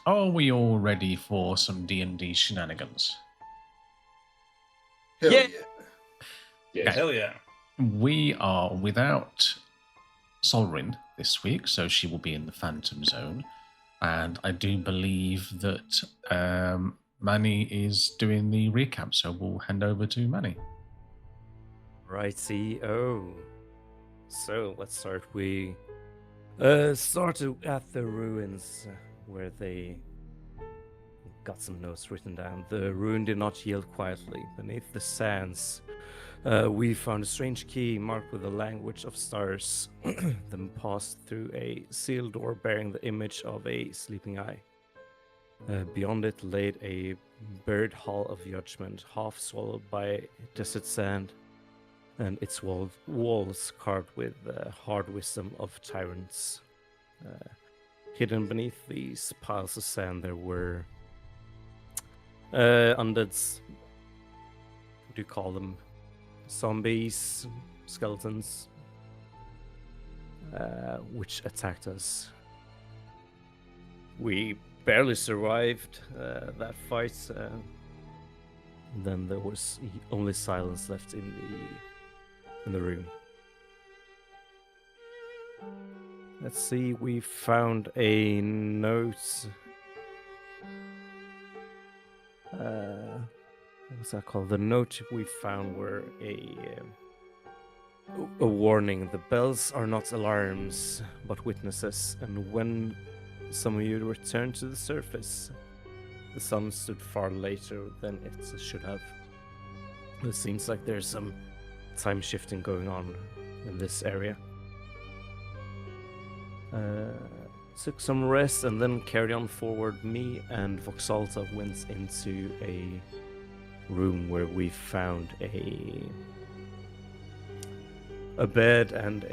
Are we all ready for some D&D shenanigans? Hell Yeah. yeah. Yeah, hell yeah. We are without Solrin this week, so she will be in the Phantom Zone. And I do believe that Manny is doing the recap, so we'll hand over to Manny. Righty-o. So, let's start. We started at the ruins where they got some notes written down. The ruin did not yield quietly. Beneath the sands, we found a strange key marked with the language of stars, then passed through a sealed door bearing the image of a sleeping eye. Beyond it laid a buried hall of judgment, half swallowed by desert sand, and its walls carved with hard wisdom of tyrants. Hidden beneath these piles of sand there were undeads. What do you call them? Zombies, skeletons, which attacked us. We barely survived that fight. Then there was only silence left in the room. Let's see, we found a note. What's that called? The note we found were a warning. The bells are not alarms, but witnesses. And when some of you returned to the surface, the sun stood far later than it should have. It seems like there's some time shifting going on in this area. Took some rest and then carried on forward. Me and Voxalta went into a room where we found a bed and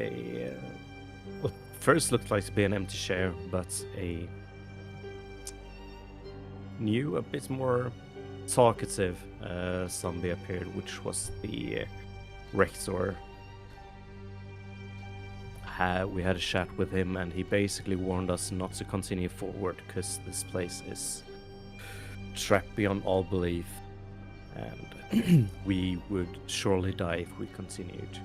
what first looked like to be an empty chair, but a new, a bit more talkative zombie appeared, which was the rector. We had a chat with him, and he basically warned us not to continue forward because this place is trapped beyond all belief, and we would surely die if we continued.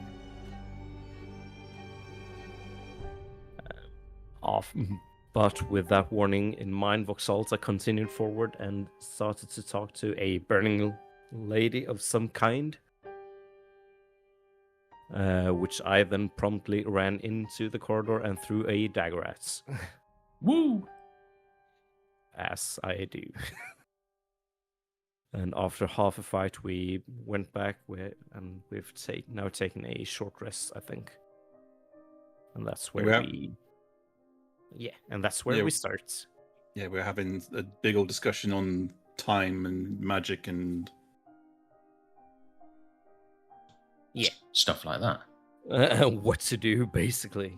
But with that warning in mind, Voxalta continued forward and started to talk to a burning lady of some kind. Which I then promptly ran into the corridor and threw a dagger at. Woo! As I do. And after half a fight, we went back, and we've now taken a short rest, I think. And that's where we start. Yeah, we're having a big old discussion on time and magic and Stuff like that. What to do, basically.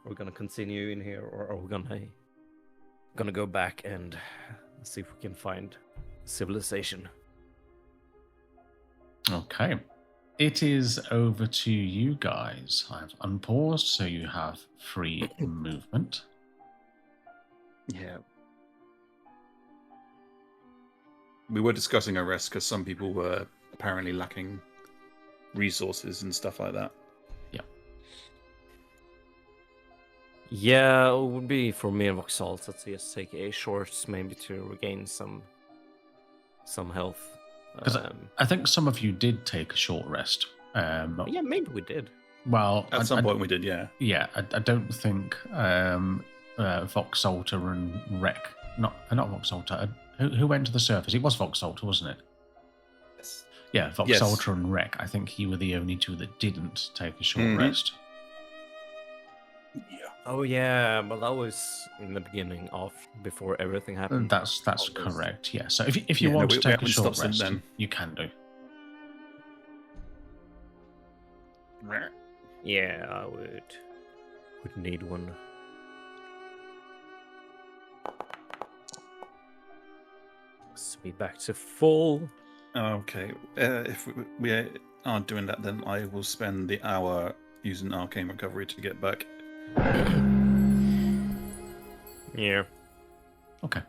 We're gonna continue in here, or are we gonna go back and see if we can find civilization? Okay. It is over to you guys. I've unpaused, so you have free movement. yeah. We were discussing our rest because some people were apparently lacking resources and stuff like that. Yeah, it would be for me and Voxalta to just take a short, maybe to regain some health. Because I think some of you did take a short rest. Yeah, maybe we did. Well, At some point we did, yeah. Yeah, I don't think Voxalta and Rec, not Voxalta. Who went to the surface? It was Voxalta, wasn't it? Yes. Yeah, Voxalta and Rec. I think you were the only two that didn't take a short rest. Yeah. Oh yeah, but that was in the beginning before everything happened. That's correct. Yeah. So if you want to take a short rest, then you can do. Yeah, I would need one. Let's be back to full. Okay. If we aren't doing that, then I will spend the hour using arcane recovery to get back. Yeah. Okay.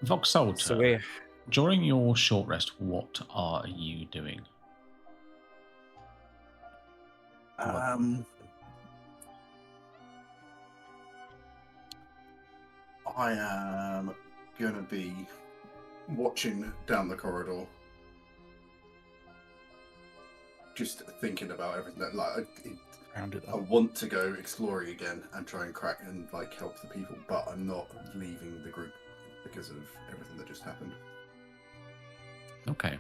Voxalter, So we during your short rest, what are you doing? I am going to be watching down the corridor, just thinking about everything. I want to go exploring again and try and crack and help the people, but I'm not leaving the group because of everything that just happened. Okay.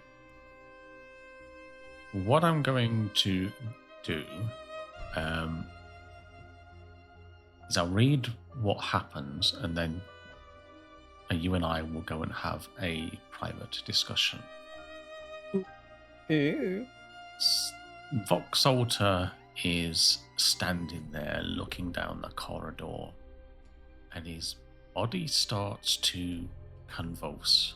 What I'm going to do is I'll read what happens, and then you and I will go and have a private discussion. Voxalter is standing there looking down the corridor, and his body starts to convulse.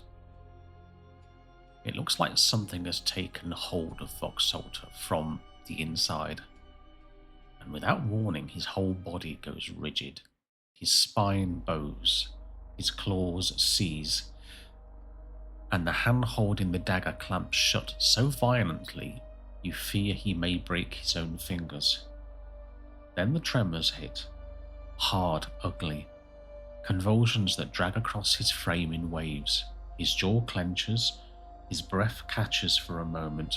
It looks like something has taken hold of Voxalter from the inside, and without warning, his whole body goes rigid. His spine bows, his claws seize, and the hand holding the dagger clamps shut so violently you fear he may break his own fingers. Then the tremors hit, hard, ugly, convulsions that drag across his frame in waves. His jaw clenches, his breath catches for a moment.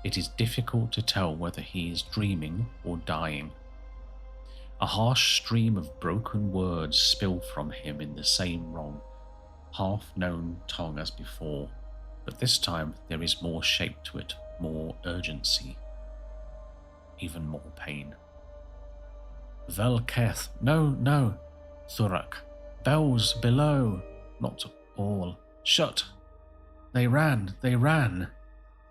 It is difficult to tell whether he is dreaming or dying. A harsh stream of broken words spill from him in the same wrong, half-known tongue as before, but this time there is more shape to it, more urgency, even more pain. Velketh, no, Thurak, bells below, not all, shut. They ran.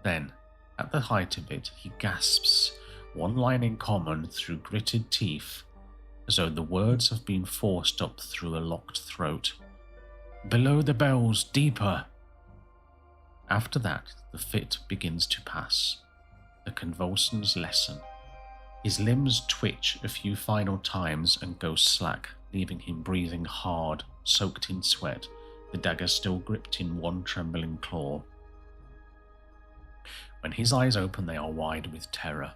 Then, at the height of it, he gasps, one line in common through gritted teeth, as though the words have been forced up through a locked throat. Below the bells, deeper. After that, the fit begins to pass. The convulsions lessen. His limbs twitch a few final times and go slack, leaving him breathing hard, soaked in sweat, the dagger still gripped in one trembling claw. When his eyes open, they are wide with terror,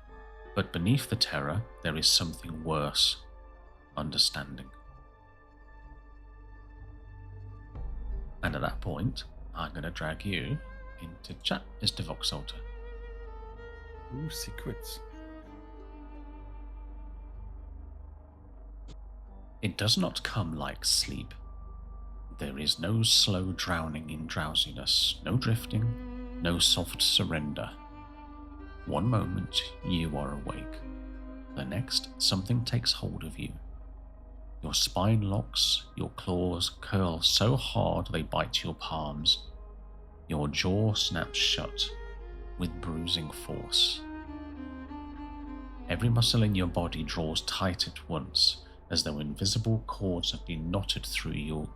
but beneath the terror, there is something worse: understanding. And at that point, I'm going to drag you into chat, Mr. Voxalter. Ooh, secrets. It does not come like sleep. There is no slow drowning in drowsiness, no drifting, no soft surrender. One moment you are awake. The next, something takes hold of you. Your spine locks, your claws curl so hard they bite your palms. Your jaw snaps shut with bruising force. Every muscle in your body draws tight at once, as though invisible cords have been knotted through you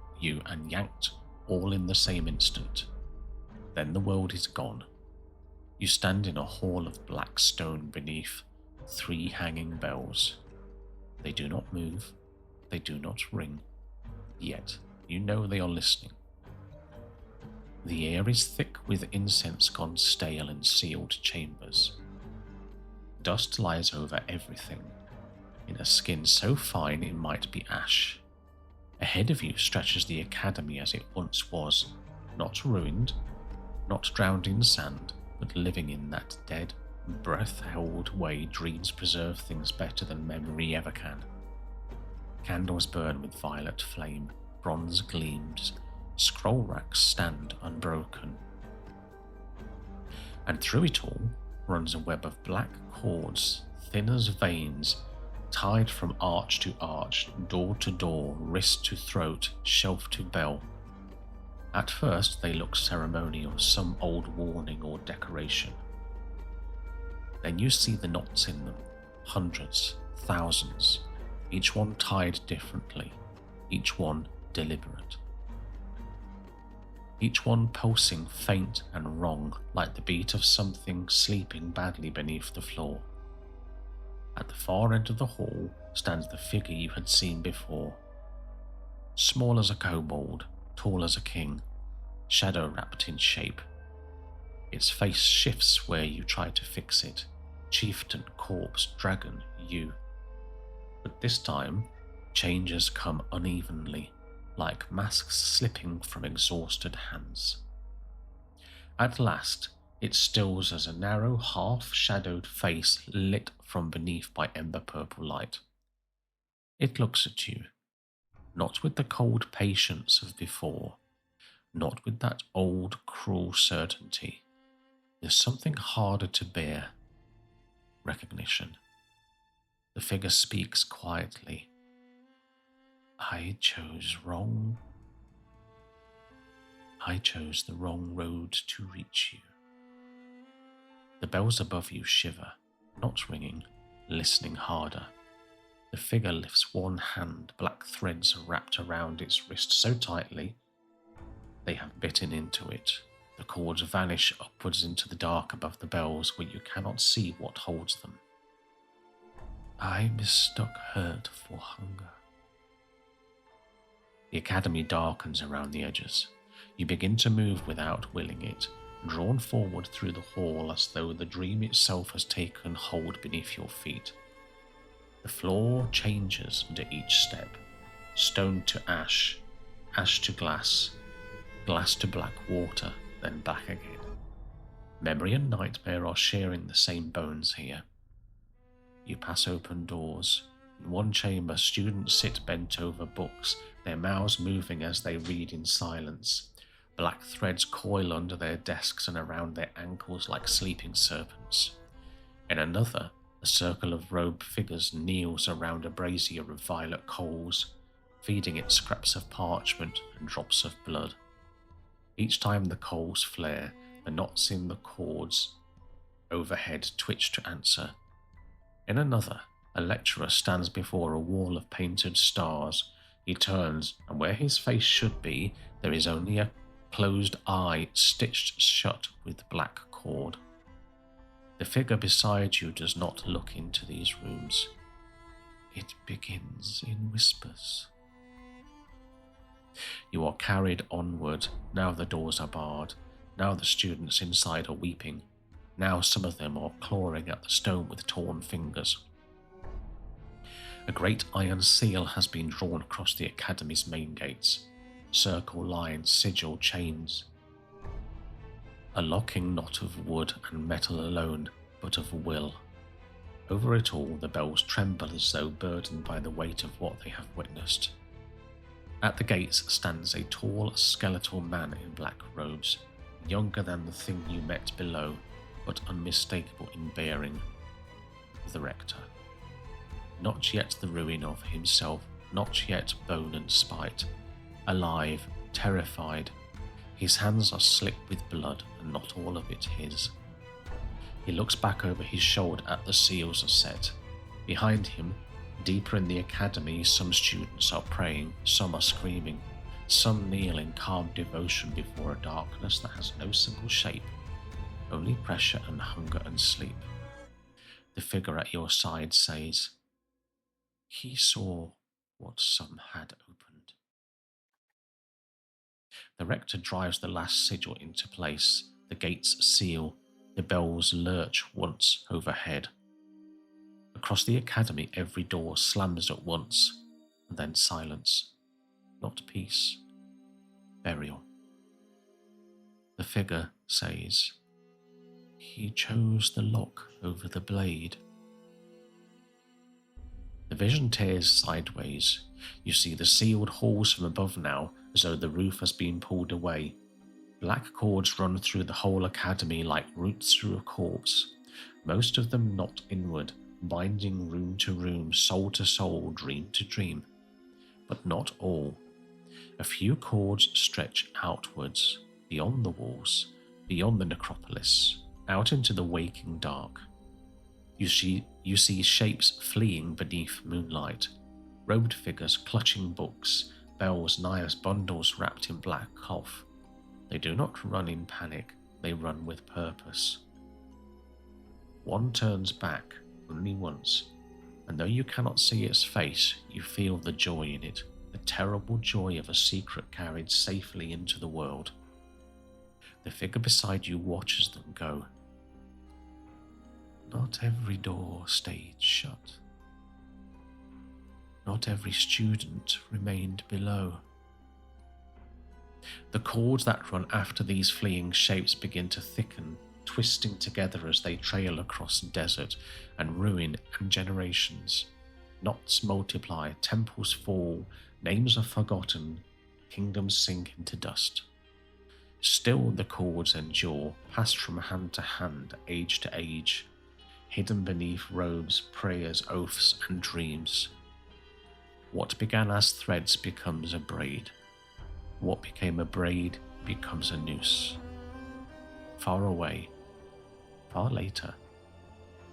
and yanked all in the same instant. Then the world is gone. You stand in a hall of black stone beneath 3 hanging bells. They do not move, they do not ring, yet you know they are listening. The air is thick with incense gone stale in sealed chambers. Dust lies over everything, in a skin so fine it might be ash. Ahead of you stretches the academy as it once was, not ruined, not drowned in sand, but living in that dead, breath-held way dreams preserve things better than memory ever can. Candles burn with violet flame, bronze gleams, scroll racks stand unbroken. And through it all runs a web of black cords, thin as veins, tied from arch to arch, door to door, wrist to throat, shelf to bell. At first they look ceremonial, some old warning or decoration. Then you see the knots in them, hundreds, thousands, each one tied differently, each one deliberate. Each one pulsing faint and wrong, like the beat of something sleeping badly beneath the floor. At the far end of the hall stands the figure you had seen before. Small as a kobold, tall as a king, shadow wrapped in shape. Its face shifts where you try to fix it. Chieftain, corpse, dragon, you. But this time, changes come unevenly, like masks slipping from exhausted hands. At last, it stills as a narrow, half-shadowed face lit from beneath by ember-purple light. It looks at you, not with the cold patience of before, not with that old, cruel certainty. There's something harder to bear. Recognition. The figure speaks quietly. I chose wrong. I chose the wrong road to reach you. The bells above you shiver, not ringing, listening harder. The figure lifts one hand, black threads wrapped around its wrist so tightly they have bitten into it. The cords vanish upwards into the dark above the bells where you cannot see what holds them. I mistook hurt for hunger. The academy darkens around the edges. You begin to move without willing it, drawn forward through the hall as though the dream itself has taken hold beneath your feet. The floor changes under each step, stone to ash, ash to glass, glass to black water, then back again. Memory and nightmare are sharing the same bones here. You pass open doors. In one chamber, students sit bent over books, their mouths moving as they read in silence. Black threads coil under their desks and around their ankles like sleeping serpents. In another, a circle of robed figures kneels around a brazier of violet coals, feeding it scraps of parchment and drops of blood. Each time the coals flare, the knots in the cords overhead twitch to answer. In another, a lecturer stands before a wall of painted stars. He turns, and where his face should be, there is only a closed eye stitched shut with black cord. The figure beside you does not look into these rooms. It begins in whispers. You are carried onward. Now the doors are barred. Now the students inside are weeping. Now some of them are clawing at the stone with torn fingers. A great iron seal has been drawn across the academy's main gates. Circle lines, sigil, chains. A locking knot of wood and metal alone, but of will. Over it all, the bells tremble as though burdened by the weight of what they have witnessed. At the gates stands a tall, skeletal man in black robes, younger than the thing you met below, but unmistakable in bearing. The rector. Not yet the ruin of himself, not yet bone and spite. Alive, terrified. His hands are slick with blood, and not all of it his. He looks back over his shoulder at the seals are set. Behind him, deeper in the academy, some students are praying, some are screaming, some kneel in calm devotion before a darkness that has no single shape, only pressure and hunger and sleep. The figure at your side says, "He saw what some had opened." The rector drives the last sigil into place. The gates seal. The bells lurch once overhead. Across the academy, every door slams at once, and then silence. Not peace. Burial. The figure says, "He chose the lock over the blade." The vision tears sideways. You see the sealed halls from above now, as though the roof has been pulled away. Black cords run through the whole academy like roots through a corpse, most of them knot inward, binding room to room, soul to soul, dream to dream. But not all. A few cords stretch outwards, beyond the walls, beyond the necropolis, out into the waking dark. You see shapes fleeing beneath moonlight, robed figures clutching books, bells, knives, bundles wrapped in black cloth. They do not run in panic, they run with purpose. One turns back only once, and though you cannot see its face, you feel the joy in it, the terrible joy of a secret carried safely into the world. The figure beside you watches them go. Not every door stayed shut. Not every student remained below. The cords that run after these fleeing shapes begin to thicken, twisting together as they trail across desert and ruin and generations. Knots multiply, temples fall, names are forgotten, kingdoms sink into dust. Still the cords endure, passed from hand to hand, age to age, hidden beneath robes, prayers, oaths, and dreams. What began as threads becomes a braid. What became a braid becomes a noose. Far away, far later,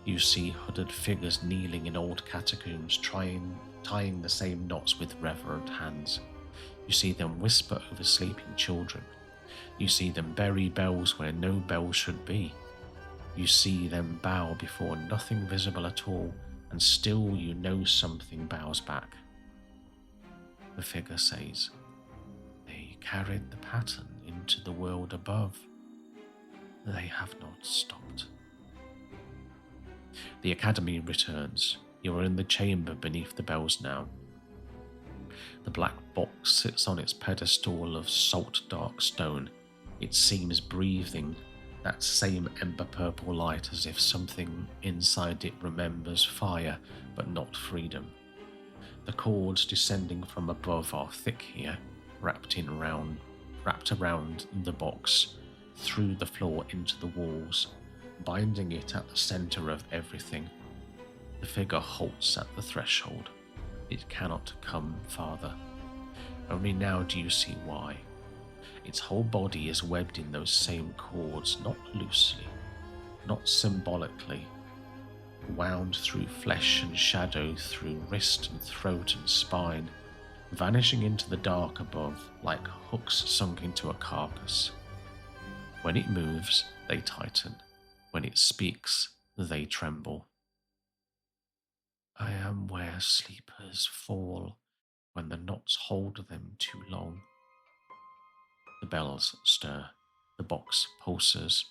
you see hooded figures kneeling in old catacombs, tying the same knots with reverent hands. You see them whisper over sleeping children. You see them bury bells where no bells should be. You see them bow before nothing visible at all, and still you know something bows back. The figure says, "They carried the pattern into the world above. They have not stopped." The academy returns. You are in the chamber beneath the bells now. The black box sits on its pedestal of salt dark stone. It seems breathing that same ember purple light, as if something inside it remembers fire but not freedom. The cords descending from above are thick here, wrapped around the box, through the floor into the walls, binding it at the center of everything. The figure halts at the threshold. It cannot come farther. Only now do you see why. Its whole body is webbed in those same cords, not loosely, not symbolically, wound through flesh and shadow, through wrist and throat and spine, vanishing into the dark above like hooks sunk into a carcass. When it moves, they tighten. When it speaks, they tremble. I am where sleepers fall when the knots hold them too long. The bells stir. The box pulses.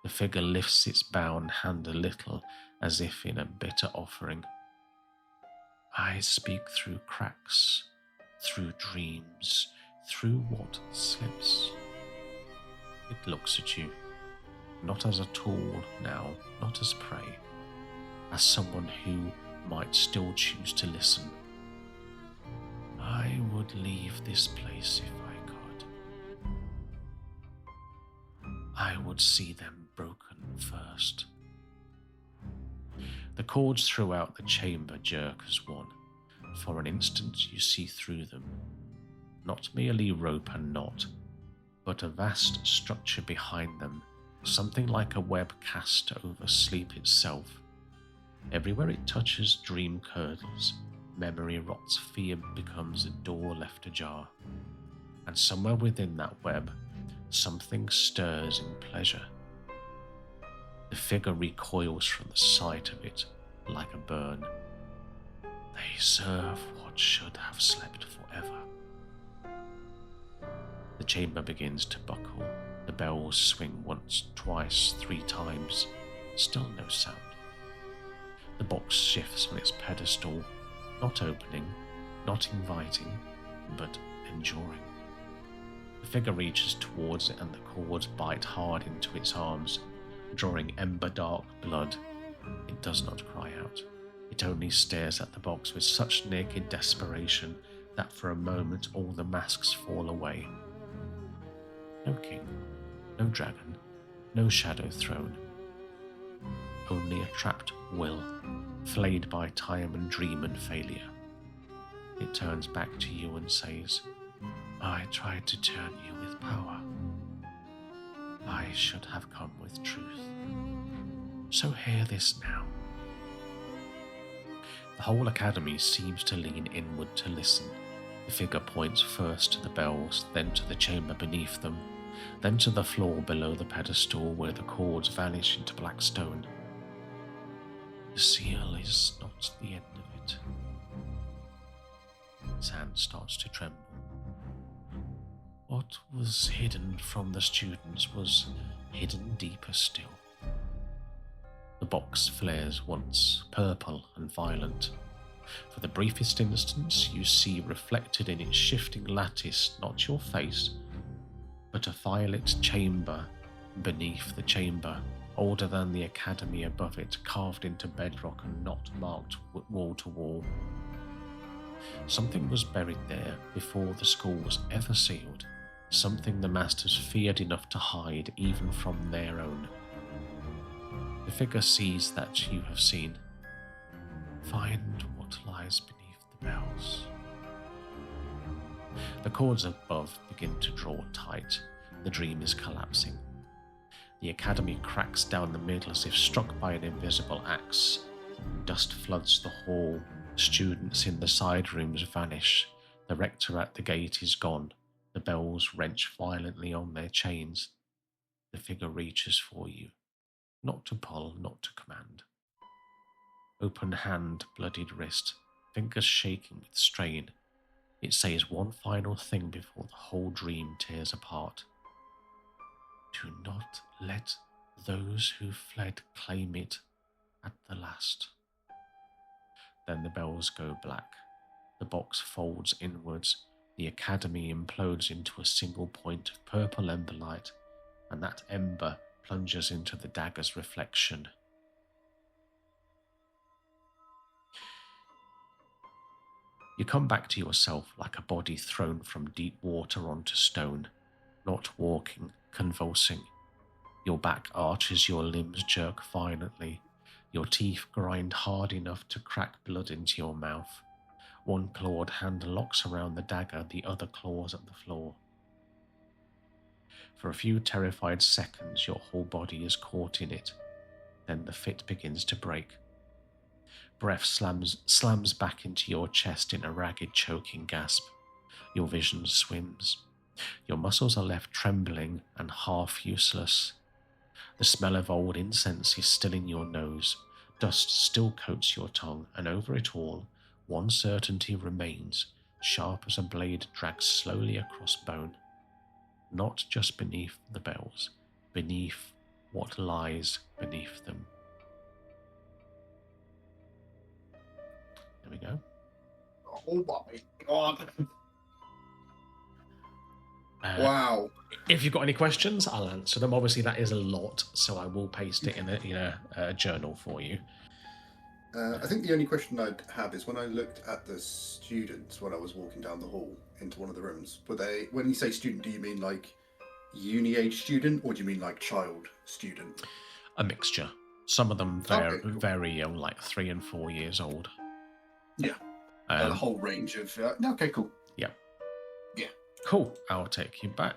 The figure lifts its bound hand a little, as if in a bitter offering. I speak through cracks, through dreams, through what slips. It looks at you, not as a tool now, not as prey, as someone who might still choose to listen. I would leave this place if I could. I would see them broken first. The cords throughout the chamber jerk as one. For an instant you see through them, not merely rope and knot, but a vast structure behind them, something like a web cast over sleep itself. Everywhere it touches, dream curdles, memory rots, fear becomes a door left ajar. And somewhere within that web, something stirs in pleasure. The figure recoils from the sight of it like a burn. They serve what should have slept forever. The chamber begins to buckle. The bells swing once, twice, 3 times. Still no sound. The box shifts on its pedestal, not opening, not inviting, but enduring. The figure reaches towards it and the cords bite hard into its arms, drawing ember-dark blood. It does not cry out. It only stares at the box with such naked desperation that for a moment all the masks fall away. No king, no dragon, no shadow throne. Only a trapped will, flayed by time and dream and failure. It turns back to you and says, I tried to turn you with power. I should have come with truth. So hear this now. The whole academy seems to lean inward to listen. The figure points first to the bells, then to the chamber beneath them, then to the floor below the pedestal where the cords vanish into black stone. The seal is not the end of it. Its hand starts to tremble. What what was hidden from the students was hidden deeper still. The box flares once, purple and violent. For the briefest instance, you see reflected in its shifting lattice not your face, but a violet chamber beneath the chamber, older than the academy above it, carved into bedrock and not marked wall to wall. Something was buried there before the school was ever sealed, something the masters feared enough to hide even from their own. The figure sees that you have seen. Find what lies beneath the bells. The cords above begin to draw tight. The dream is collapsing. The academy cracks down the middle as if struck by an invisible axe. Dust floods the hall. Students in the side rooms vanish. The rector at the gate is gone. The bells wrench violently on their chains. The figure reaches for you. Not to pull, not to command. Open hand, bloodied wrist, fingers shaking with strain. It says one final thing before the whole dream tears apart. Do not let those who fled claim it at the last. Then the bells go black. The box folds inwards. The academy implodes into a single point of purple ember light, and that ember plunges into the dagger's reflection. You come back to yourself like a body thrown from deep water onto stone, not walking, convulsing. Your back arches, your limbs jerk violently. Your teeth grind hard enough to crack blood into your mouth. One clawed hand locks around the dagger, the other claws at the floor. For a few terrified seconds, your whole body is caught in it. Then the fit begins to break. Breath slams back into your chest in a ragged, choking gasp. Your vision swims. Your muscles are left trembling and half useless. The smell of old incense is still in your nose. Dust still coats your tongue, and over it all, one certainty remains, sharp as a blade drags slowly across bone. Not just beneath the bells, beneath what lies beneath them. There we go. Oh my god. Wow. If you've got any questions, I'll answer them. Obviously, that is a lot, so I will paste it in a journal for you. I think the only question I'd have is when I looked at the students when I was walking down the hall into one of the rooms, were they, when you say student, do you mean like uni-age student or do you mean like child student? A mixture. Some of them Okay, cool. very young, like 3 and 4 years old. Yeah. The whole range of... okay, cool. Yeah. Yeah. Cool. I'll take you back.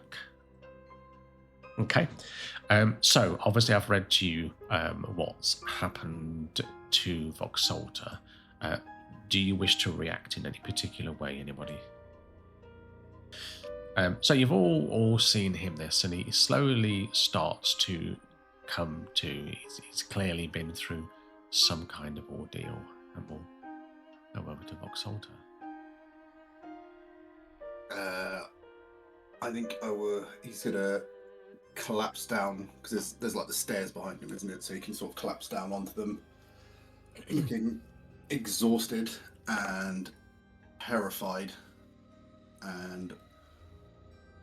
Okay. So, obviously, I've read to you what's happened to Voxalta. Do you wish to react in any particular way, anybody? So you've all seen him this, and he slowly starts to come to. He's clearly been through some kind of ordeal, and we'll go over to Voxalta. I think he's gonna collapse down because there's like the stairs behind him, isn't it? So he can sort of collapse down onto them, looking exhausted and terrified, and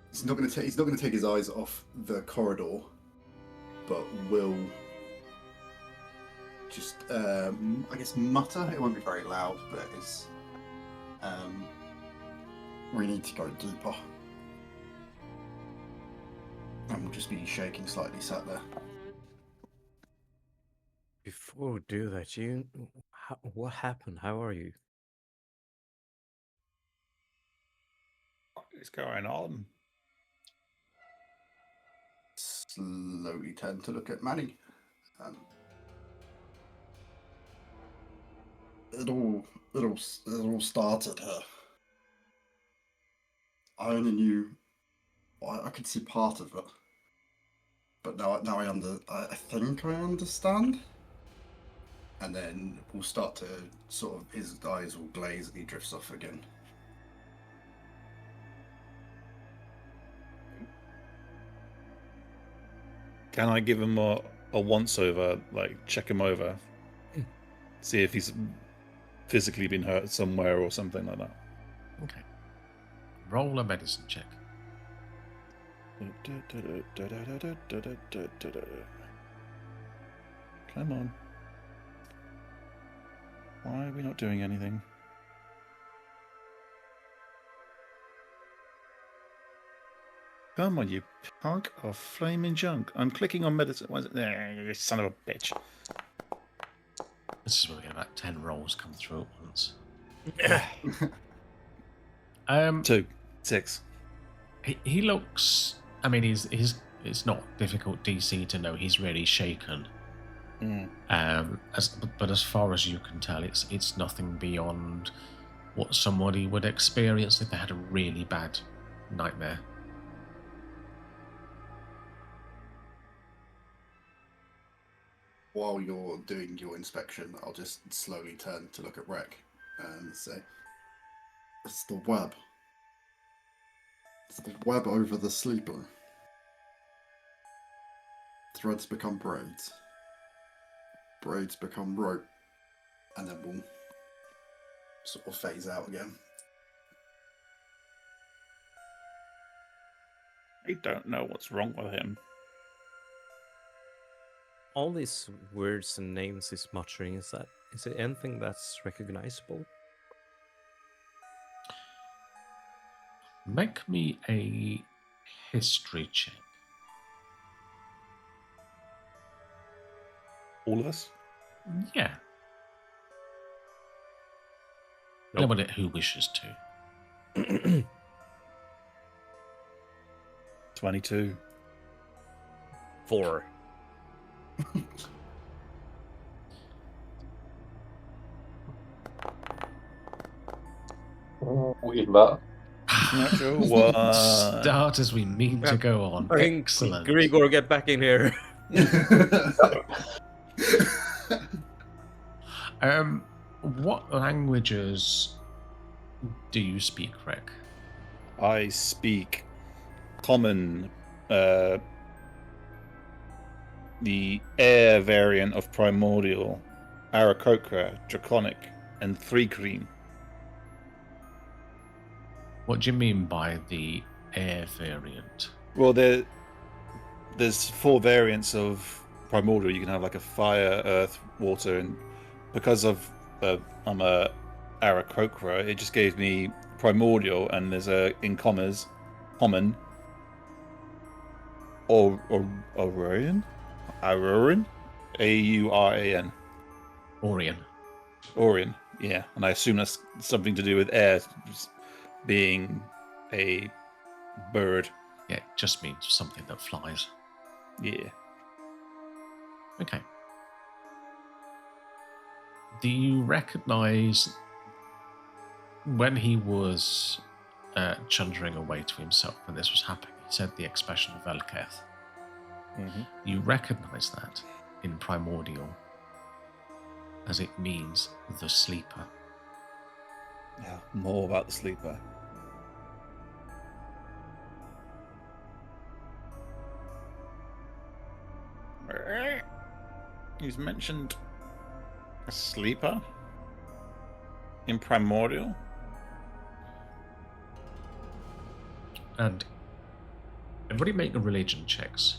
he's not going to take his eyes off the corridor, but will just I guess mutter. It won't be very loud, but it's we need to go deeper. And we'll just be shaking slightly, sat there. Before we do that, what happened? How are you? What is going on? Slowly turn to look at Manny. It all started her. I only knew. I could see part of it, but now I think I understand. And then we'll start to sort of, his eyes will glaze and he drifts off again. Can I give him a once over, like check him over, see if he's physically been hurt somewhere or something like that? Okay. Roll a medicine check. Come on. Why are we not doing anything? Come on, you punk of flaming junk. I'm clicking on medicine. Why is it there? You son of a bitch. This is where we get about 10 rolls come through at once. 2, 6. He looks. I mean, it's not difficult DC to know he's really shaken. But as far as you can tell, it's nothing beyond what somebody would experience if they had a really bad nightmare. While you're doing your inspection, I'll just slowly turn to look at Rek and say, "It's the web. It's the web over the sleeper. Threads become braids. Braids become rope. And then we'll sort of phase out again." I don't know what's wrong with him. All these words and names he's muttering, is it anything that's recognizable? Make me a history check. All of us? Yeah. Nope. Anybody who wishes to. 22. 4. Even better. Natural one. Start as we mean to go on. Excellent. Grigor, get back in here. What languages do you speak, Rek? I speak common, the air variant of primordial, Aarakocra, draconic, and 3 green. What do you mean by the air variant? Well, there's 4 variants of primordial. You can have like a fire, earth, water, and because I'm a Aarakocra, it just gave me primordial, and there's a in commas common or Aurorian, Auran, Orion. Orion, yeah, and I assume that's something to do with air being a bird. Yeah, it just means something that flies. Yeah. Okay. Do you recognize when he was chundering away to himself when this was happening? He said the expression Velketh. Mm-hmm. You recognize that in primordial as it means the sleeper. Yeah. More about the sleeper. He's mentioned a sleeper in primordial. And everybody make a religion checks.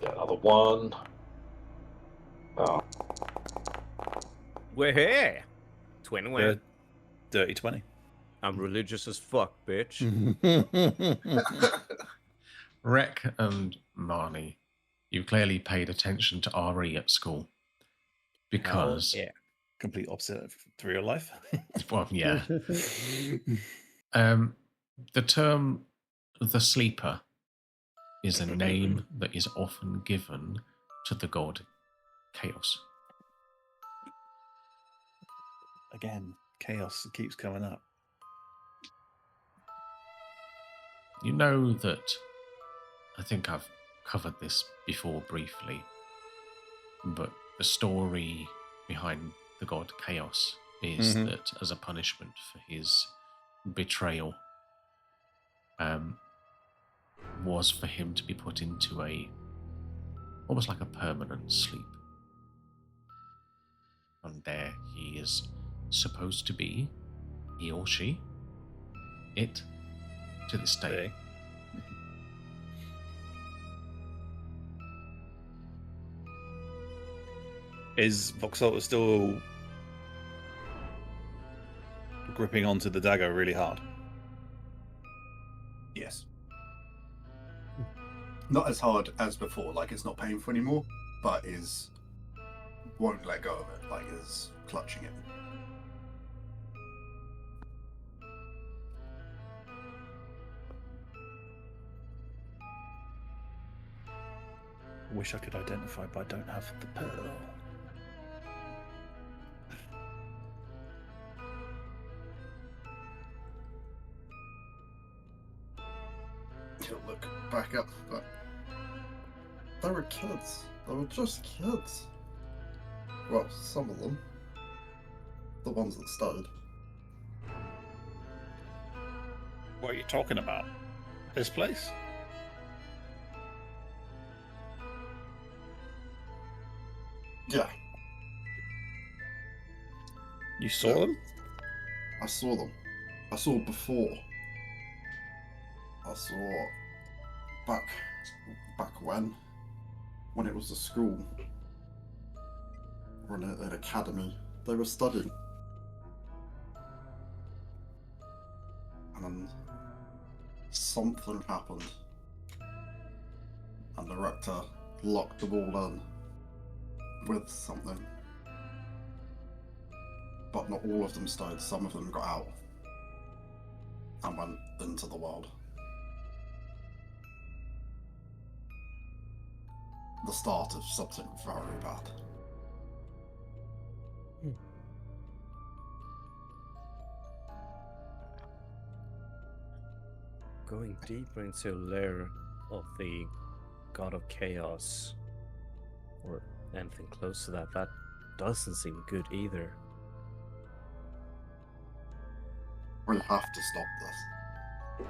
Yeah, another 1. Oh, We're here. 21. Dirty 20. I'm religious as fuck, bitch. Rek and Marnie, you clearly paid attention to RE at school. Because, Yeah. Complete opposite of real life. well, yeah. The term the sleeper is a name that is often given to the god Chaos. Again, chaos keeps coming up. You know that, I think I've covered this before briefly, but the story behind the god Chaos is that as a punishment for his betrayal was for him to be put into almost like a permanent sleep. And there he is supposed to be, he or she, it, to this day. Is Voxelta still gripping onto the dagger really hard? Yes. Not as hard as before, like it's not painful anymore, but won't let go of it, like is clutching it. Wish I could identify, but I don't have the pearl. He'll look back up, but they were kids. They were just kids. Well, some of them. The ones that stayed. What are you talking about? This place? Yeah, You saw them? I saw them. I saw before. I saw back when it was a school or an academy. They were studying, and then something happened, and the rector locked them all in with something. But not all of them stayed. Some of them got out and went into the world. The start of something very bad. Going deeper into the lair of the god of chaos, or anything close to that doesn't seem good either. We have to stop this.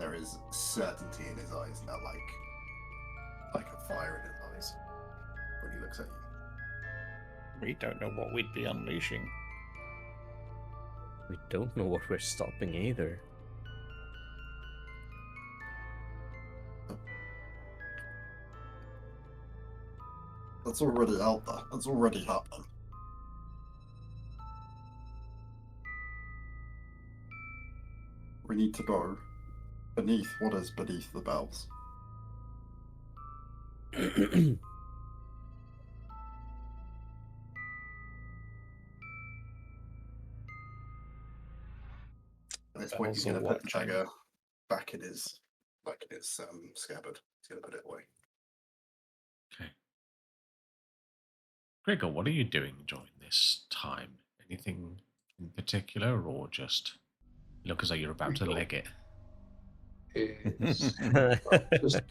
There is certainty in his eyes now, like a fire in his eyes when he looks at you. We don't know what we'd be unleashing. We don't know what we're stopping either. That's already out there. That's already happening. We need to go beneath what is beneath the bells. At this point, he's going to put the dagger back in his scabbard. He's going to put it away. Okay. Gregor, what are you doing during this time? Anything in particular, or just look as though you're about to leg it? Is just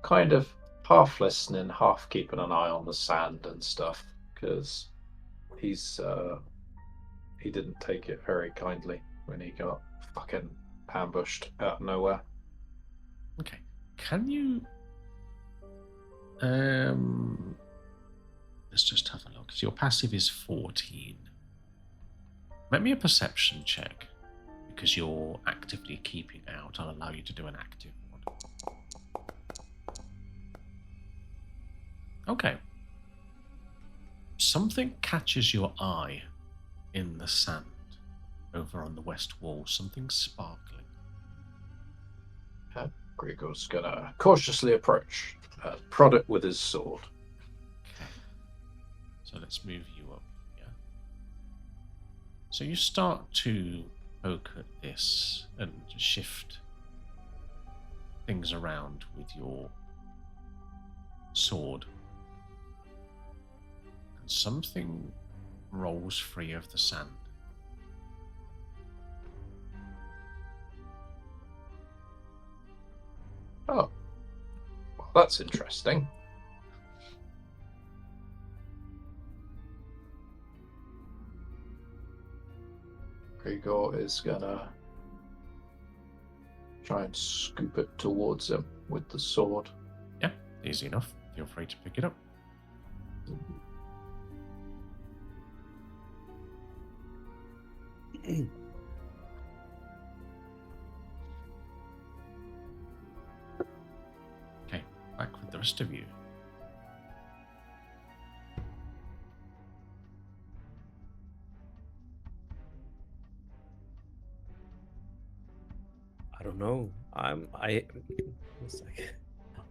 kind of half listening, half keeping an eye on the sand and stuff, because he didn't take it very kindly when he got fucking ambushed out of nowhere. Okay. Can you let's just have a look. So your passive is 14. Make me a perception check, because you're actively keeping out. I'll allow you to do an active one. Okay. Something catches your eye in the sand over on the west wall. Something sparkling. Gregor's gonna cautiously approach, prod it with his sword. Okay. So let's move you up here. So you start to poke at this and shift things around with your sword. And something rolls free of the sand. Oh, well, that's interesting. Gregor is gonna try and scoop it towards him with the sword. Yeah, easy enough. Feel free to pick it up. Okay, back with the rest of you. I don't know. I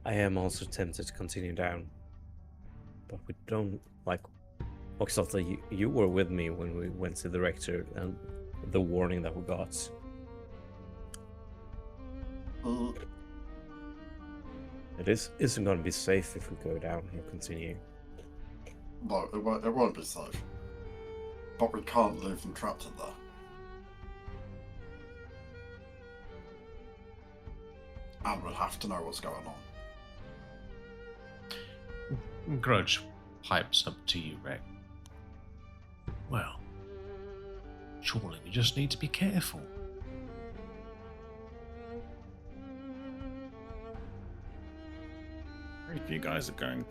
am also tempted to continue down, but we don't like. Oxalta, you were with me when we went to the rector and the warning that we got. It isn't going to be safe if we go down and continue. No, it won't be safe. But we can't leave them trapped in there. And we'll have to know what's going on. Grudge pipes up to you, Rick. Well, surely we just need to be careful. If you guys are going,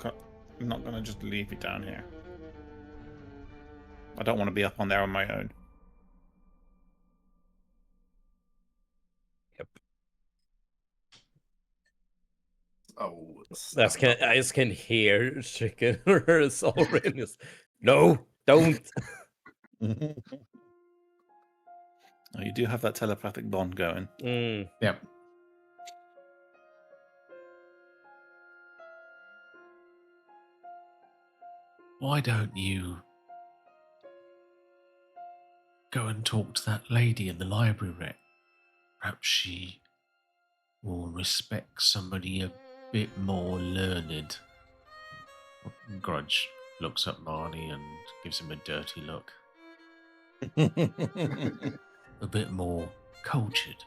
I'm not going to just leave you down here. I don't want to be up on there on my own. Yep. Oh, I just can hear Chicken or Solrin is, no, don't. Oh, you do have that telepathic bond going. Yep. Why don't you go and talk to that lady in the library, Rick? Perhaps she will respect somebody a bit more learned. Grudge looks at Marnie and gives him a dirty look. A bit more cultured.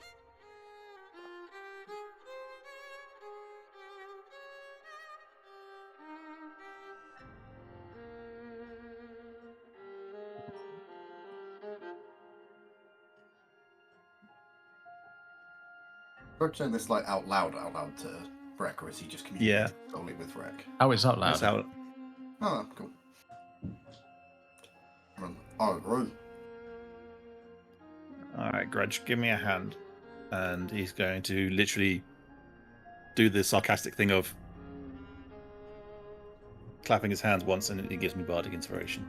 We're saying this like out loud to Rek, or is he just communicating solely with Rek? Oh, it's out loud. That's how. Oh, cool. I agree. Alright, Grudge, give me a hand. And he's going to literally do the sarcastic thing of clapping his hands once, and it gives me bardic inspiration.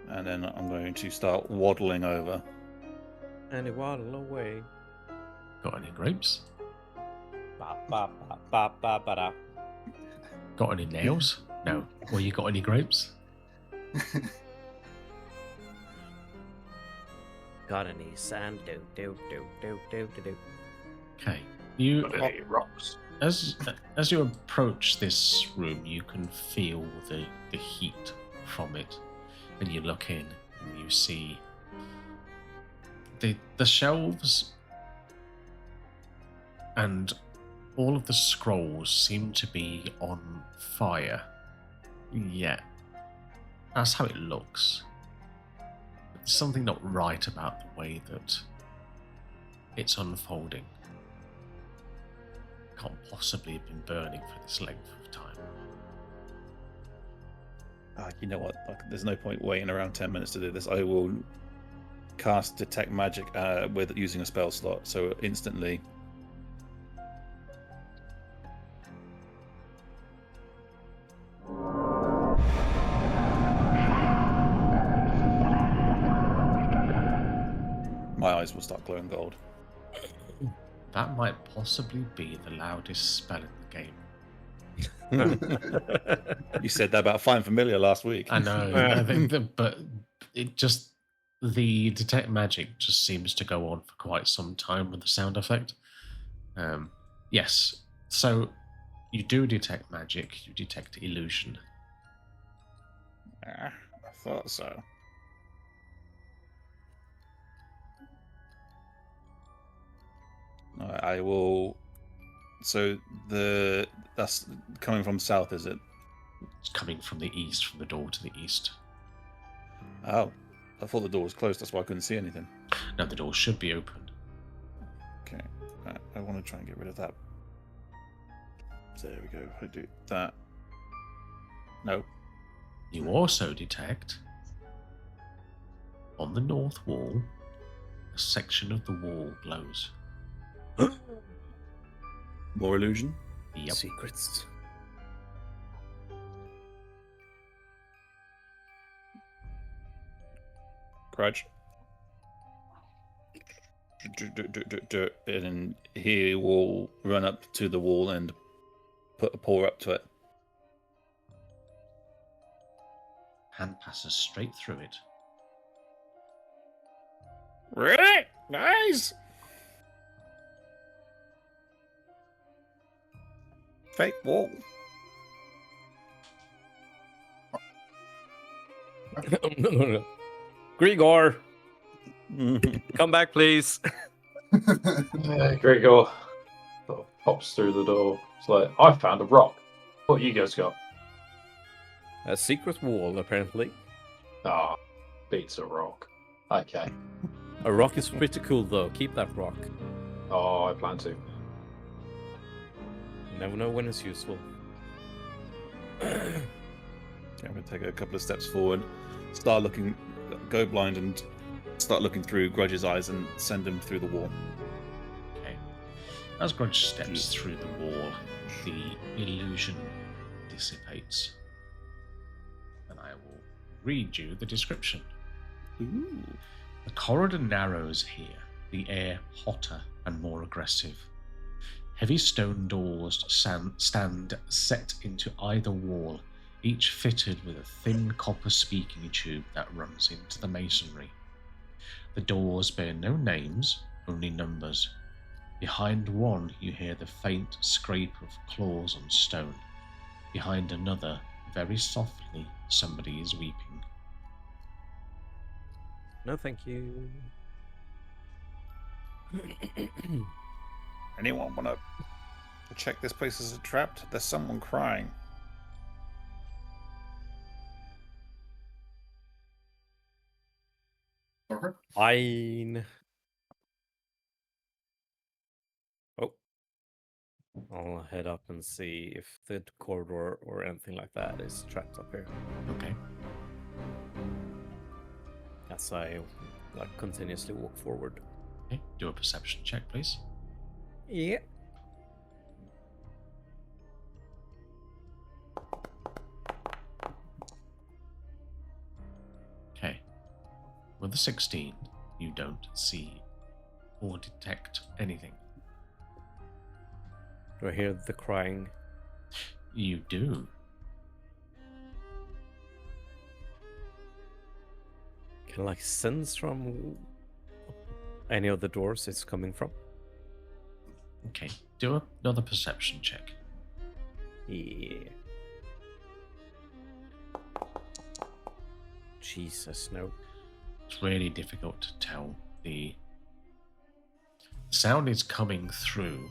And then I'm going to start waddling over. And he waddle away. Got any grapes? Ba, ba, ba, ba, ba, ba, da. Got any nails? No. Well, you got any grapes? Got any sand? Do. Okay. You Got any rocks? as you approach this room, you can feel the heat from it, and you look in and you see the shelves and all of the scrolls seem to be on fire. Yeah, that's how it looks. There's something not right about the way that it's unfolding. Can't possibly have been burning for this length of time. You know what? There's no point waiting around 10 minutes to do this. I will cast Detect Magic with using a spell slot, so instantly. My eyes will start glowing gold. That might possibly be the loudest spell in the game. You said that about Fine Familiar last week. I know, I think but it just, the detect magic just seems to go on for quite some time with the sound effect. Yes, so you do detect magic, you detect illusion. I thought so. I will. So that's coming from south, is it? It's coming from the east, from the door to the east. Oh, I thought the door was closed. That's why I couldn't see anything. Now the door should be open. Okay, I want to try and get rid of that. So there we go. I do that. No. You also detect on the north wall a section of the wall glows. More illusion. Yep. Secrets. Grudge. And then he will run up to the wall and put a paw up to it. Hand passes straight through it. Really? Nice! Fake wall. Grigor, come back, please. Gregor sort of pops through the door. It's like, I found a rock. What you guys got? A secret wall, apparently. Ah, beats a rock. Okay. A rock is pretty cool, though. Keep that rock. Oh, I plan to. You never know when it's useful. Okay, I'm going to take a couple of steps forward, start looking, go blind and start looking through Grudge's eyes and send him through the wall. Okay. As Grudge steps through the wall, the illusion dissipates. And I will read you the description. Ooh. The corridor narrows here, the air hotter and more aggressive. Heavy stone doors stand set into either wall, each fitted with a thin copper speaking tube that runs into the masonry. The doors bear no names, only numbers. Behind one, you hear the faint scrape of claws on stone. Behind another, very softly, somebody is weeping. No, thank you. Anyone want to check this place as a trap? There's someone crying. Okay. Fine. Oh. I'll head up and see if the corridor or anything like that is trapped up here. Okay. As I continuously walk forward. Okay. Do a perception check, please. Yeah. Okay. With a 16, you don't see or detect anything. Do I hear the crying? You do. Can I sense from any of the doors it's coming from? Okay. Do another perception check. Yeah. Jesus, no. It's really difficult to tell. The sound is coming through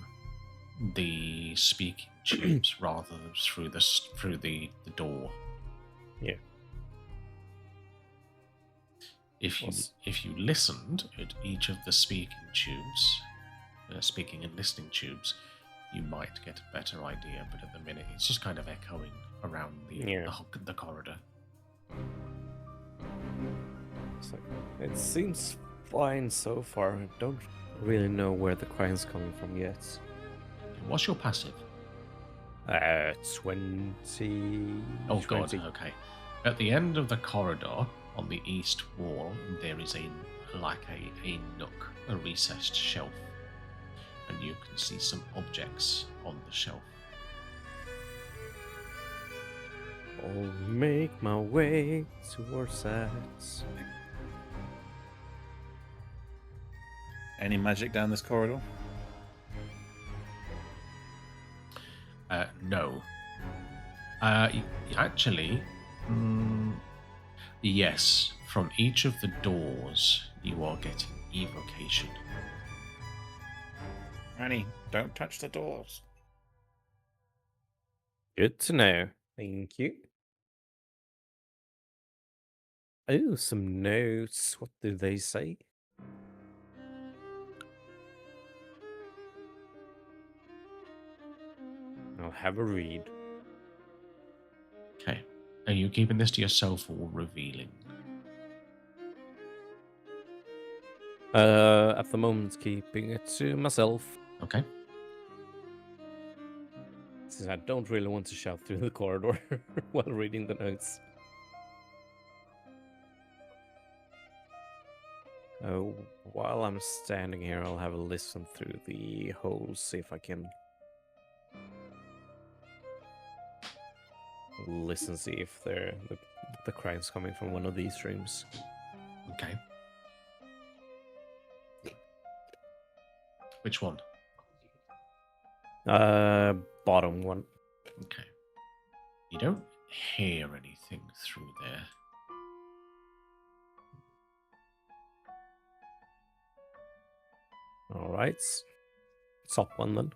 the speaking tubes rather than through the door. Yeah. If you listened at each of the speaking tubes, speaking and listening tubes, you might get a better idea. But at the minute, it's just kind of echoing around the corridor. It's like, it seems fine so far. I don't really know where the crying's coming from yet. What's your passive? 20. Oh 20. god, okay. At the end of the corridor, on the east wall, there is a nook, a recessed shelf. And you can see some objects on the shelf. I'll make my way towards that. Any magic down this corridor? No. Actually, yes. From each of the doors, you are getting evocation. Annie, don't touch the doors. Good to know. Thank you. Oh, some notes. What do they say? I'll have a read. Okay. Are you keeping this to yourself or revealing? At the moment, keeping it to myself. Okay. Since I don't really want to shout through the corridor while reading the notes. While I'm standing here, I'll have a listen through the holes, see if I can listen, see if the crying's coming from one of these rooms. Okay. Which one? Bottom one. Okay. You don't hear anything through there. All right. Top one then.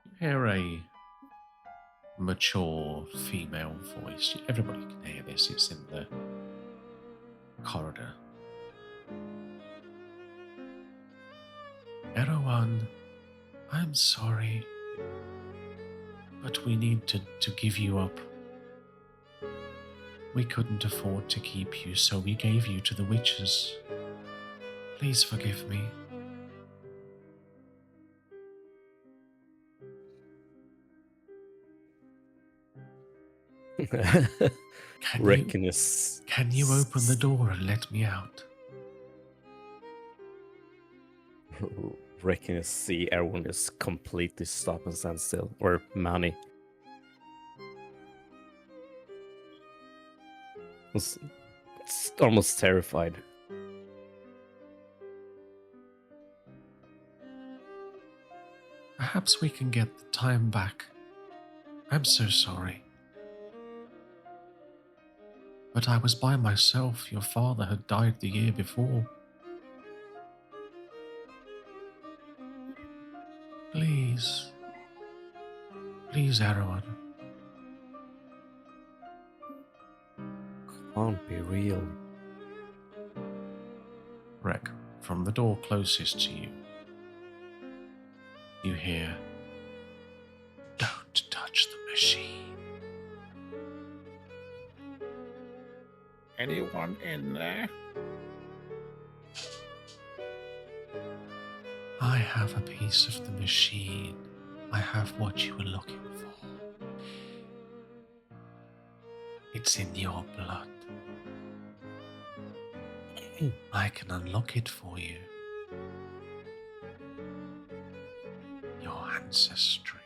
You hear a mature female voice. Everybody can hear this. It's in the corridor. Erwan, I'm sorry, but we need to give you up. We couldn't afford to keep you, so we gave you to the witches. Please forgive me. Reckoness. Can you open the door and let me out? Reckoness see everyone just completely stop and stand still. Or Manny. It's almost terrified. Perhaps we can get the time back. I'm so sorry. But I was by myself. Your father had died the year before. Please. Please, Erwan. Can't be real. Rek, from the door closest to you, you hear, "Don't touch the machine." Anyone in there? I have a piece of the machine. I have what you were looking for. It's in your blood. I can unlock it for you. Your ancestry.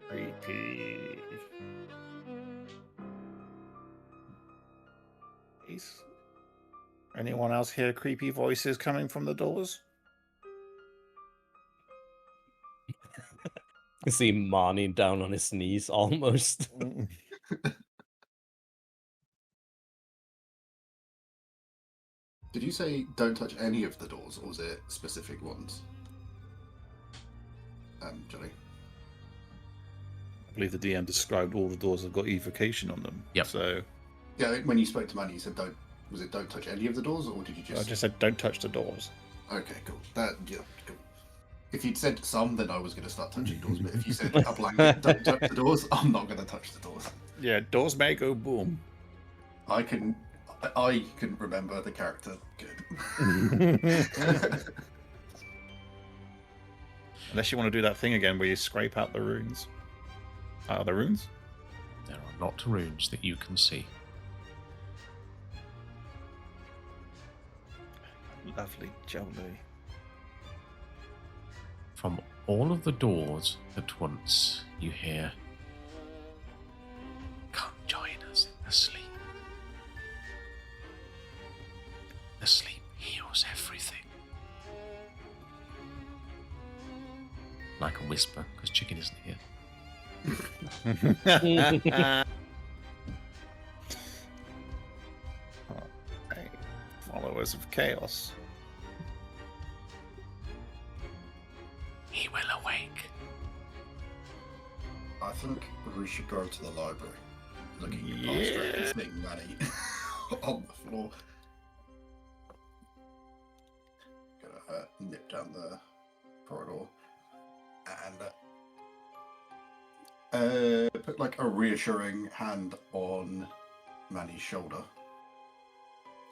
Creepy. Anyone else hear creepy voices coming from the doors? You see Manny down on his knees almost. Did you say don't touch any of the doors, or was it specific ones? Johnny? I believe the DM described all the doors have got evocation on them. Yep. So Yeah, when you spoke to Manny, you said don't. Was it don't touch any of the doors, or did you just? I just said don't touch the doors. Okay, cool. Cool. If you'd said some, then I was going to start touching doors. But if you said a blanket, don't touch the doors, I'm not going to touch the doors. Yeah, doors may go boom. I couldn't remember the character good. Unless you want to do that thing again where you scrape out the runes. Are there runes? There are not runes that you can see. Lovely, jolly. From all of the doors at once, you hear, "Come join us in the sleep. The sleep heals everything." Like a whisper, because Chicken isn't here. Hey, followers of chaos. He will awake. think we should go to the library. Looking past her and seeing Manny on the floor. Gonna nip down the corridor and put like a reassuring hand on Manny's shoulder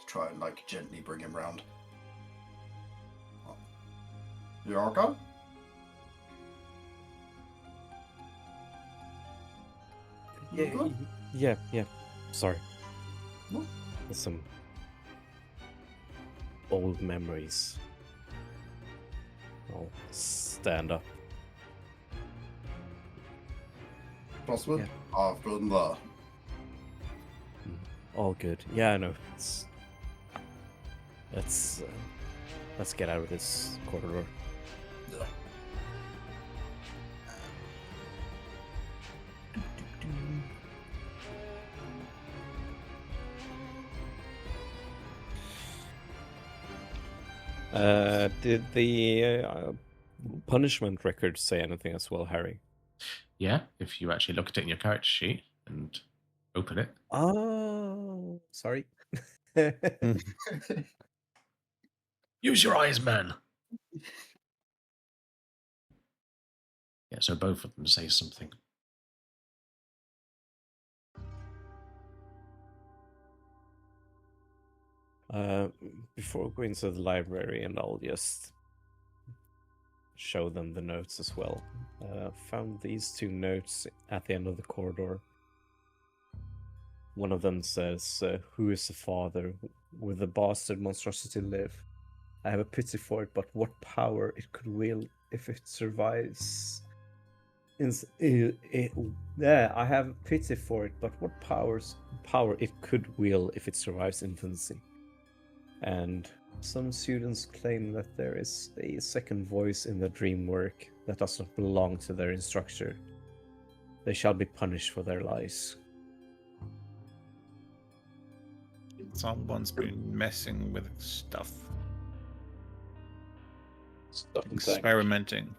to try and like gently bring him round. You okay? Yeah. Sorry. What? There's some old memories. I'll stand up. Trust me, Yeah. I've been there. All good. Yeah, I know. Let's get out of this corridor. Yeah. Did the punishment record say anything as well, Harry? Yeah, if you actually look at it in your character sheet and open it. Oh, sorry. Use your eyes, man. Yeah, so both of them say something. Before going to the library, and I'll just show them the notes as well. Found these two notes at the end of the corridor. One of them says, "Who is the father? Where the bastard monstrosity live? I have a pity for it, but what power it could wield if it survives." I have pity for it, but what power it could wield if it survives infancy. And some students claim that there is a second voice in the dream work that does not belong to their instructor. They shall be punished for their lies. Someone's been messing with stuff. Stuff and things. Experimenting.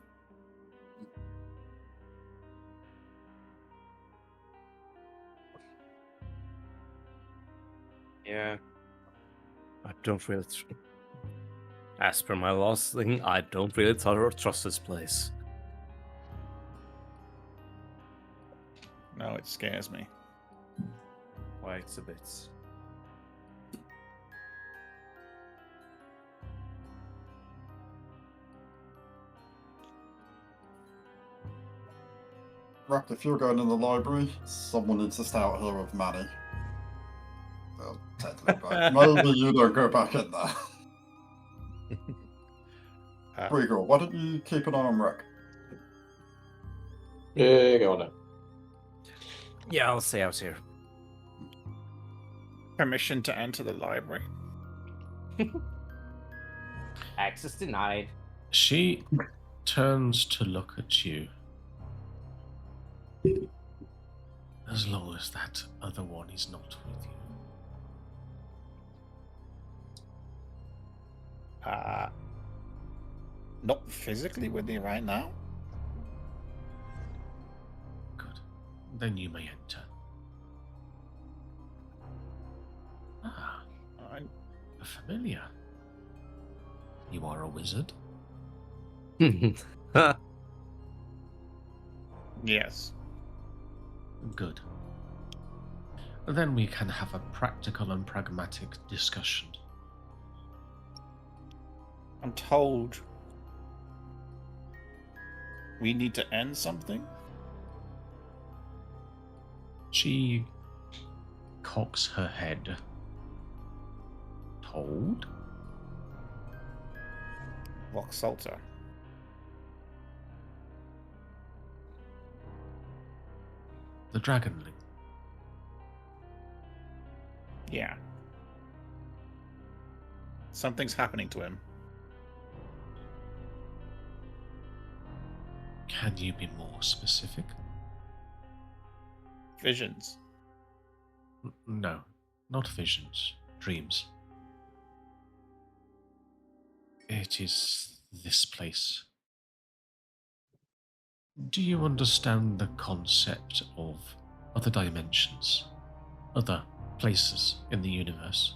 Yeah. I don't really... As per my last thing, I don't really trust this place. No, it scares me. Quite a bit. Rapt, if you're going in the library, someone needs to stay out here with Manny. Well, technically, but maybe you don't go back in there. Regroup, why don't you keep an eye on Rick? Yeah, go on then. Yeah, I'll stay out here. Permission to enter the library. Access denied. She turns to look at you. As long as that other one is not with you. Not physically with me right now. Good. Then you may enter. Ah, I'm... a familiar. You are a wizard? Yes. Good. Then we can have a practical and pragmatic discussion. I'm told we need to end something. She cocks her head. Told? Rock Salter. The Dragonling. Yeah. Something's happening to him. Can you be more specific? Visions. No, not visions. Dreams. It is this place. Do you understand the concept of other dimensions, other places in the universe?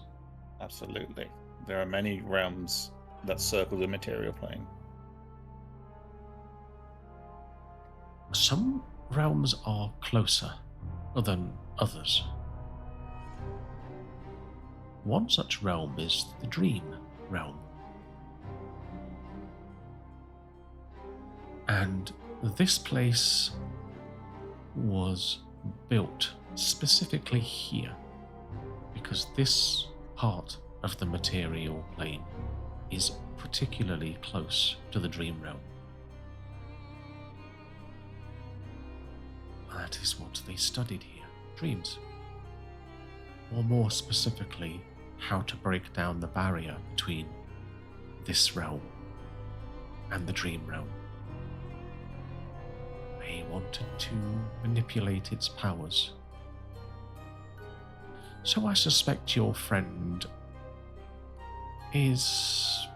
Absolutely. There are many realms that circle the material plane. Some realms are closer than others. One such realm is the dream realm. And this place was built specifically here because this part of the material plane is particularly close to the dream realm. That is what they studied here, dreams. Or more specifically, how to break down the barrier between this realm and the dream realm. They wanted to manipulate its powers. So I suspect your friend is,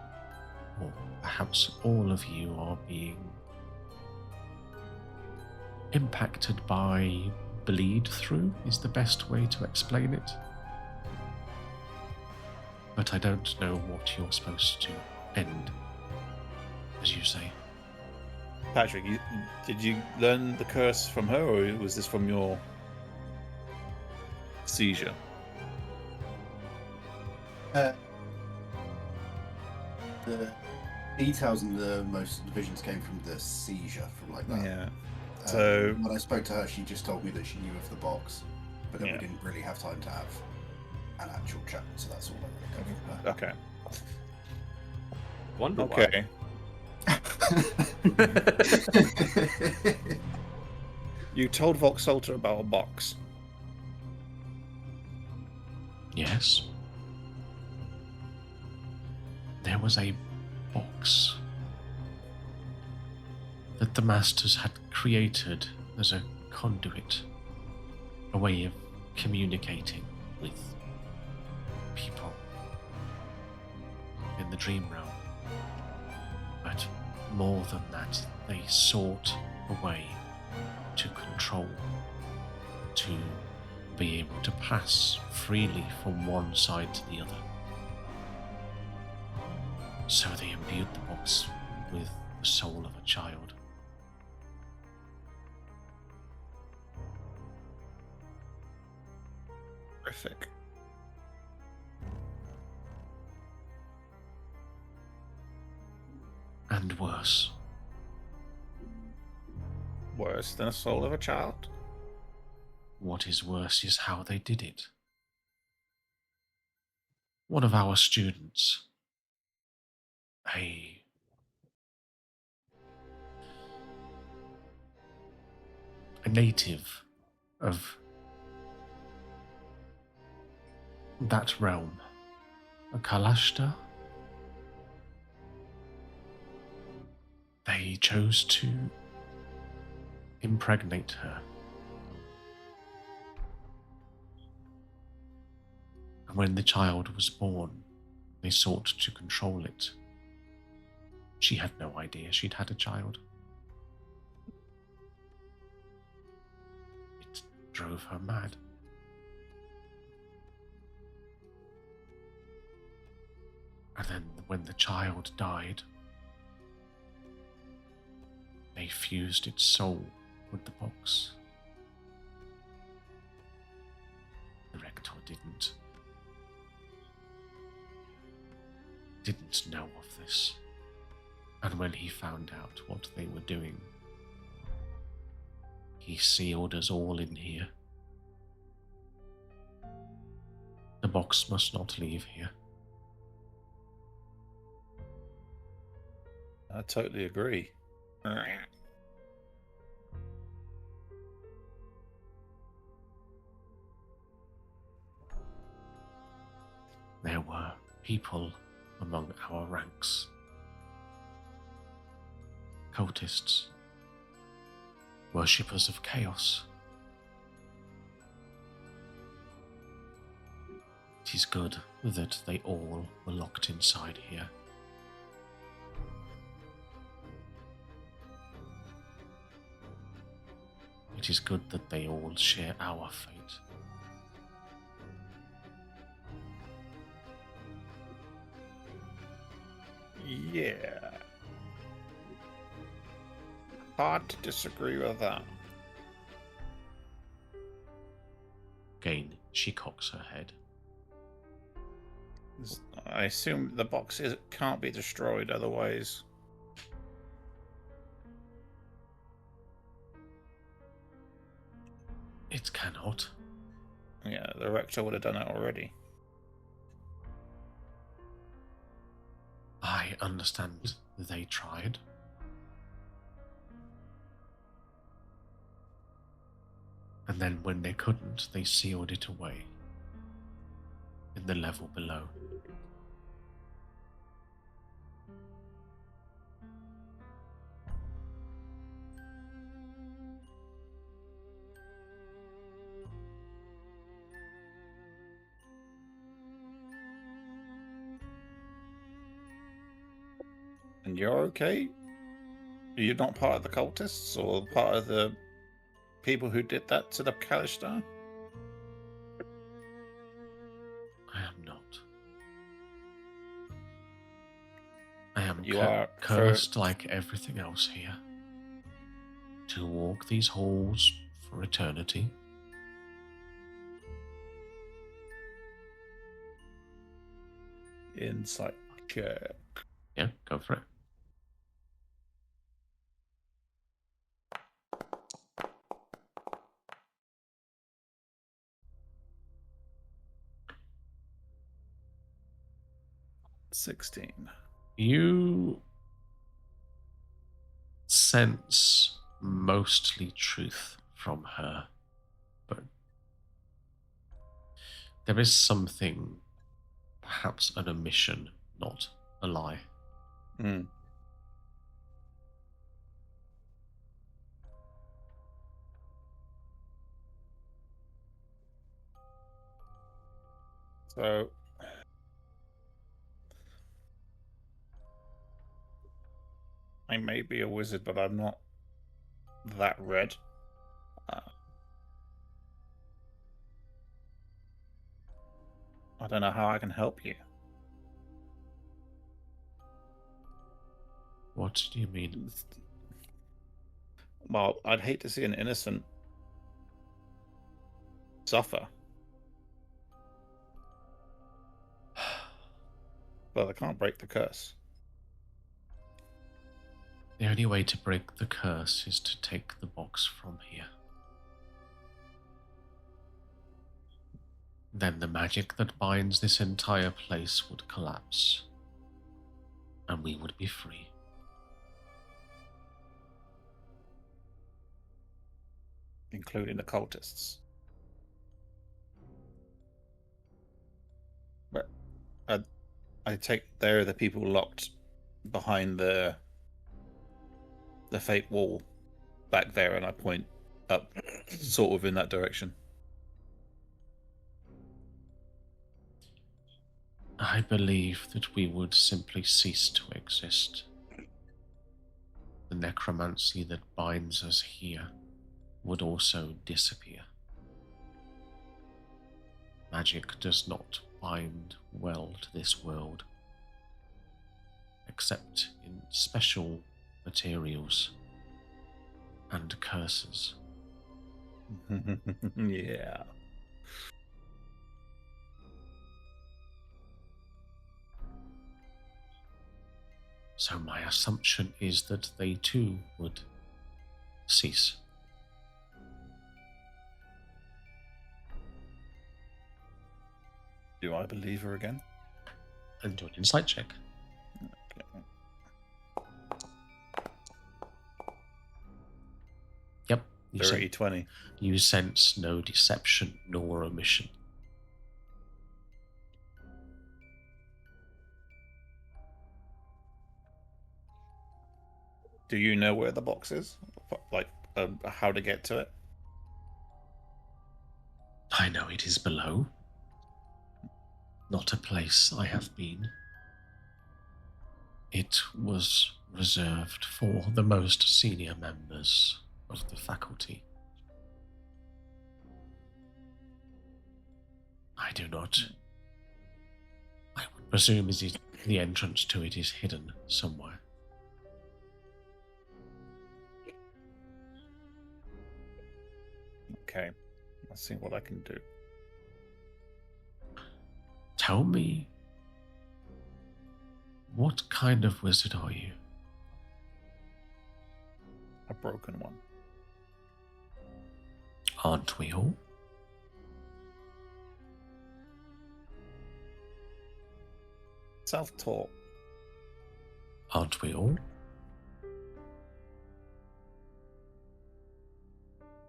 or perhaps all of you are being impacted by bleed through is the best way to explain it. But I don't know what you're supposed to end, as you say. Patrick, did you learn the curse from her, or was this from your seizure? The details and the most visions came from the seizure, from like that. Yeah. So when I spoke to her, she just told me that she knew of the box, but then Yeah. we didn't really have time to have an actual chat. So that's all I really got from her. okay. Wonder Okay. You told Voxalter about a box. Yes. There was a box that the Masters had created as a conduit, a way of communicating with people in the dream realm. But more than that, they sought a way to control, to be able to pass freely from one side to the other. So they imbued the box with the soul of a child. Horrific. And worse. Worse than a soul of a child? What is worse is how they did it. One of our students, a native of that realm, a Kalashta, they chose to impregnate her. And when the child was born, they sought to control it. She had no idea she'd had a child. It drove her mad. And then when the child died, they fused its soul with the box. The rector didn't know of this. And when he found out what they were doing, he sealed us all in here. The box must not leave here. I totally agree. There were people among our ranks. Cultists. Worshippers of chaos. It is good that they all were locked inside here. It is good that they all share our fate. Yeah. Hard to disagree with that. Again, she cocks her head. I assume the box can't be destroyed otherwise. It cannot. Yeah, the rector would have done it already. I understand they tried. And then when they couldn't, they sealed it away in the level below. And you're okay? You're not part of the cultists or part of the people who did that to the Kalistar? I am not. I am You are cursed like everything else here. To walk these halls for eternity. Insight check. Yeah, go for it. $16. You sense mostly truth from her, but there is something, perhaps an omission, not a lie. Mm. So, I may be a wizard, but I'm not that red. I don't know how I can help you. What do you mean? Well, I'd hate to see an innocent suffer. But I can't break the curse. The only way to break the curse is to take the box from here. Then the magic that binds this entire place would collapse, and we would be free. Including the cultists. But I take there are the people locked behind the fake wall back there, and I point up sort of in that direction. I believe that we would simply cease to exist. The necromancy that binds us here would also disappear. Magic does not bind well to this world, except in special materials and curses. Yeah. So my assumption is that they too would cease. Do I believe her again? And do an insight check. Okay. Yep. You 30, 20. You sense no deception nor omission. Do you know where the box is? Like, how to get to it? I know it is below. Not a place I have been. It was reserved for the most senior members of the faculty. I do not. I would presume the entrance to it is hidden somewhere. Okay, I'll see what I can do. Tell me, what kind of wizard are you? A broken one. Aren't we all? Self-taught. Aren't we all?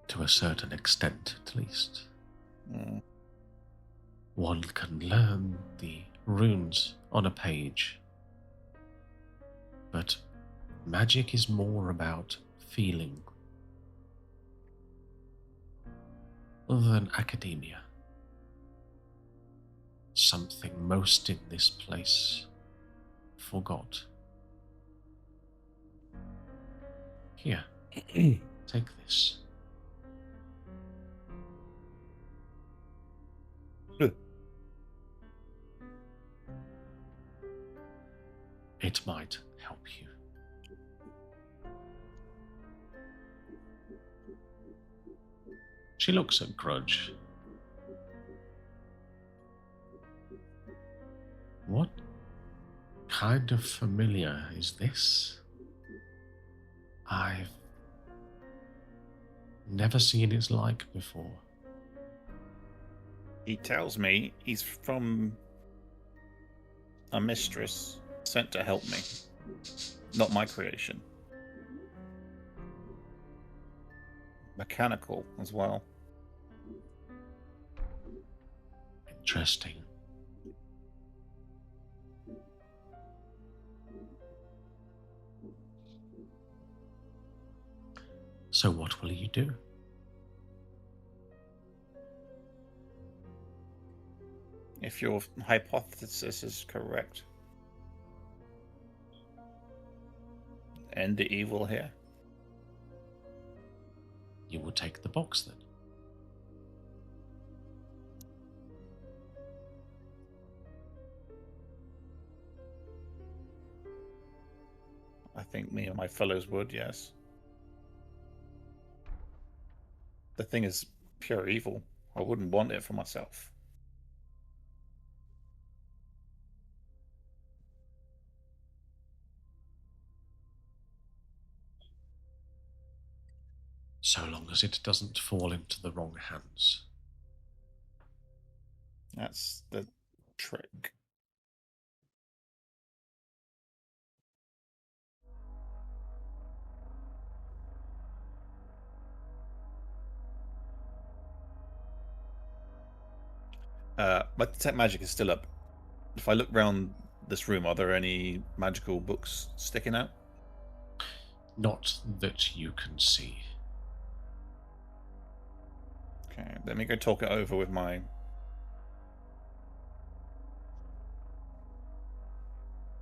To a certain extent, at least. Mm. One can learn the runes on a page, but magic is more about feeling than academia. Something most in this place forgot. Here, take this. It might help you. She looks at Grudge. What kind of familiar is this? I've never seen its like before. He tells me he's from a mistress sent to help me. Not my creation. Mechanical as well. Interesting. So what will you do? If your hypothesis is correct. End the evil here. You will take the box then. I think me and my fellows would, yes. The thing is pure evil. I wouldn't want it for myself. So long as it doesn't fall into the wrong hands. That's the trick. My detect magic is still up. If I look around this room, are there any magical books sticking out? Not that you can see. Okay, let me go talk it over with my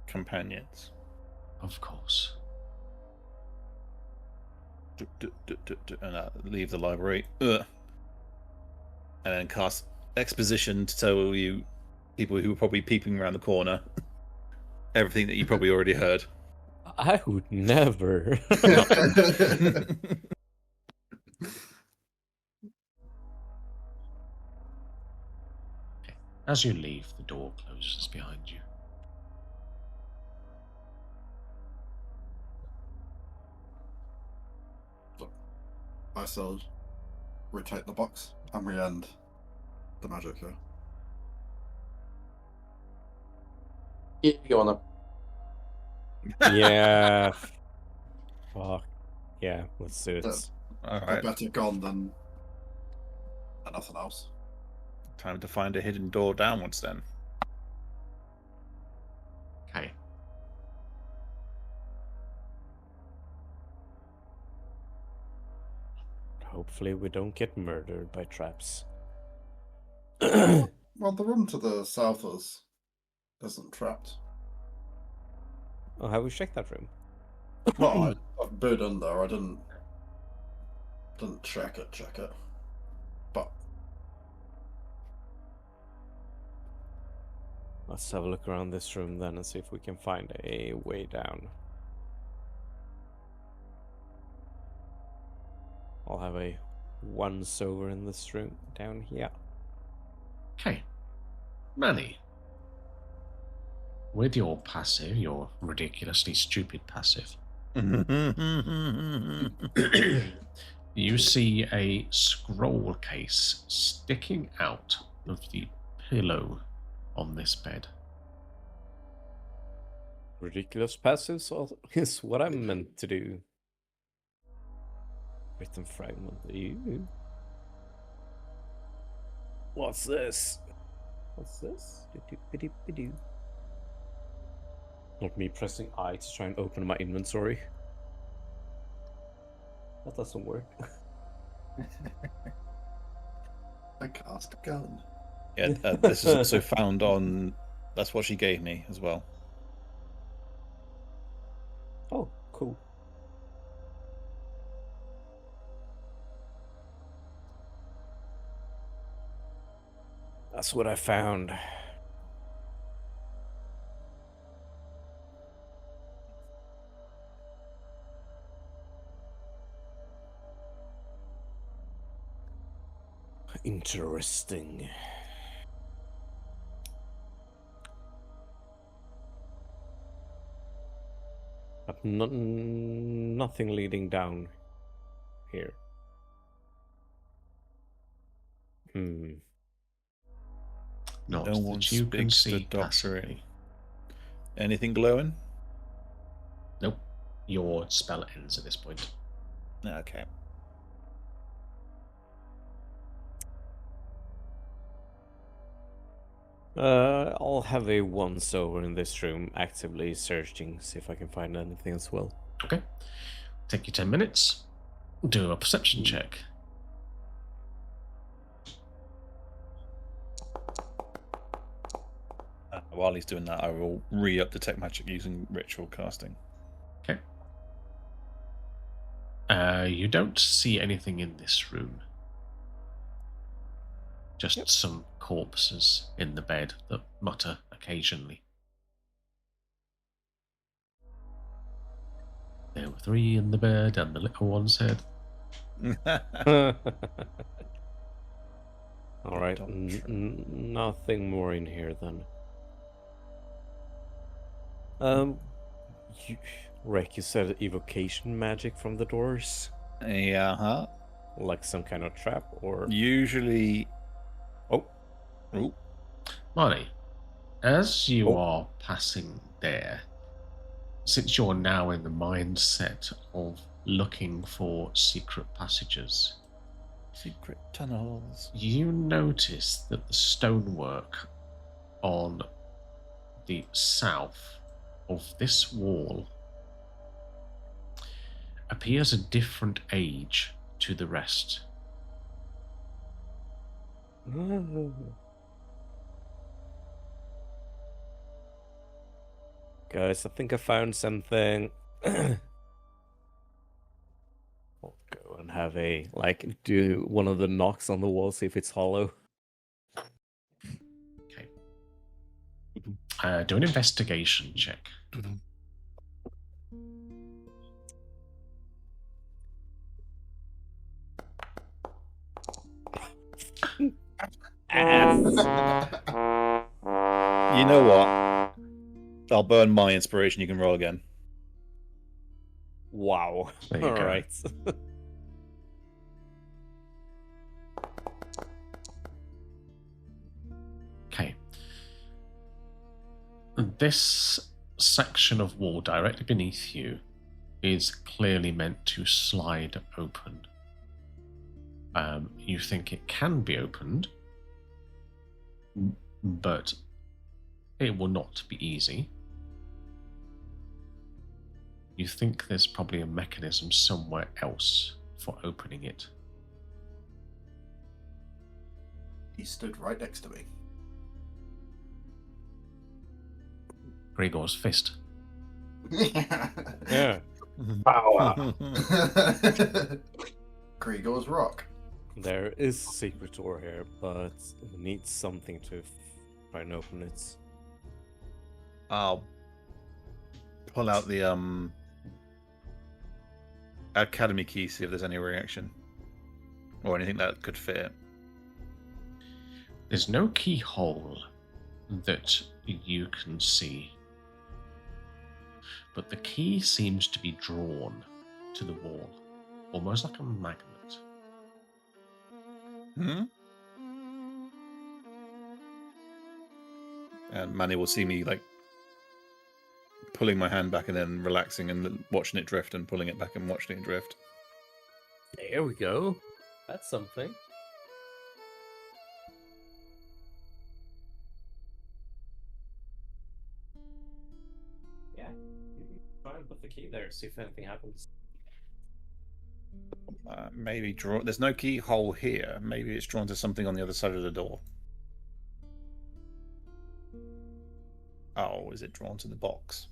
companions. Of course. And leave the library. And then cast exposition to tell you, people who are probably peeping around the corner, everything that you probably already heard. I would never. As you leave, the door closes behind you. I shall retake the box and we end the magic here. Yeah, you wanna? Yeah. Fuck. Yeah, let's do it. Alright, Better gone than nothing else. time to find a hidden door downwards then. Okay. Hopefully we don't get murdered by traps. Well, the room to the south isn't trapped. Oh, have we checked that room? Well, I've been in there. I didn't check it. But Let's have a look around this room then and see if we can find a way down. I'll have a once over in this room down here. Okay. Manny. With your passive, your ridiculously stupid passive, you see a scroll case sticking out of the pillow on this bed. Ridiculous passives is what I'm meant to do. Written fragment. Ew. What's this? What's this? Do-do-be-do-be-do. Not me pressing I to try and open my inventory. That doesn't work. I cast a gun. Yeah, this is also found on. That's what she gave me as well. Oh, cool. That's what I found. Interesting. But nothing leading down here. Not No one that you can speaks the see doctor. passively. Anything glowing? Nope. Your spell ends at this point. Okay. I'll have a once over in this room, actively searching, see if I can find anything as well. Okay. Take you 10 minutes. Do a perception check. While he's doing that, I will re-up detect magic using ritual casting. Okay. You don't see anything in this room. Just some corpses in the bed that mutter occasionally. There were 3 in the bed, and the little one said, Alright, nothing more in here then. Rek, you said evocation magic from the doors? Yeah, huh? Like some kind of trap, or... Usually... Oh. Marnie, as you are passing there, since you're now in the mindset of looking for secret passages, Secret tunnels. you notice that the stonework on the south of this wall appears a different age to the rest. Guys, I think I found something. I'll go and have a, do one of the knocks on the wall, see if it's hollow. Okay. Do an investigation check. You know what? I'll burn my inspiration. You can roll again. Wow. There you go. Alright. Okay. This section of wall directly beneath you is clearly meant to slide open. You think it can be opened, but it will not be easy. You think there's probably a mechanism somewhere else for opening it. He stood right next to me. Gregor's fist. Yeah. Power. Gregor's rock. There is a secret door here, but we need something to try and open it. I'll pull out the academy key, see if there's any reaction or anything that could fit. There's no keyhole that you can see, but the key seems to be drawn to the wall, almost like a magnet. And Manny will see me like pulling my hand back and then relaxing and watching it drift and pulling it back and watching it drift. There we go. That's something. Yeah. Try and put the key there, see if anything happens. Maybe draw. There's no keyhole here. Maybe it's drawn to something on the other side of the door. Oh, is it drawn to the box?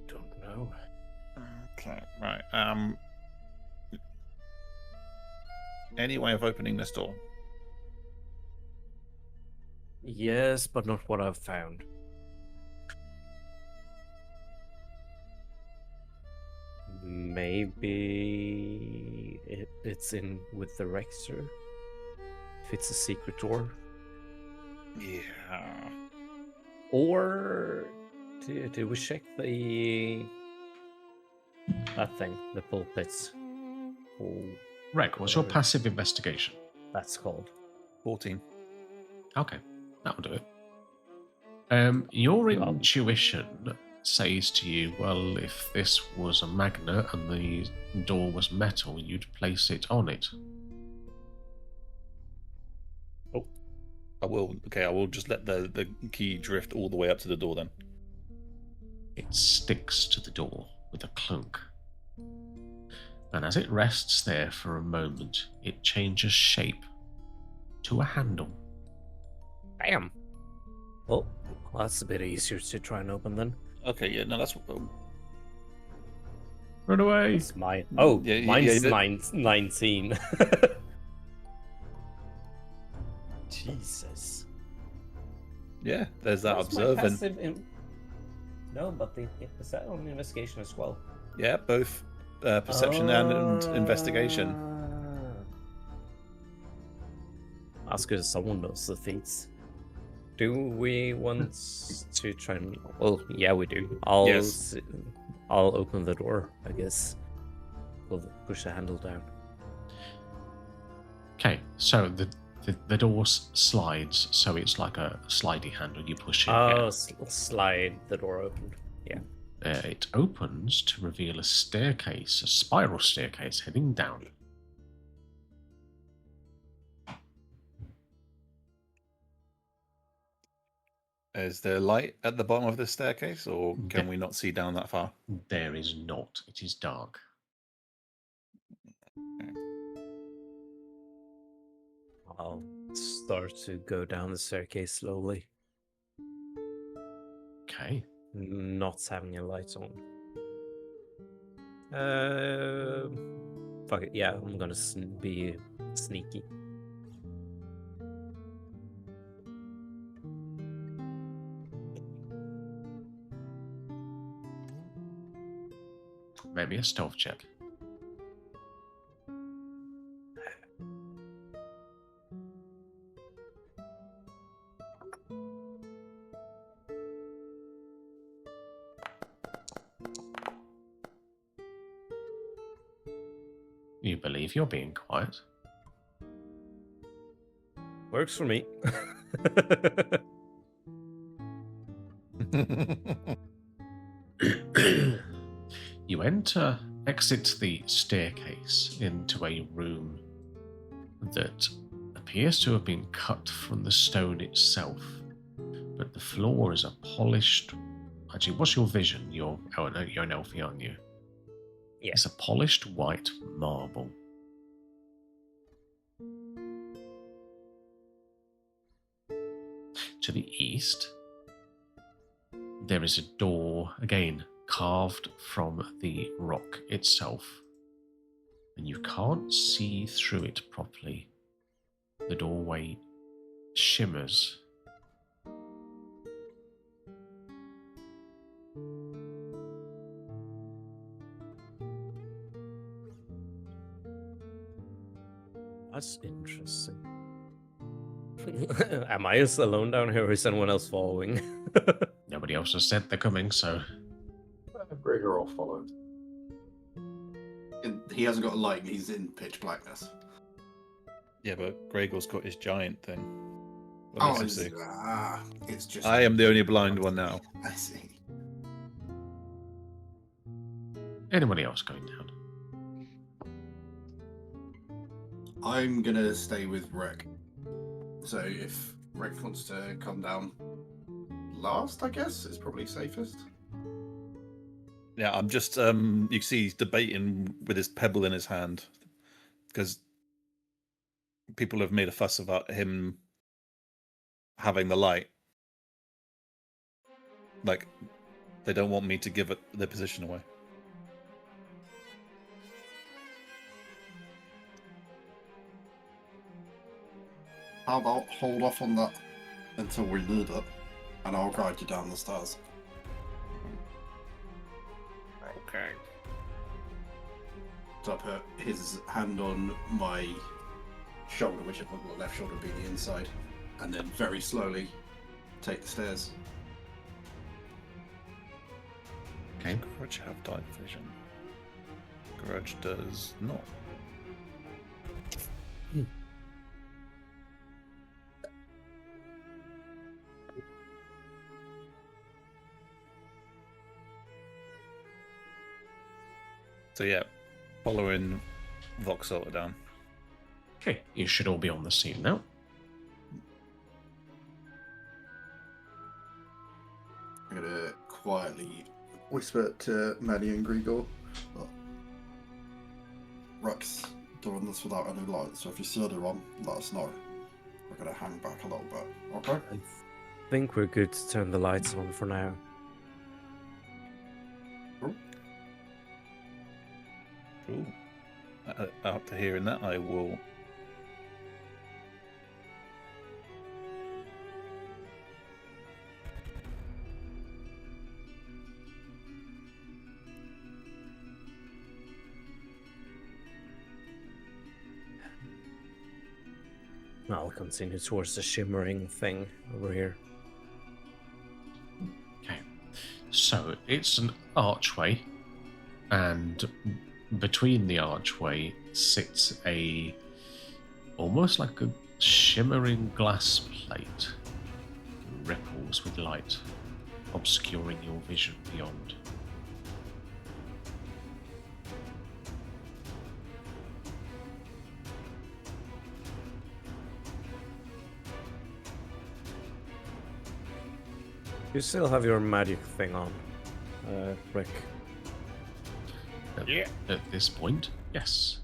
Don't know. Okay, right. Any way of opening this door? Yes, but not what I've found. Maybe it's in with the Rexer. If it's a secret door. Yeah. Or do we check that thing, the pulpits? Oh, Reg, what's your passive investigation? that's called. 14. Okay, that'll do it. Your intuition says to you, well, if this was a magnet and the door was metal, you'd place it on it. I will. Okay, I will just let the key drift all the way up to the door then. It sticks to the door with a clunk. And as it rests there for a moment, it changes shape to a handle. Bam! Well, that's a bit easier to try and open then. Okay, yeah, no, that's. Run away! It's mine. Oh, Yeah, mine's yeah, 19. Jesus. Yeah, there's that What's my observing. passive No, but is that on investigation as well? Yeah, both perception and investigation. That's good. Someone knows the things. Do we want to try and? Well, yeah, we do. Yes. I'll open the door. I guess we'll push the handle down. Okay, so the door slides, so it's like a slidey handle. You push it. Oh, slide the door open. Yeah. It opens to reveal a staircase, a spiral staircase heading down. Is there light at the bottom of the staircase, or can Yeah. we not see down that far? There is not. It is dark. I'll start to go down the staircase slowly, Okay. not having a light on. Fuck it. Yeah, I'm gonna be sneaky. Maybe a stealth check. You believe you're being quiet. Works for me. You exit the staircase into a room that appears to have been cut from the stone itself, but the floor is a polished. Actually, what's your vision? You're an elfie, aren't you? Yeah. It's a polished white marble. To the east, there is a door, again, carved from the rock itself, and you can't see through it properly. The doorway shimmers That's interesting. Am I just alone down here, or is anyone else following? Nobody else has said they're coming, so Gregor all followed. He hasn't got a light, and he's in pitch blackness. Yeah, but Gregor's got his giant thing. Oh, What does it say? it's just. I am the only blind one now. I see. anybody else going down? I'm gonna stay with Rek. So if Rek wants to come down last, I guess it's probably safest. Yeah, I'm just you can see he's debating with his pebble in his hand because people have made a fuss about him having the light. Like, they don't want me to give their position away. How about hold off on that until we need it, and I'll guide you down the stairs. Okay. So I put his hand on my shoulder, whichever the left shoulder would be the inside, and then very slowly take the stairs. Okay. Grudge have dark vision. Grudge does not. So yeah, following Voxelter down. Okay, you should all be on the scene now. I'm gonna quietly whisper to Maddie and Grigor. Rex doing this without any light, so if you see anyone, let us know. We're gonna hang back a little bit, okay? I think we're good to turn the lights on for now. Cool. After hearing that, I will. I'll continue towards the shimmering thing over here. Okay, so it's an archway, and between the archway sits almost like a shimmering glass plate, ripples with light, obscuring your vision beyond. You still have your magic thing on, Rick. At this point, yes.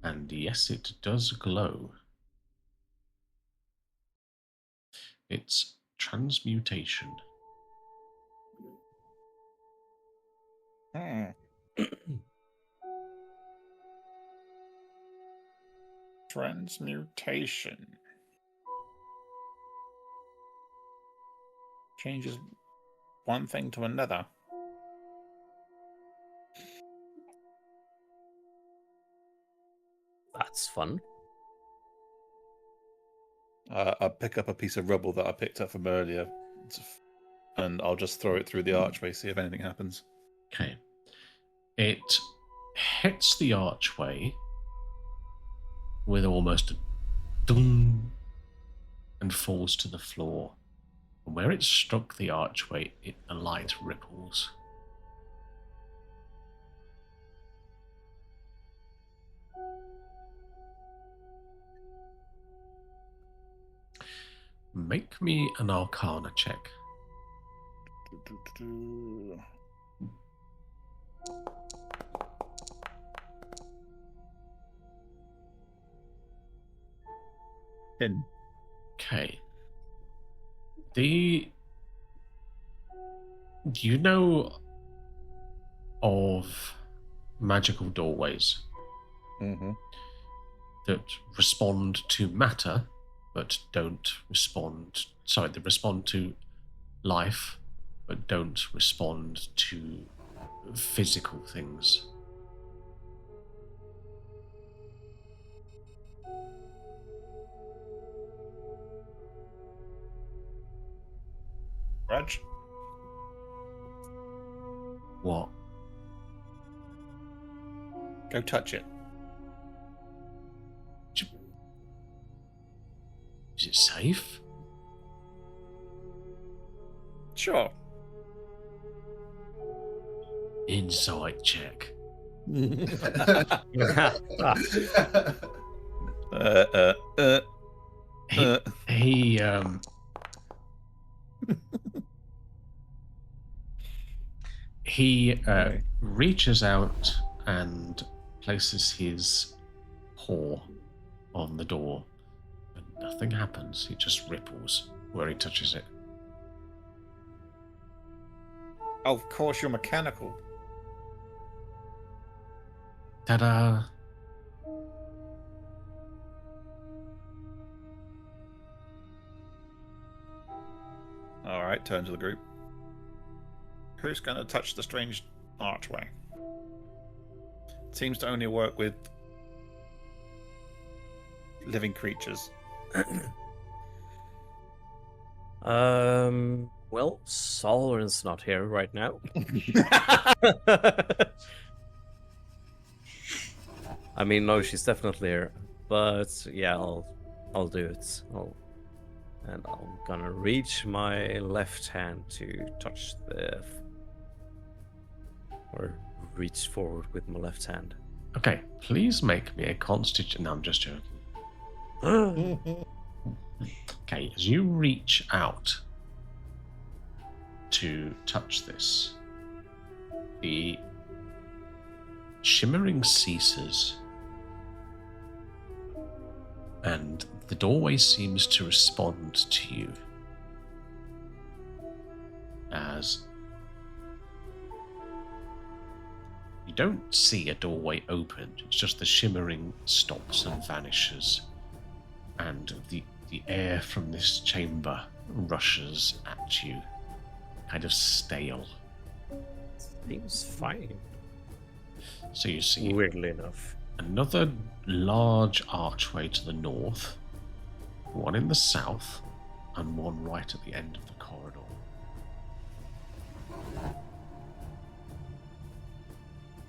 And yes, it does glow. It's transmutation. Transmutation. Changes one thing to another. That's fun. I'll pick up a piece of rubble that I picked up from earlier, and I'll just throw it through the archway, see if anything happens. Okay. It hits the archway with almost a ding and falls to the floor. And where it struck the archway, the light ripples. Make me an Arcana check. In. Okay. Do you know of magical doorways that respond to matter but don't respond... Sorry, they respond to life but don't respond to physical things? Raj? What? Go touch it. Is it safe? Sure. Insight check. He reaches out and places his paw on the door, and nothing happens. It just ripples where he touches it. Oh, of course, you're mechanical. Ta-da! All right, turn to the group. Who's going to touch the strange archway? Seems to only work with living creatures. Well, Solrin's not here right now. I mean, no, she's definitely here. But yeah, I'll do it. I'm gonna reach my left hand to touch or reach forward with my left hand. Okay, please make me a constitution. No, I'm just joking. Okay, as you reach out to touch this, the shimmering ceases, and the doorway seems to respond to you as you don't see a doorway open. It's just the shimmering stops and vanishes, and the air from this chamber rushes at you, kind of stale. Seems fine. So you see, Weirdly enough, another large archway to the north, one in the south, and one right at the end of the corridor.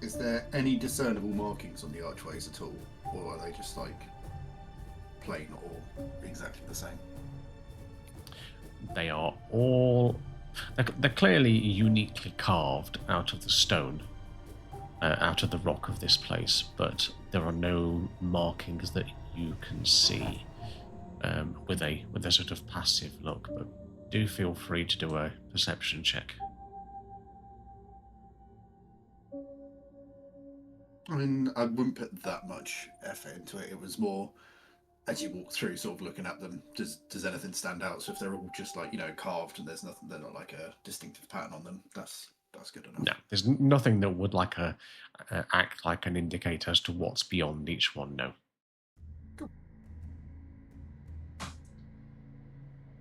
Is there any discernible markings on the archways at all? Or are they just like plain or exactly the same? They are all... They're clearly uniquely carved out of the stone, out of the rock of this place, but there are no markings that you can see with a sort of passive look. But do feel free to do a perception check. I mean, I wouldn't put that much effort into it. It was more, as you walk through, sort of looking at them, does anything stand out? So if they're all just like, carved and there's nothing, they're not like a distinctive pattern on them, that's good enough. No, there's nothing that would act like an indicator as to what's beyond each one, no. Cool.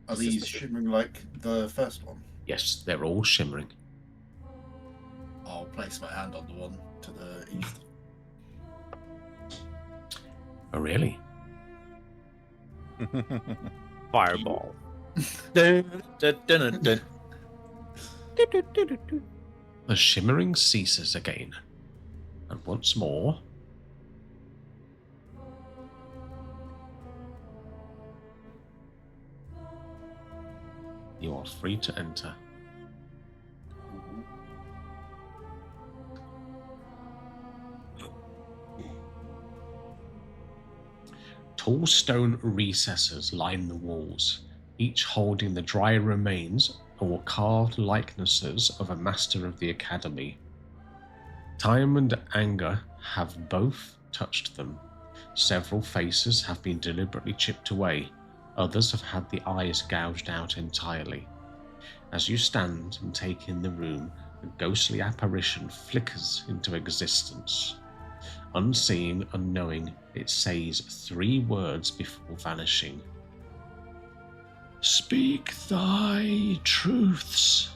Are these shimmering like the first one? Yes, they're all shimmering. I'll place my hand on the one to the east. Oh, really? fireball. Dun, dun, dun, dun. The shimmering ceases again, and once more, you are free to enter. Tall stone recesses line the walls, each holding the dry remains or carved likenesses of a master of the academy. Time and anger have both touched them. Several faces have been deliberately chipped away. Others have had the eyes gouged out entirely. As you stand and take in the room, a ghostly apparition flickers into existence. Unseen, unknowing, it says 3 words before vanishing. Speak thy truths.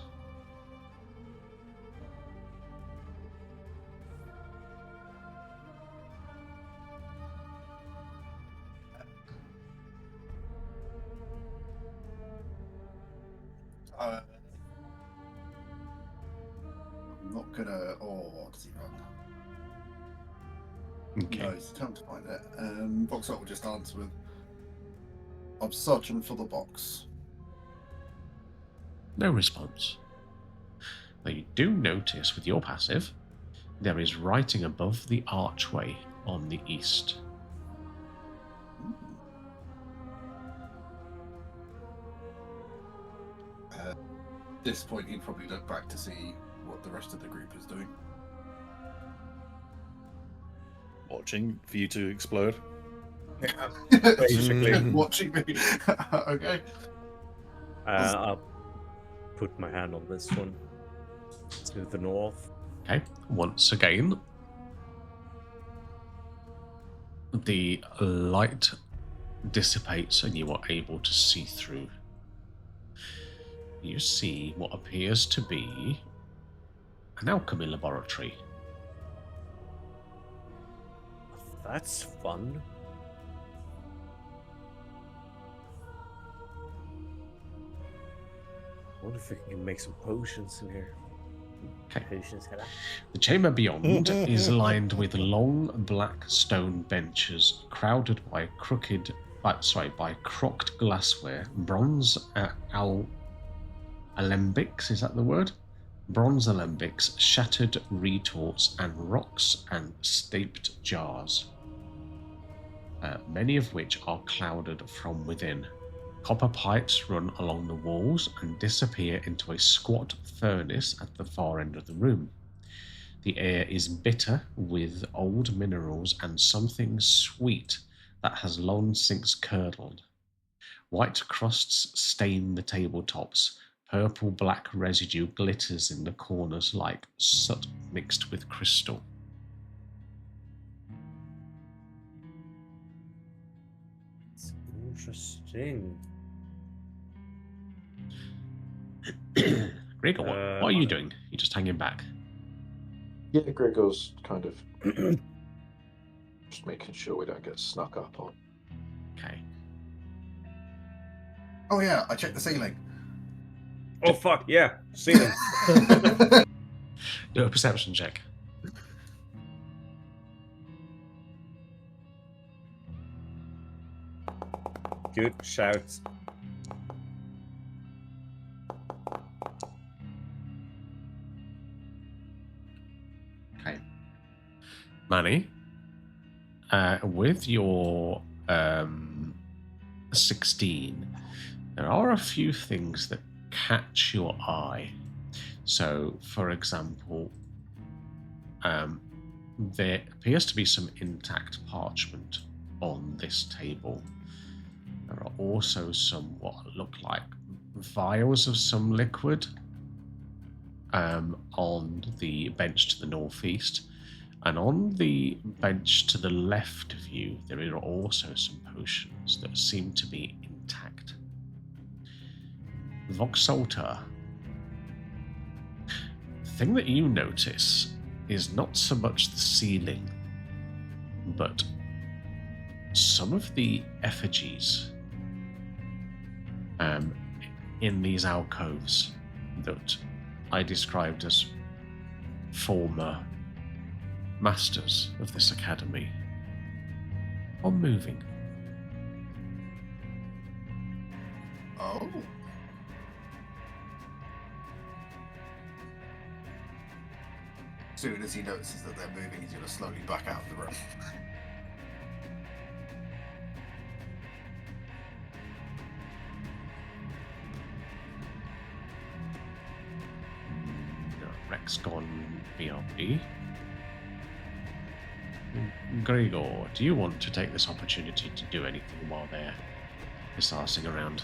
I'm not gonna. Oh, does he run? Okay. No, it's time to find it. Voxel will just answer with, I'm searching for the box. No response. Now you do notice with your passive, there is writing above the archway on the east. At this point, he'd probably look back to see what the rest of the group is doing. Watching for you to explode. Basically. Watching me. Okay. I'll put my hand on this one. To the north. Okay, once again, the light dissipates and you are able to see through. You see what appears to be an alchemy laboratory. That's fun. I wonder if we can make some potions in here. Okay. Potions, hello. The chamber beyond is lined with long black stone benches crowded by by crocked glassware, bronze alembics, is that the word? Bronze alembics, shattered retorts, and rocks and staped jars, many of which are clouded from within. Copper pipes run along the walls and disappear into a squat furnace at the far end of the room. The air is bitter with old minerals and something sweet that has long since curdled. White crusts stain the tabletops. Purple-black residue glitters in the corners like soot mixed with crystal. It's interesting. Gregor, what are you doing? You're just hanging back. Yeah, Gregor's kind of just making sure we don't get snuck up on. Okay. Oh yeah, I checked the ceiling. Oh fuck, yeah. Ceiling. Do a perception check. Good shout. Okay. Manny, with your 16, there are a few things that catch your eye. So, for example, there appears to be some intact parchment on this table. There are also some what look like vials of some liquid on the bench to the northeast. And on the bench to the left of you, there are also some potions that seem to be intact. Voxalta, the thing that you notice is not so much the ceiling, but some of the effigies in these alcoves that I described as former masters of this academy are moving. Oh. As soon as he notices that they're moving, he's going to slowly back out of the room. Rex gone BRB. Gregor, do you want to take this opportunity to do anything while they're arsing around?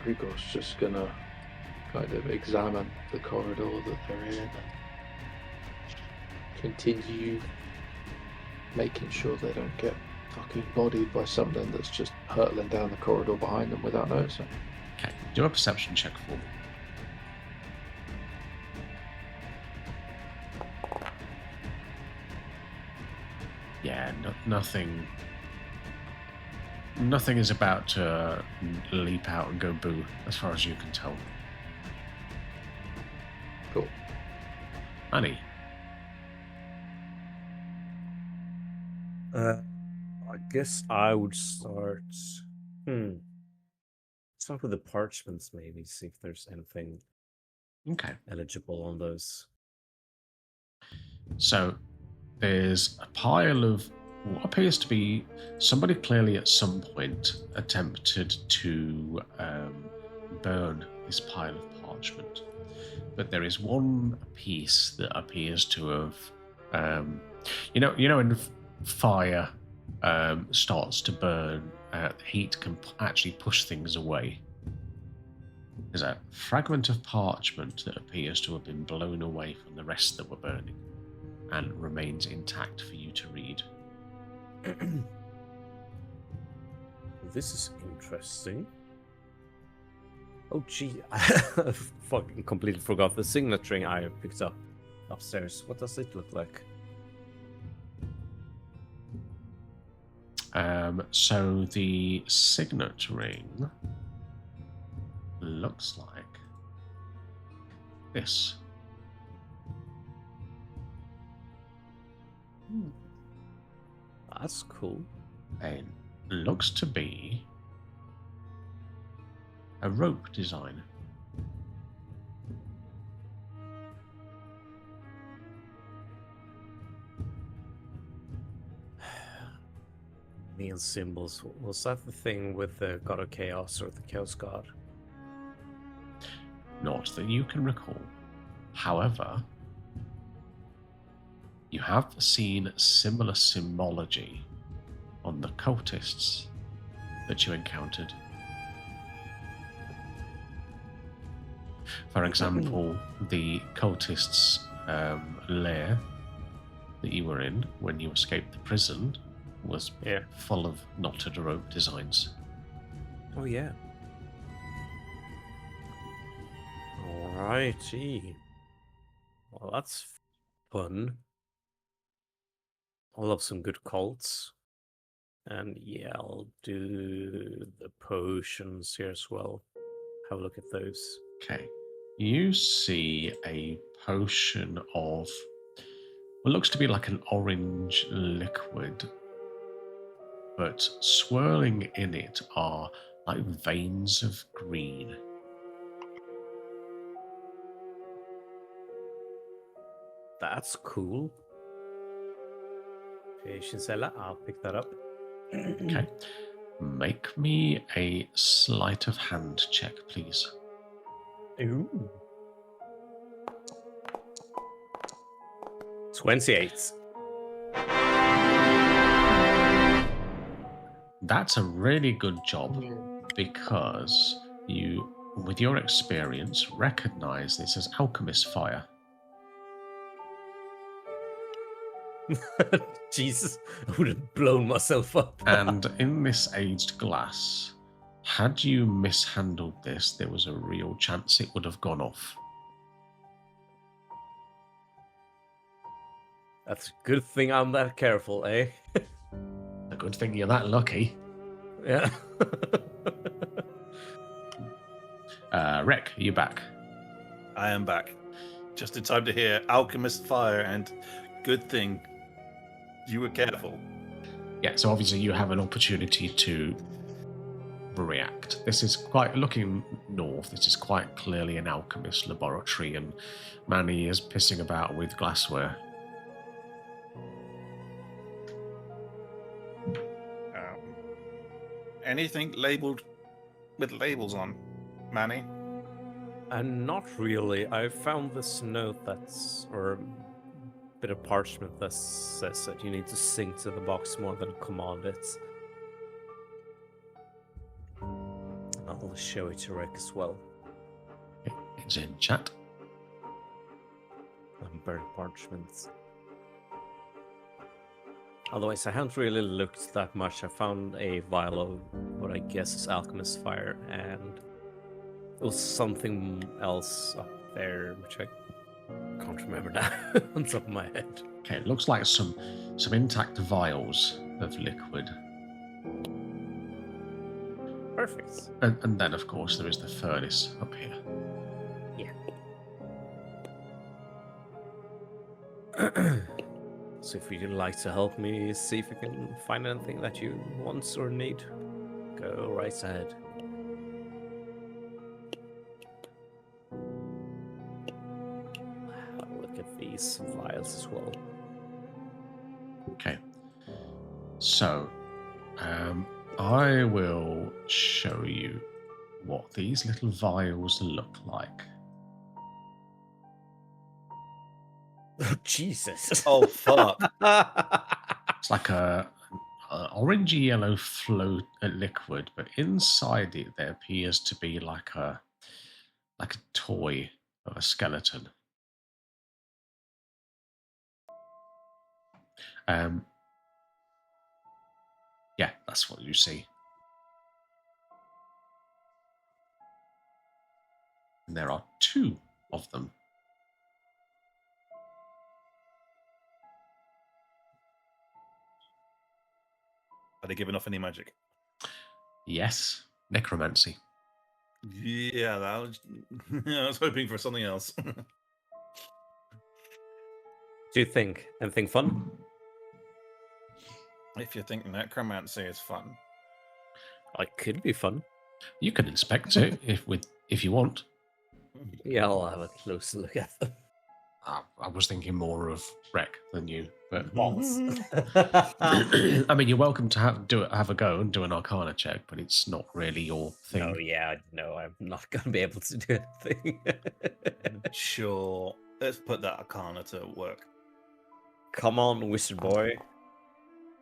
Gregor's just gonna kind of examine the corridor that they're in and continue making sure they don't get fucking bodied by something that's just hurtling down the corridor behind them without noticing. Okay, do a perception check for me. Yeah, nothing Nothing is about to leap out and go boo, as far as you can tell. Cool. Annie. I guess I would start. Start with the parchments, maybe. See if there's anything Okay. eligible on those. So there's a pile of what appears to be somebody clearly at some point attempted to burn this pile of parchment. But there is one piece that appears to have, you know, when fire starts to burn, heat can actually push things away. There's a fragment of parchment that appears to have been blown away from the rest that were burning and remains intact for you to read. This is interesting. Oh, gee. I fucking completely forgot the signature I picked up upstairs. What does it look like? So the signet ring looks like this. That's cool. It looks to be a rope design. Neon symbols. Was that the thing with the God of Chaos or the Chaos God? Not that you can recall. However, you have seen similar symbology on the cultists that you encountered. For example, the cultists' lair that you were in when you escaped the prison was full of knotted rope designs. Oh, yeah. Alrighty. Well, that's fun. I love some good cults. And yeah, I'll do the potions here as well. Have a look at those. Okay. You see a potion of what looks to be like an orange liquid, but swirling in it are like veins of green. That's cool. Patience, Ella. I'll pick that up. Okay. Make me a sleight of hand check, please. Ooh. 28. That's a really good job because you, with your experience, recognize this as alchemist fire. Jesus, I would have blown myself up. And in this aged glass, had you mishandled this, there was a real chance it would have gone off. That's a good thing I'm that careful, eh? A good thing you're that lucky. Yeah. Rek, are you back? I am back. Just in time to hear alchemist fire, and good thing you were careful. Yeah, so obviously you have an opportunity to react. This is quite, looking north, this is quite clearly an alchemist laboratory, and Manny is pissing about with glassware. Anything labeled with labels on, Manny? And not really. I found this note or a bit of parchment that says that you need to sink to the box more than command it. I'll show it to Rick as well. It's in chat. Burnt parchments. Otherwise, I haven't really looked that much. I found a vial of what I guess is alchemist fire, and it was something else up there, which I can't remember now on top of my head. Okay, it looks like some intact vials of liquid. Perfect. And then, of course, there is the furnace up here. So if you'd like to help me see if we can find anything that you want or need, go right ahead. Have a look at these vials as well. Okay. So, I will show you what these little vials look like. Oh, Jesus. Oh fuck! It's like a orangey yellow float liquid, but inside it there appears to be like a toy of a skeleton. Yeah, that's what you see. And there are 2 of them. Are they giving off any magic? Yes, necromancy. Yeah, that was... I was hoping for something else. Do you think anything fun? If you think necromancy is fun. It could be fun. You can inspect it if you want. Yeah, I'll have a closer look at them. I was thinking more of Rec than you, but Balls. I mean, you're welcome to have a go and do an Arcana check, but it's not really your thing. Oh yeah, no, I'm not going to be able to do anything. Sure. Let's put that Arcana to work. Come on, wizard boy.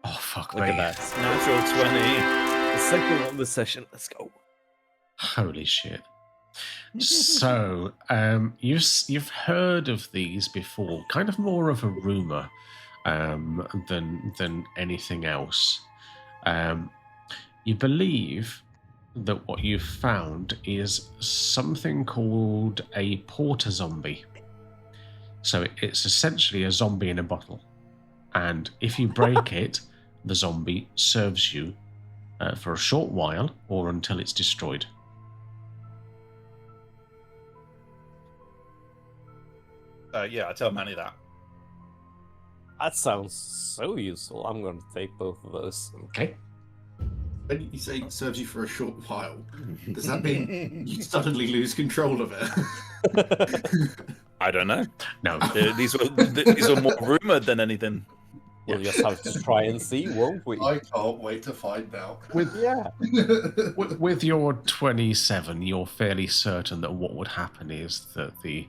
Oh fuck Look me! at that. Natural 20. The second one this session. Let's go. Holy shit! So, you've heard of these before, kind of more of a rumor than anything else. You believe that what you've found is something called a porter zombie. So it's essentially a zombie in a bottle, and if you break it, the zombie serves you for a short while or until it's destroyed. Yeah, I tell Manny that. That sounds so useful. I'm going to take both of those. Okay. When you say it serves you for a short while, does that mean you suddenly lose control of it? I don't know. No. These are more rumored than anything. We'll just have to try and see, won't we? I can't wait to find out. With your 27, you're fairly certain that what would happen is that the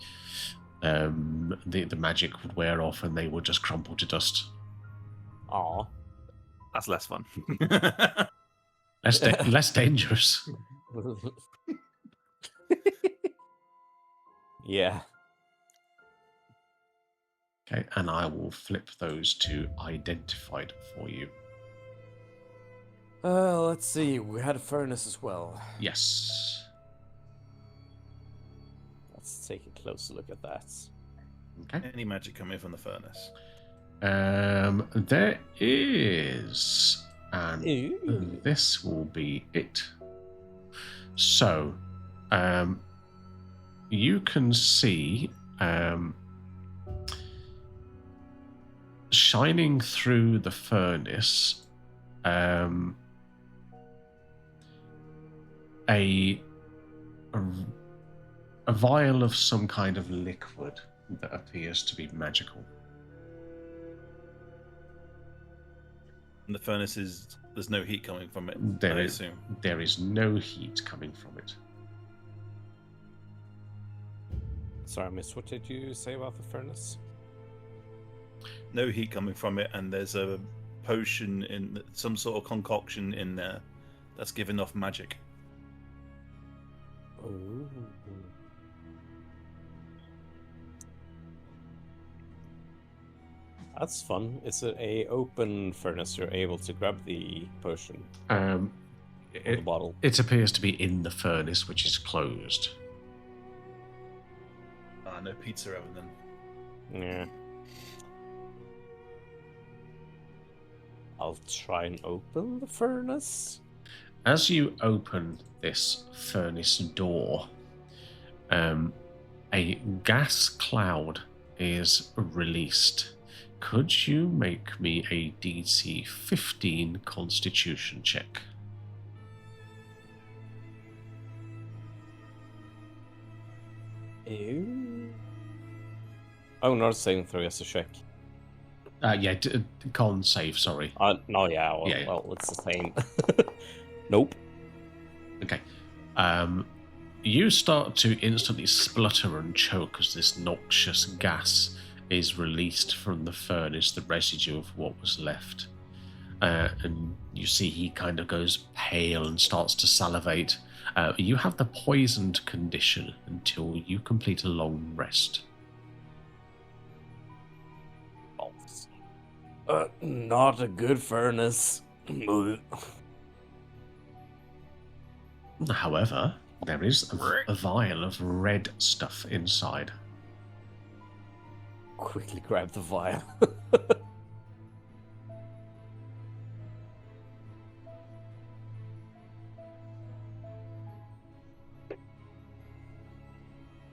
magic would wear off and they would just crumple to dust. Aw. That's less fun. Less dangerous. Yeah. Okay, and I will flip those to identified for you. Let's see. We had a furnace as well. Yes. Let's take a closer look at that. Okay. Any magic coming from the furnace? There is, and Ooh. this will be it. So, you can see shining through the furnace a vial of some kind of liquid that appears to be magical. And the furnace is... There's no heat coming from it, There I is- assume. There is no heat coming from it. Sorry, miss. What did you say about the furnace? No heat coming from it, and there's a potion in... Some sort of concoction in there that's giving off magic. Ooh. That's fun. It's a open furnace. You're able to grab the potion or the bottle. It appears to be in the furnace, which is closed. No pizza oven then. Yeah. I'll try and open the furnace. As you open this furnace door, a gas cloud is released. Could you make me a DC 15 Constitution check? Ew. Oh, not a saving throw, it's a check. Yeah, con save, sorry. No, yeah, well, Yeah. well, it's the same. Nope. Okay. You start to instantly splutter and choke as this noxious gas is released from the furnace, the residue of what was left. And you see he kind of goes pale and starts to salivate. You have the poisoned condition until you complete a long rest. Not a good furnace. However, there is a vial of red stuff inside. Quickly grab the vial.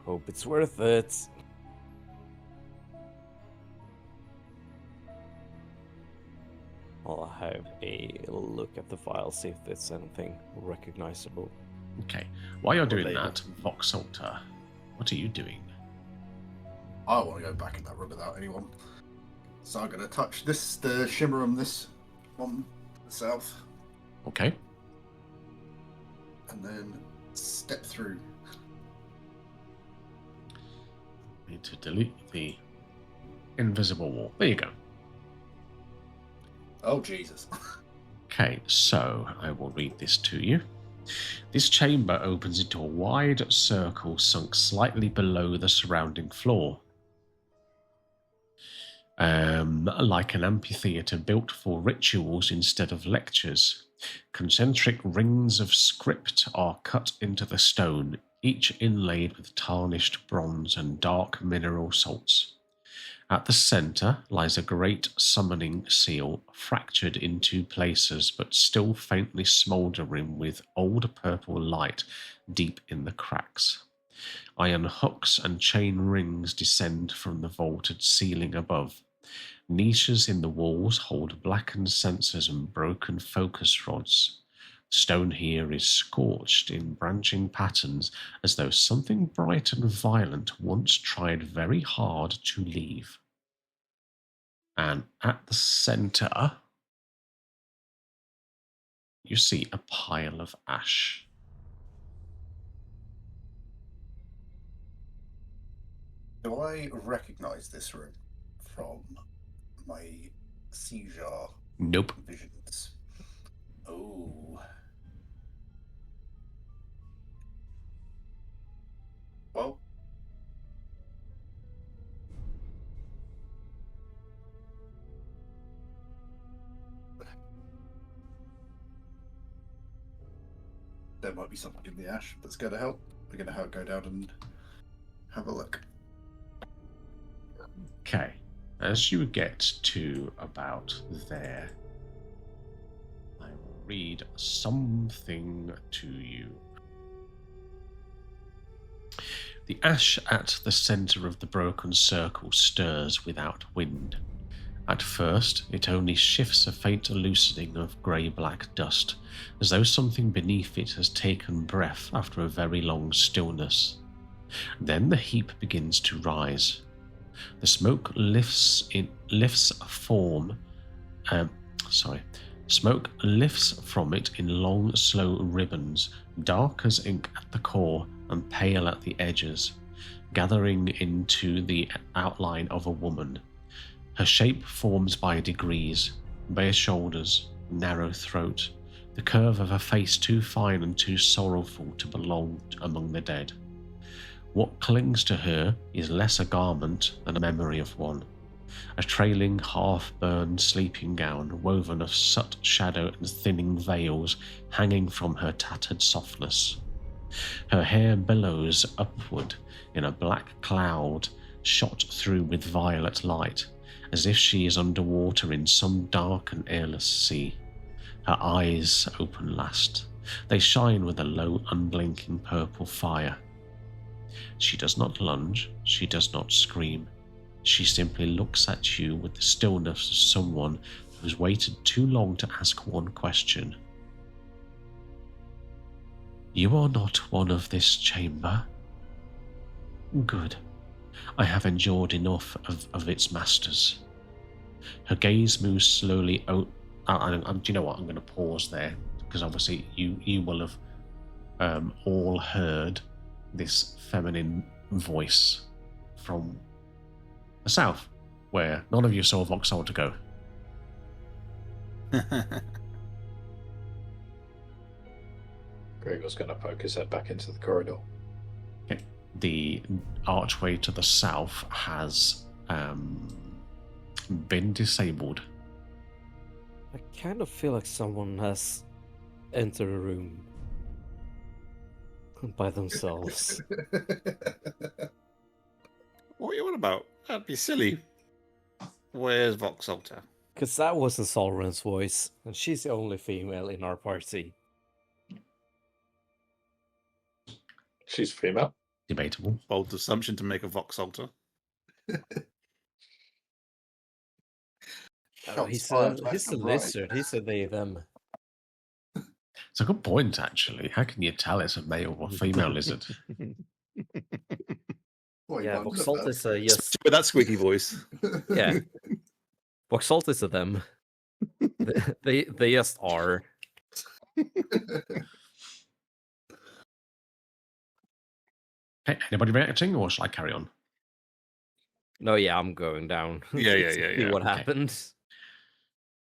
Hope it's worth it. I'll have a look at the vial, see if there's anything recognizable. Okay. While you're doing label. that, Voxalter, what are you doing? I want to go back in that room without anyone. So I'm going to touch the Shimmerum, this one to the south, Okay. and then step through. Need to delete the invisible wall. There you go. Oh, Jesus. Okay, so I will read this to you. This chamber opens into a wide circle sunk slightly below the surrounding floor. Like an amphitheatre built for rituals instead of lectures. Concentric rings of script are cut into the stone, each inlaid with tarnished bronze and dark mineral salts. At the centre lies a great summoning seal, fractured in two places, but still faintly smouldering with old purple light deep in the cracks. Iron hooks and chain rings descend from the vaulted ceiling above. Niches in the walls hold blackened censers and broken focus rods. Stone here is scorched in branching patterns, as though something bright and violent once tried very hard to leave. And at the centre, you see a pile of ash. Do I recognise this room from my seizure Nope. visions? Oh. Well. There might be something in the ash that's going to help. We're going to go down and have a look. Okay. As you get to about there, I will read something to you. The ash at the centre of the broken circle stirs without wind. At first, it only shifts a faint loosening of grey-black dust, as though something beneath it has taken breath after a very long stillness. Then the heap begins to rise. The smoke Smoke lifts from it in long, slow ribbons, dark as ink at the core and pale at the edges, gathering into the outline of a woman. Her shape forms by degrees: bare shoulders, narrow throat, the curve of a face too fine and too sorrowful to belong among the dead. What clings to her is less a garment than a memory of one, a trailing, half-burned sleeping gown woven of soot, shadow and thinning veils hanging from her tattered softness. Her hair billows upward in a black cloud shot through with violet light, as if she is underwater in some dark and airless sea. Her eyes open last, They shine with a low, unblinking purple fire. She does not lunge, she does not scream. She simply looks at you with the stillness of someone who has waited too long to ask one question. You are not one of this chamber. Good. I have endured enough of its masters. Her gaze moves slowly out. Do you know what? I'm going to pause there because obviously you will have all heard this feminine voice from the south, where none of you saw Vauxhall go. Gregor's going to poke his head back into the corridor. Okay. The archway to the south has been disabled. I kind of feel like someone has entered a room by themselves. What are you on about? That'd be silly. Where's Vauxhall? Because that wasn't Solren's voice, and she's the only female in our party. She's female. Debatable. Bold assumption to make a Vauxhall. He's a lizard. He's a they, them. It's a good point, actually. How can you tell it's a male or female lizard? Well, Yeah, Vauxhall is a yes. With that squeaky voice. Yeah. Vauxhall is a them. They just are. Hey, anybody reacting, or shall I carry on? No, yeah, I'm going down. Yeah. See what Okay. happens.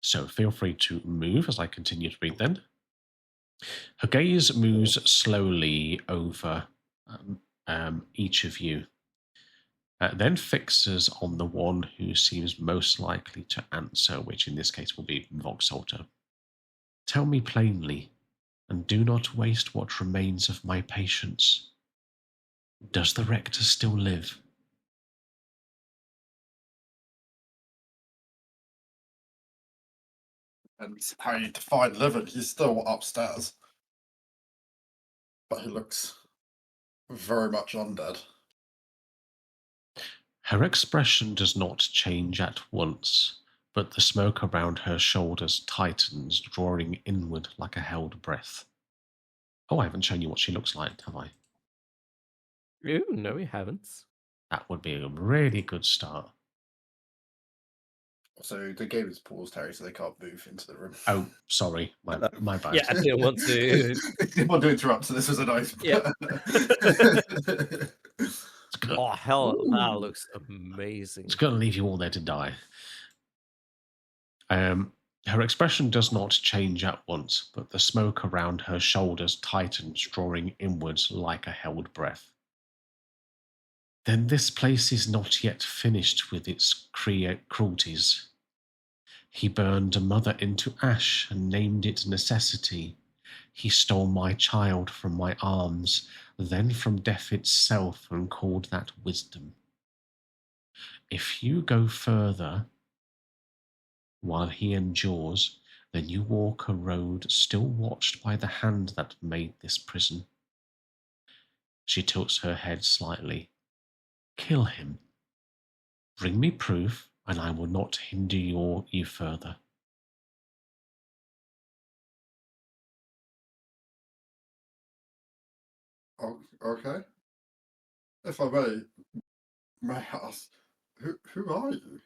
So feel free to move as I continue to read then. Her gaze moves slowly over each of you, then fixes on the one who seems most likely to answer, which in this case will be Vauxhall. Tell me plainly, and do not waste what remains of my patience. Does the rector still live? And how you define living, he's still upstairs. But he looks very much undead. Her expression does not change at once, but the smoke around her shoulders tightens, drawing inward like a held breath. Oh, I haven't shown you what she looks like, have I? Ooh, no, we haven't. That would be a really good start. So the game is paused, Harry, so they can't move into the room. Oh, sorry, my bad. Yeah, I didn't want to. Didn't want to interrupt, so this was a nice. Yeah. Gonna, Oh, hell, that looks amazing. it's going to leave you all there to die. Her expression does not change at once, but the smoke around her shoulders tightens, drawing inwards like a held breath. Then this place is not yet finished with its cruelties. He burned a mother into ash and named it necessity. He stole my child from my arms, then from death itself, and called that wisdom. If you go further, while he endures, then you walk a road still watched by the hand that made this prison. She tilts her head slightly. Kill him. Bring me proof, and I will not hinder you further. Okay. If I may ask, who are you?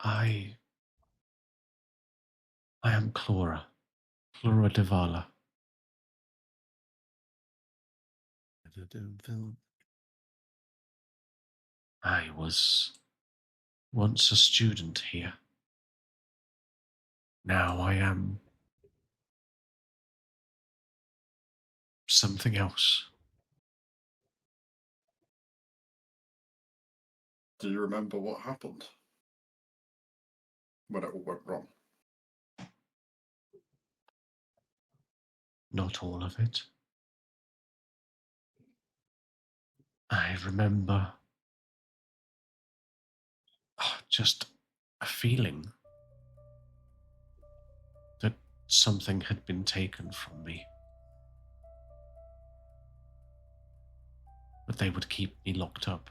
I am Clora Devala. I was once a student here. Now I am something else. Do you remember what happened when it all went wrong? Not all of it. I remember just a feeling that something had been taken from me. But they would keep me locked up.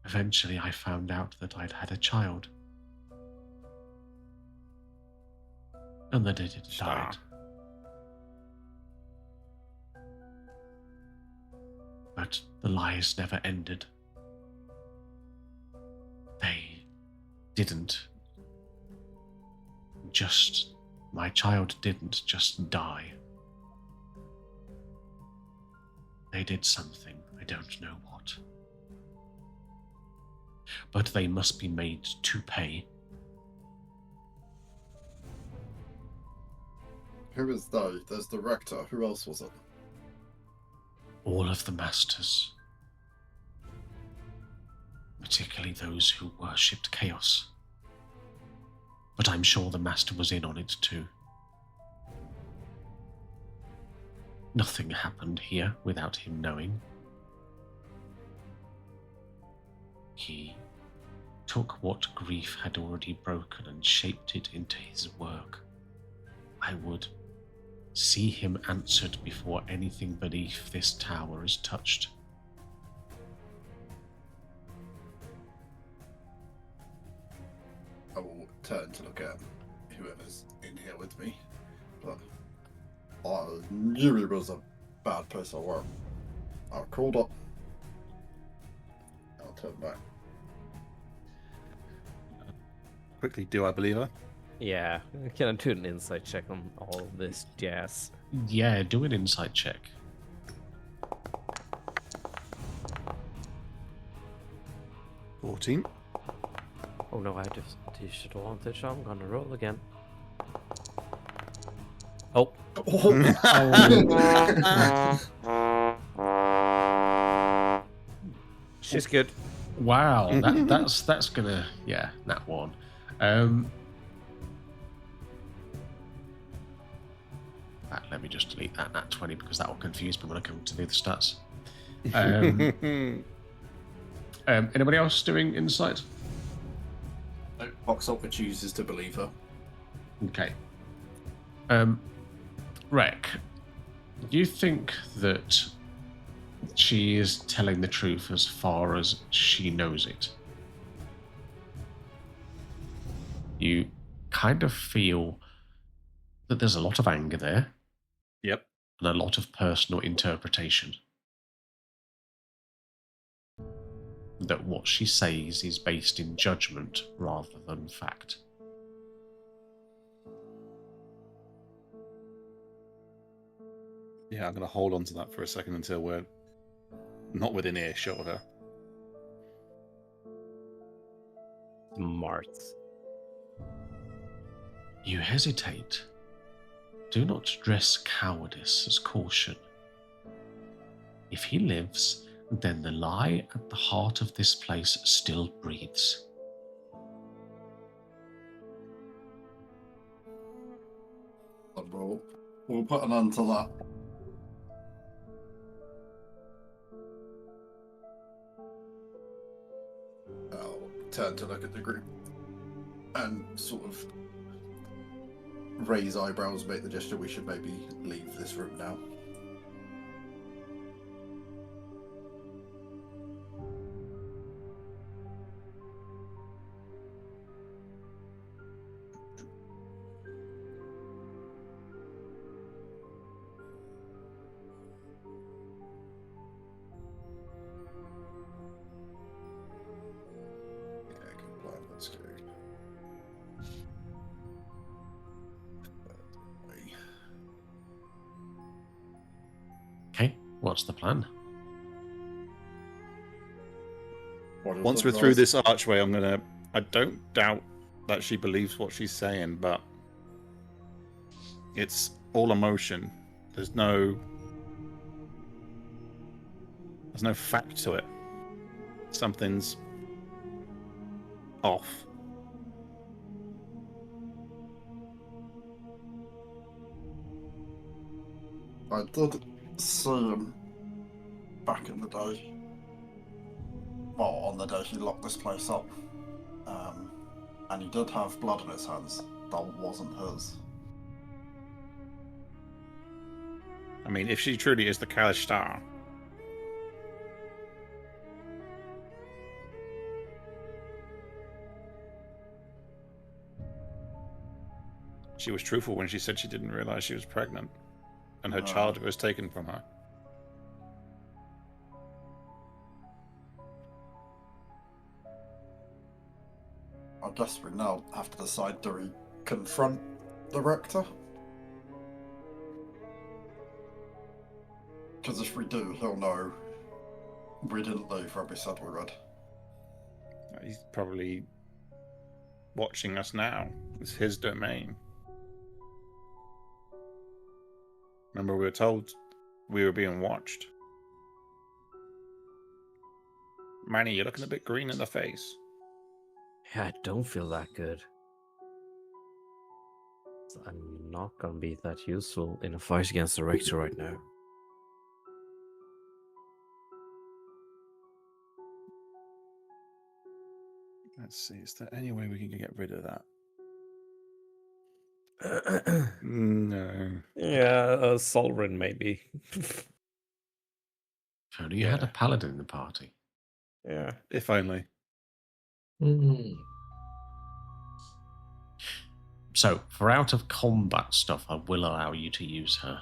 Eventually, I found out that I'd had a child. And that it had died. But the lies never ended. They didn't just... My child didn't just die. They did something, I don't know what. But they must be made to pay. Who is they? There's the rector. Who else was it? All of the masters. Particularly those who worshipped chaos. But I'm sure the master was in on it too. Nothing happened here without him knowing. He took what grief had already broken and shaped it into his work. I would see him answered before anything beneath this tower is touched. I will turn to look at whoever's in here with me. But I knew he was a bad person. I called up. I'll turn back. Quickly, do I believe her? Yeah, can I do an insight check on all of this jazz? Yeah, do an insight check. $14. Oh no, I have disadvantage. I'm gonna roll again. Oh. She's good. Wow, that's gonna, yeah, that one. Let me just delete that 20 because that will confuse me when I come to do the stats. Anybody else doing insight? Boxhopper chooses to believe her. Okay. Rek, do you think that she is telling the truth as far as she knows it? You kind of feel that there's a lot of anger there. Yep. And a lot of personal interpretation. That what she says is based in judgment rather than fact. Yeah, I'm going to hold on to that for a second until we're not within earshot of her. Smart. You hesitate. Do not dress cowardice as caution. If he lives, then the lie at the heart of this place still breathes. We'll put an end to that. I'll turn to look at the group and sort of raise eyebrows, make the gesture we should maybe leave this room now. Okay, good plan. Let's go. Okay, what's the plan? Once we're through this archway, I don't doubt that she believes what she's saying, but it's all emotion. There's no fact to it. Something's off. I did see him back in the day. Well, on the day he locked this place up. And he did have blood on his hands. That wasn't his. I mean, if she truly is the Kalish Star, she was truthful when she said she didn't realize she was pregnant and her child was taken from her. I guess we now have to decide, do we confront the Rector? Because if we do, he'll know we didn't leave where we said we would. He's probably watching us now. It's his domain. Remember, we were told we were being watched. Manny, you're looking a bit green in the face. Yeah, I don't feel that good. I'm not gonna be that useful in a fight against the Rector right now. Let's see, is there any way we can get rid of that? No. Yeah, Solrin maybe. If only you had a paladin in the party. Yeah. If only. So, for out of combat stuff, I will allow you to use her.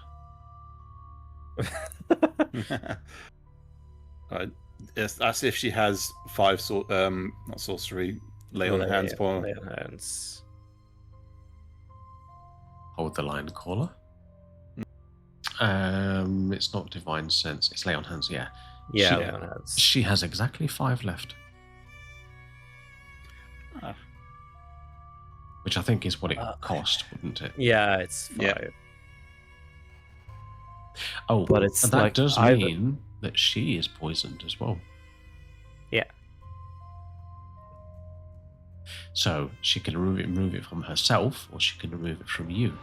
That's if she has 5 not sorcery, lay on hands point. Lay on hands. Hold the line caller. It's not divine sense. It's lay on hands. Yeah. Yeah, lay on hands. She has exactly 5 left. Which I think is what it cost, wouldn't it? Yeah, it's 5. Yeah. Oh, but it's and that like does either... mean that she is poisoned as well. Yeah. So she can remove it from herself, or she can remove it from you.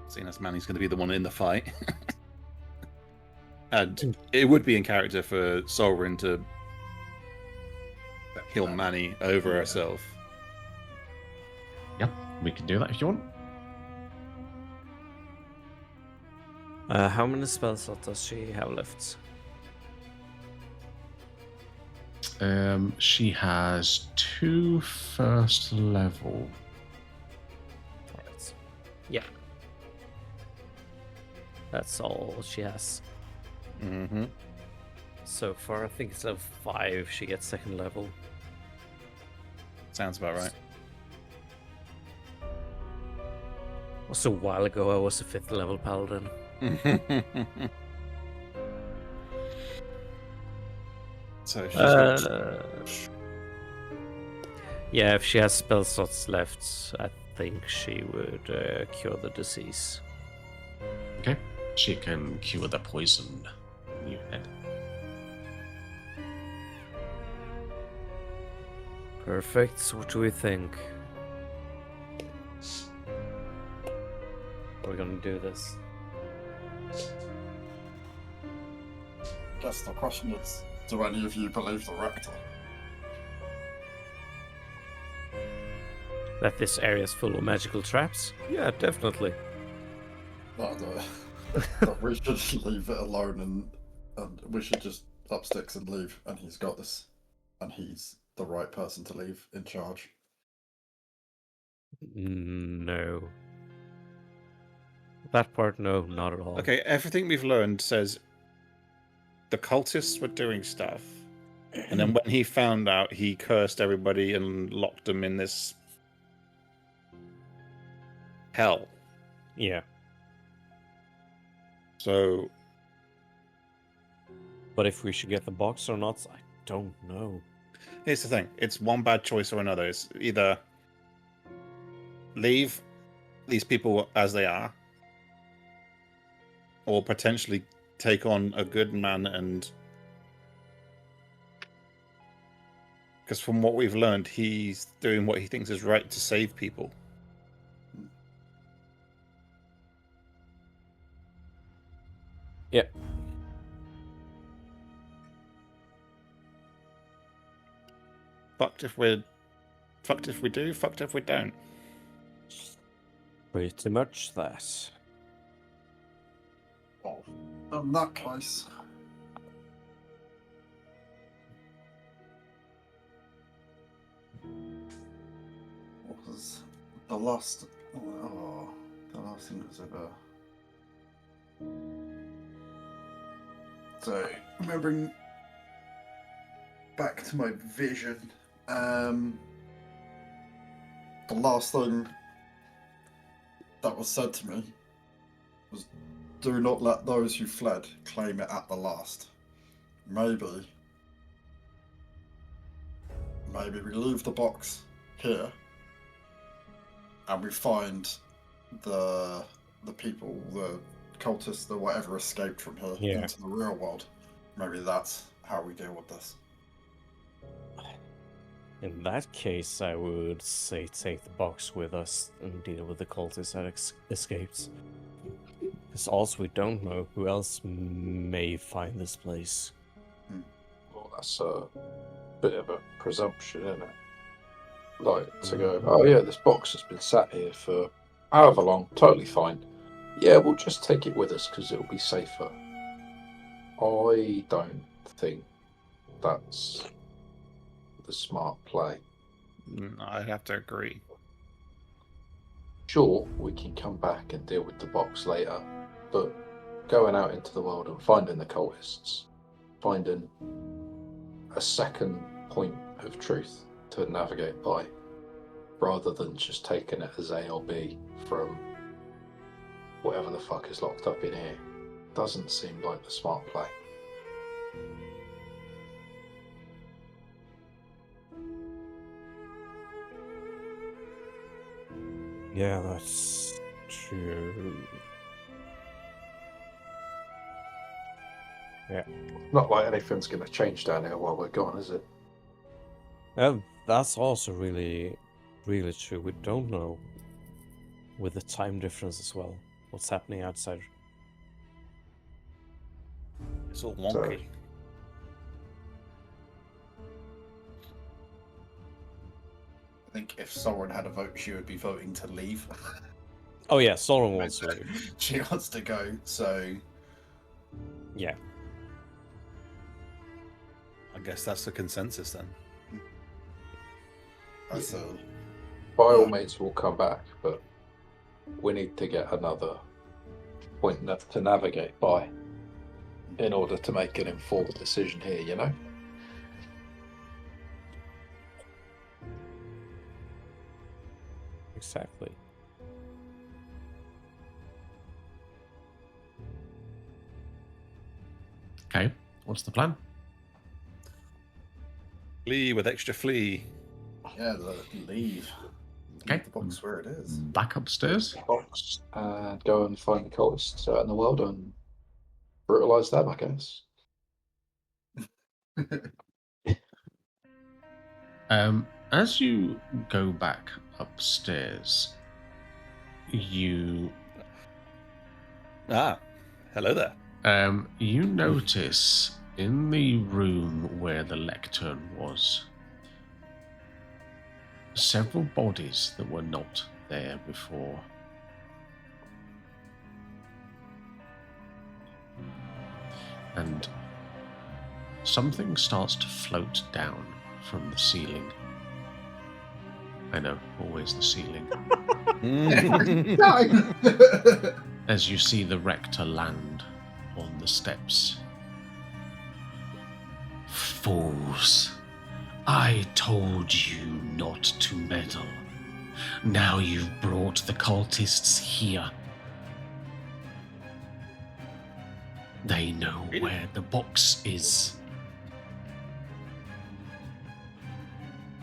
Seeing as Manny's going to be the one in the fight. And it would be in character for Solrin to kill Manny over herself. Yep, we can do that if you want. How many spell slots does she have left? She has 2 first level. Right. Yeah. That's all she has. Mm-hmm. So far, I think it's a 5 she gets second level. Sounds about right. Was a while ago I was a 5th level paladin. So she's yeah, if she has spell slots left, I think she would cure the disease. Okay. She can cure the poison in your head. Perfect. So what do we think? We're gonna do this. I guess the question is, do any of you believe the Rector? That this area is full of magical traps? Yeah, definitely. That we should leave it alone and we should just up sticks and leave, and he's got this. And he's the right person to leave in charge. No. That part, no, not at all. okay, everything we've learned says the cultists were doing stuff. And then when he found out, he cursed everybody and locked them in this hell. Yeah. So, But if we should get the box or not, I don't know. here's the thing. It's one bad choice or another. It's either leave these people as they are, or potentially take on a good man and... Because from what we've learned, he's doing what he thinks is right to save people. Yeah. fucked if we do, fucked if we don't. Pretty much that. Well, in that case. What was the last? Oh, the last thing was ever. So, remembering back to my vision, the last thing that was said to me was, "Do not let those who fled claim it at the last." Maybe we leave the box here, and we find the people, the cultists, the whatever escaped from here into the real world. Maybe that's how we deal with this. In that case, I would say take the box with us and deal with the cultists that escaped. Because also we don't know who else may find this place. Well, that's a bit of a presumption, isn't it? Like, to go, oh yeah, this box has been sat here for however long, totally fine. Yeah, we'll just take it with us because it'll be safer. I don't think that's the smart play. I'd have to agree. Sure, we can come back and deal with the box later, but going out into the world and finding the cultists, finding a second point of truth to navigate by, rather than just taking it as A or B from whatever the fuck is locked up in here, doesn't seem like the smart play. Yeah, that's true. Yeah. Not like anything's going to change down here while we're gone, is it? That's also really true. We don't know, with the time difference as well, what's happening outside. It's all wonky. I think if Soren had a vote, she would be voting to leave. Oh yeah, Soren wants to leave. She wants to go, so Yeah. I guess that's the consensus then. that's a By all means, we'll come back, but we need to get another point to navigate by in order to make an informed decision here, you know? Exactly. Okay, what's the plan? Flee with extra flee. yeah, leave. Okay. Leave the box where it is. Back upstairs. Box and go and find the cultists out in the world and brutalise them, I guess. As you go back upstairs, you Hello there. you notice in the room where the lectern was several bodies that were not there before. And something starts to float down from the ceiling. I know, always the ceiling. As you see the rector land on the steps. Fools! I told you not to meddle. Now you've brought the cultists here. They know where the box is.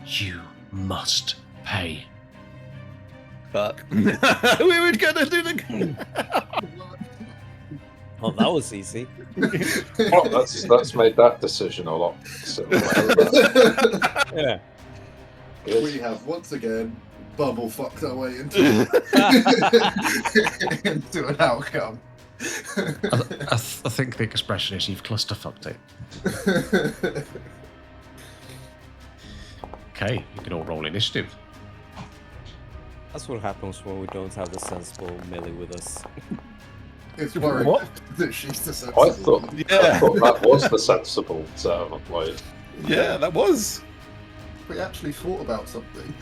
You must pay. Fuck. We were gonna do the. Oh, that was easy. Oh, that's made that decision a lot simpler. Yeah. We have once again bubble fucked our way into into an outcome. I think the expression is you've clusterfucked it. Okay, you can all roll initiative. That's what happens when we don't have the sensible Millie with us. It's worrying What? that she's the I sensible. thought, Yeah. I thought that was the sensible term. Like, Yeah, that was. We actually thought about something.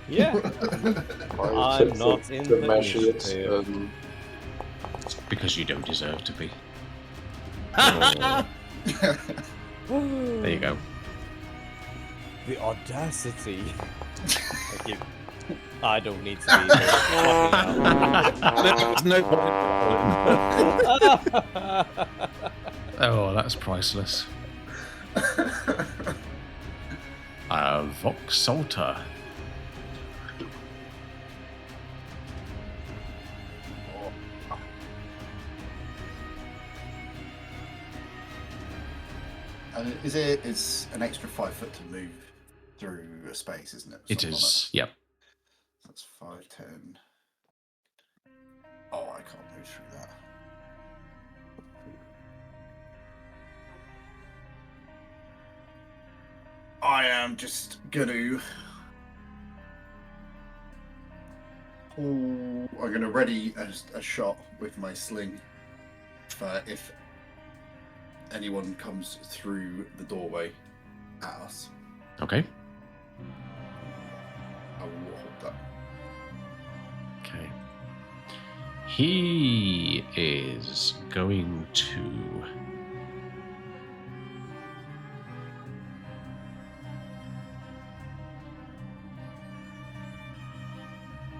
Yeah. I I'm took not the, in the the measures. initiative. Because you don't deserve to be. Oh. There you go. The audacity. Thank you. I don't need to be there. There's no point. Oh, that's priceless. Vox Salter. And it's an extra 5 foot to move through a space, isn't it? It Something like is, yep. that. That's 5, 10. Oh, I can't move through that. I am just gonna I'm gonna ready a shot with my sling for if anyone comes through the doorway at us. Okay. I will hold that. Okay. He is going to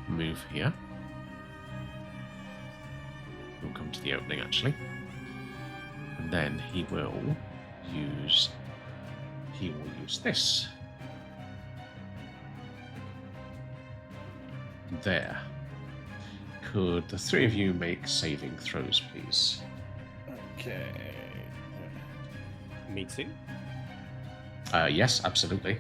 move here. We'll come to the opening actually. And then he will use this. There. Could the three of you make saving throws, please? Okay. Me too. Yes, absolutely.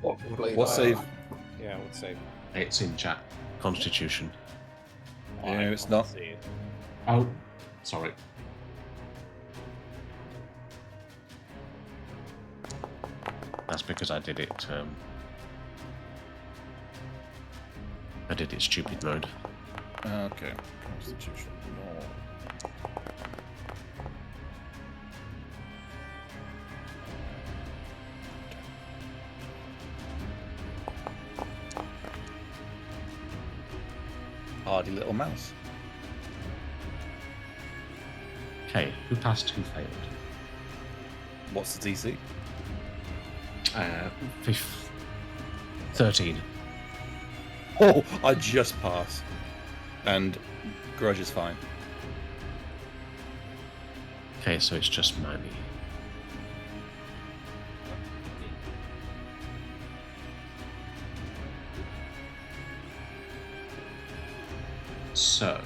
What save? Yeah, I would say. It's in chat. Constitution. Yeah, I it's can't not. see it. Oh, sorry. That's because I did it. I did it stupid mode. Okay. Constitution. Hardy little mouse. Okay, who passed? Who failed? What's the DC? 13. Oh, I just passed. And Grudge is fine. Okay, so it's just Manny. So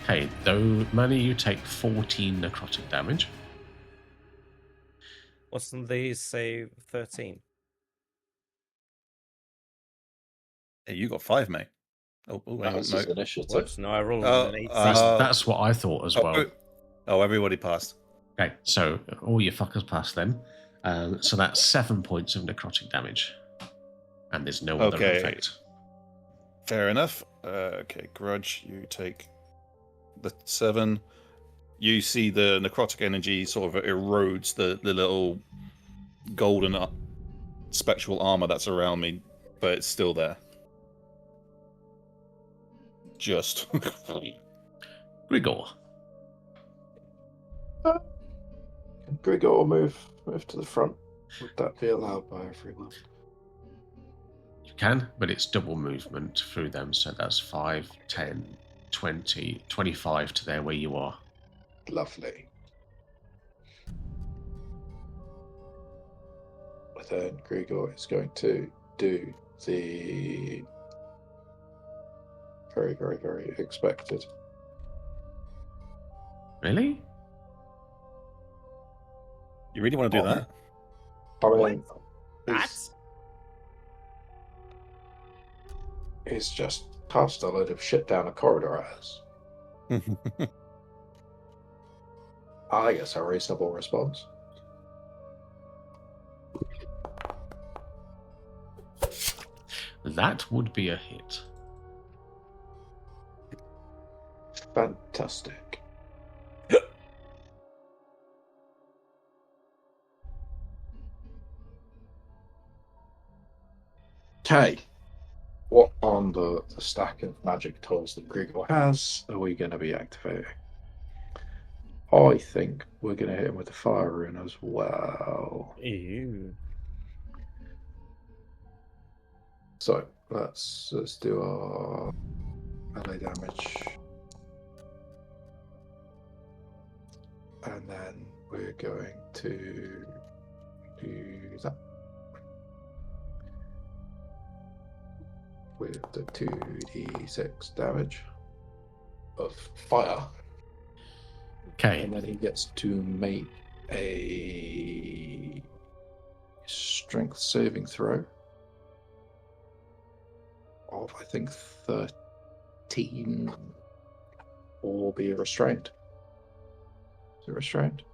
okay, though Manny, you take 14 necrotic damage. Wasn't the save 13? Hey, you got 5, mate. Oh, hang on, That's his initiative. What? No, I rolled Oh, an 18. That's what I thought as well. Everybody passed. Okay, so all you fuckers passed then. So that's 7 points of necrotic damage. And there's no other Okay. effect. Fair enough. Okay, Grudge, you take the 7. You see the necrotic energy sort of erodes the little golden spectral armor that's around me, but it's still there. Just. Grigor. Can Grigor move to the front? Would that be allowed by everyone? You can, but it's double movement through them, so that's 5, 10, 20, 25 to there where you are. Lovely. Then Grigor is going to do the very, very, very expected. Really? You really want to do that? I mean, That? he's just cast a load of shit down a corridor at us. I guess a reasonable response. That would be a hit. Fantastic. Okay. What on the stack of magic tools that Grigor has are we going to be activating? I think we're going to hit him with the fire rune as well. Ew. So let's do our melee damage. And then we're going to do that with the 2d6 damage of fire. Okay. And then he gets to make a strength saving throw of, I think, 13 or be restrained. Is it restrained?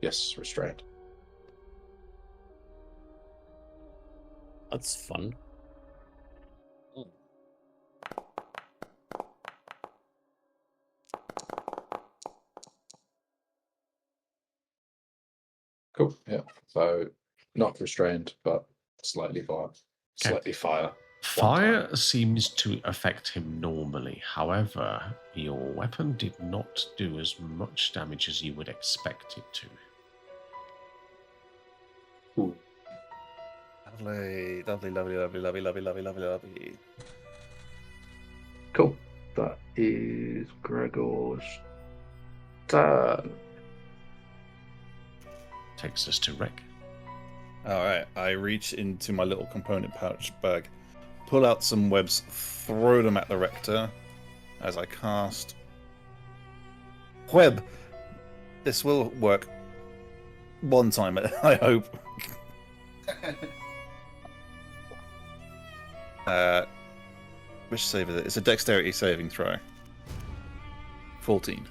Yes, restrained. That's fun. Cool. Yeah. So not restrained, but slightly fire. Okay. Slightly fire. Fire seems to affect him normally. However, your weapon did not do as much damage as you would expect it to. Ooh. Lovely, lovely, lovely, lovely, lovely, lovely, lovely, lovely, lovely. Cool. That is Gregor's turn. Takes us to Rick. Alright, I reach into my little component pouch bag, pull out some webs, throw them at the rector as I cast web. This will work one time, I hope. Which save is it? It's a dexterity saving throw. 14.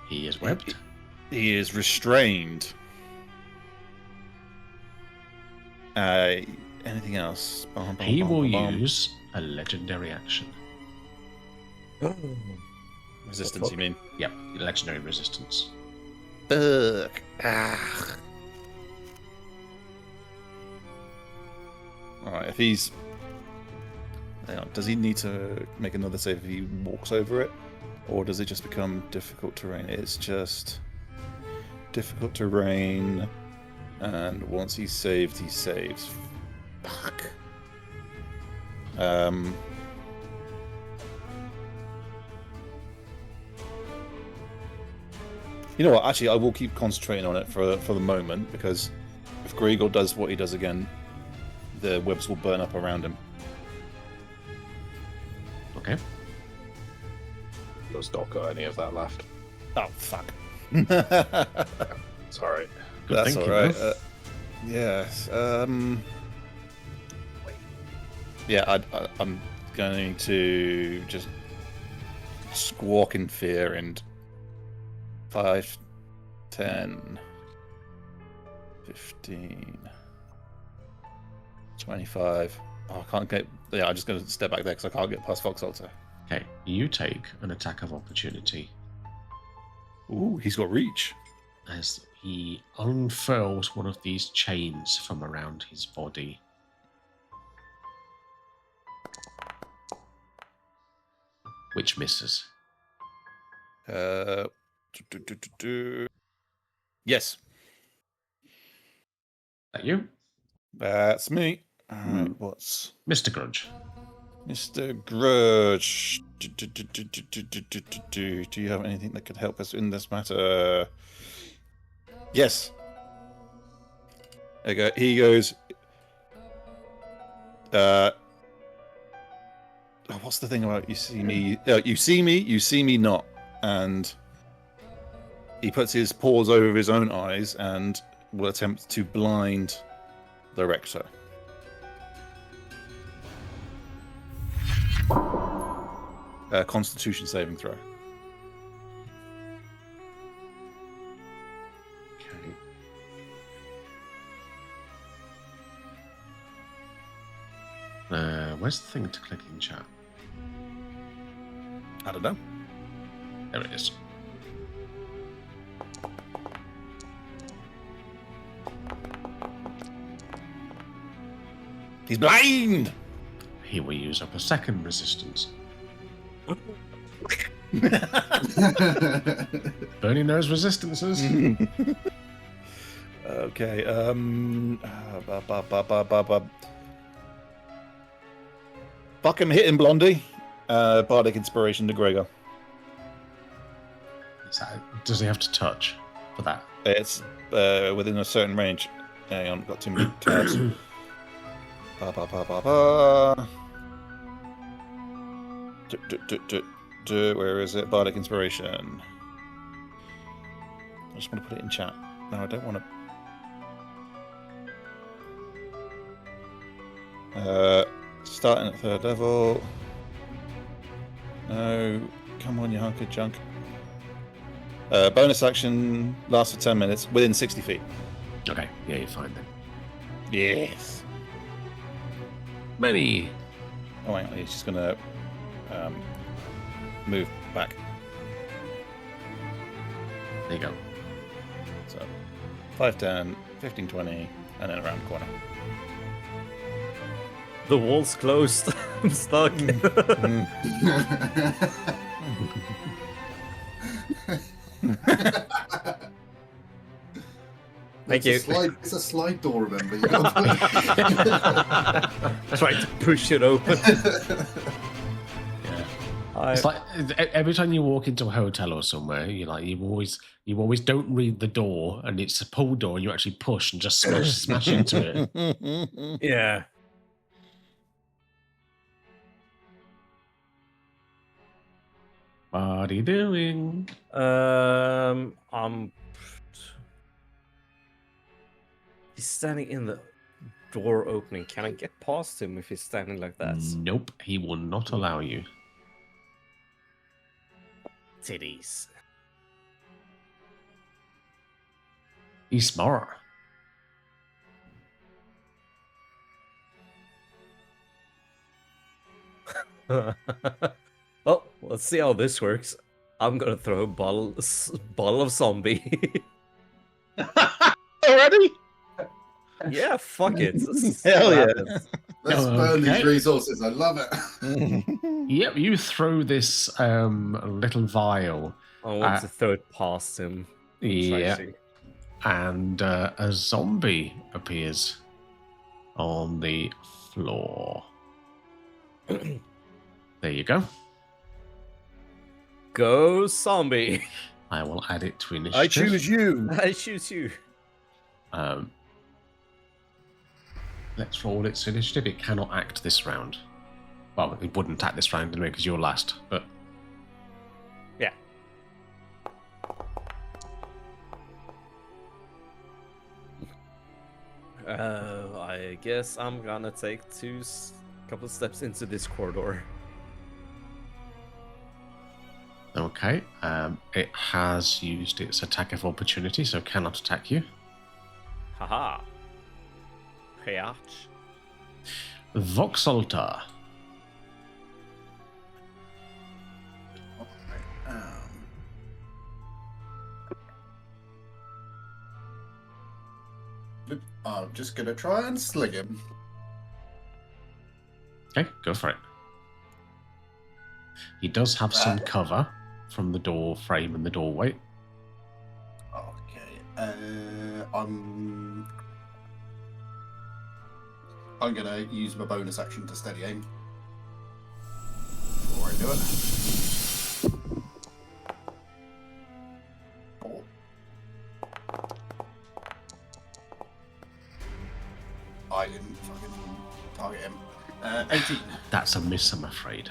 He is webbed. He is restrained. Anything else? He will use a legendary action. Resistance, you mean? Yep, legendary resistance. Ugh. Ah. Alright, if he's... Hang on, does he need to make another save if he walks over it? Or does it just become difficult terrain? It's just difficult terrain, and once he's saved, he saves. Fuck. You know what? Actually, I will keep concentrating on it for the moment, because if Gregor does what he does again, the webs will burn up around him. Okay. Does not got any of that left. Oh, fuck. It's alright. Good That's thinking, alright. though. Yes. Yeah, I'm going to just squawk in fear and 5, 10, 15, 25. Oh, I can't get... Yeah, I'm just going to step back there because I can't get past Fox Altar. Okay, you take an attack of opportunity Ooh, he's got reach. as he unfurls one of these chains from around his body. Which misses. Yes, That you? that's me. Alright, what's... Mr. Grudge. Mr. Grudge, do you have anything that could help us in this matter? Yes. There you go. He goes. What's the thing about you see me? You see me not, and he puts his paws over his own eyes and will attempt to blind the rector. Constitution saving throw. Okay. Where's the thing to click in chat? I don't know. There it is. He's blind! He will use up a second resistance. Bernie knows resistances. Okay, fuck him, hit him, Blondie. Bardic Inspiration to Gregor. Does he have to touch for that? It's within a certain range. Hang on, got too many tabs. Where is it? Bardic Inspiration. I just want to put it in chat. No, I don't want to. Starting at 3rd level. No, come on, you hunk of junk. Bonus action lasts for 10 minutes within 60 feet. Okay, yeah, you're fine then. Yes. Many. Oh, hang on, he's just gonna move back. There you go. So 5, 10, 15, 20, and then around the corner. The wall's closed. I'm stuck. Thank you. It's a slide door, remember? You Trying to push it open. Yeah. It's like every time you walk into a hotel or somewhere, you always don't read the door, and it's a pull door, and you actually push and just smash into it. Yeah. What are you doing? He's standing in the door opening. Can I get past him if he's standing like that? Nope, he will not allow you. Titties. He's smart. Oh, let's see how this works. I'm gonna throw a bottle of zombie. Already? Yeah, fuck it. Hell yeah. Let's burn these resources. I love it. Yep, you throw this little vial. I want to throw it past him. Yeah. And a zombie appears on the floor. There you go. Go zombie. I will add it to initiative. I choose you. I choose you. Let's roll its initiative. It cannot act this round. Well, it wouldn't act this round anyway because you're last. But yeah. I guess I'm gonna take couple steps into this corridor. okay. It has used its attack of opportunity, so cannot attack you. Haha. Peach. Voxalta. I'm just gonna try and sling him. Okay, go for it. He does have some cover from the door frame and the doorway. Okay. I'm gonna use my bonus action to steady aim before I do it. Oh. I didn't fucking target him. 18. That's a miss, I'm afraid.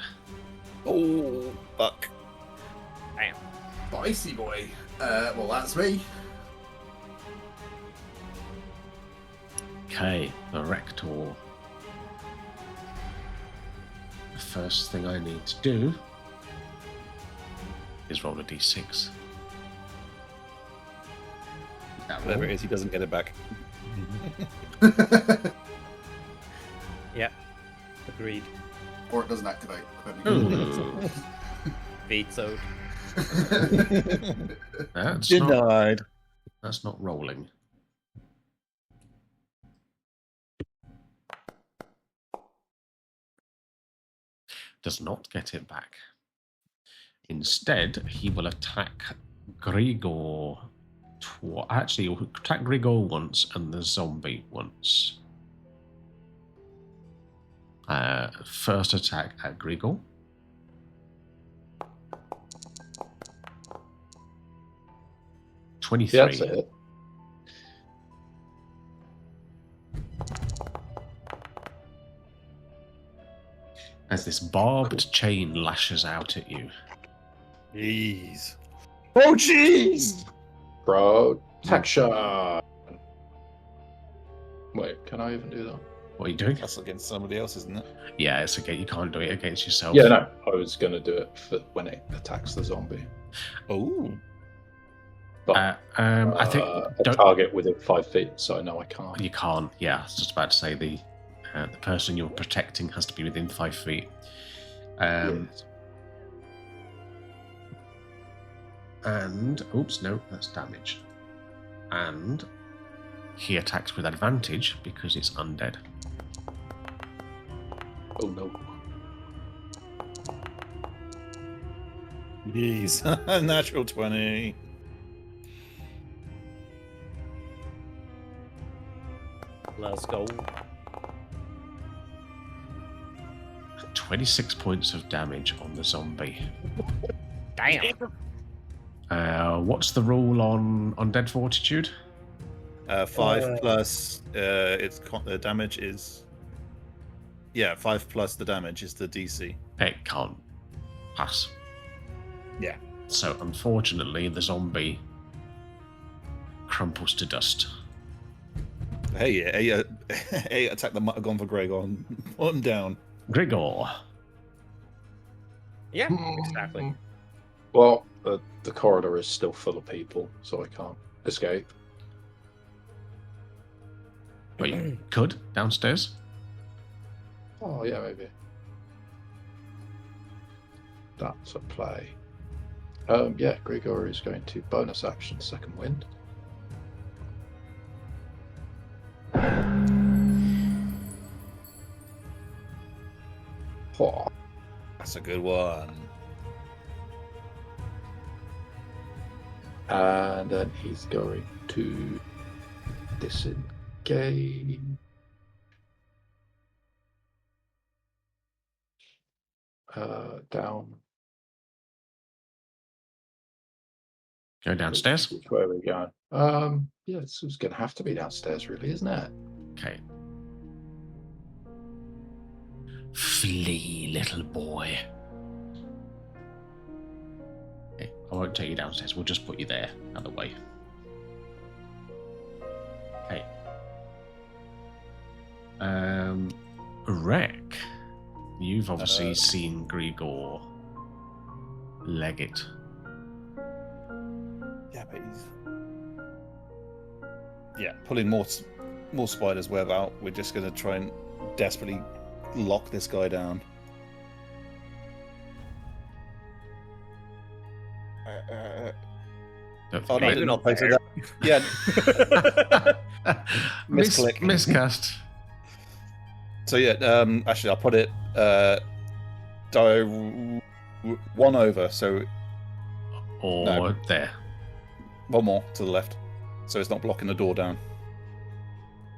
Oh, fuck. Damn. Spicy boy. Well, that's me. Okay, the Rector. The first thing I need to do is roll a d6. Whatever it is, he doesn't get it back. Yeah. Agreed. Or it doesn't activate. Ooh. Vetoed. That's not rolling. Does not get it back. Instead, he will attack Grigor. Actually, he'll attack Grigor once and the zombie once. First attack at Grigor. Yeah, that's it. As this barbed chain lashes out at you. Jeez. Oh, jeez! Protection! Wait, can I even do that? What are you doing? That's against somebody else, isn't it? Yeah, it's okay. You can't do it against yourself. Yeah, no. I was going to do it for when it attacks the zombie. Oh. But I think a target within 5 feet, so no, I can't. you can't. Yeah, I was just about to say the person you're protecting has to be within 5 feet. Yes. And oops, no, that's damage. And he attacks with advantage because it's undead. Oh no. Jeez. Natural 20. Let's go. 26 points of damage on the zombie. Damn. What's the rule on undead fortitude? 5 plus the damage is. Yeah, 5 plus the damage is the DC. It can't pass. Yeah. So unfortunately, the zombie crumples to dust. Hey, attack that might have gone for Greg on him down. Grigor. Yeah, exactly. Well, the corridor is still full of people, so I can't escape. But you could downstairs. Oh, yeah, maybe. That's a play. Yeah, Grigor is going to bonus action second wind. Oh, That's a good one. and then he's going to disengage. Down. Go downstairs. Which way are we going? Yeah, it's going to have to be downstairs, really, isn't it? Okay. Flee, little boy. Okay, I won't take you downstairs. We'll just put you there, out of the way. Okay. Wreck. You've obviously seen Grigor leg it. Yeah, but he's. Yeah, pulling more spiders web out. We're just going to try and desperately lock this guy down. Oh, no, Maybe not place there. Yeah. Misclick. Miscast. So yeah, actually, I'll put it one over. So Or No. there. one more to the left, so it's not blocking the door down.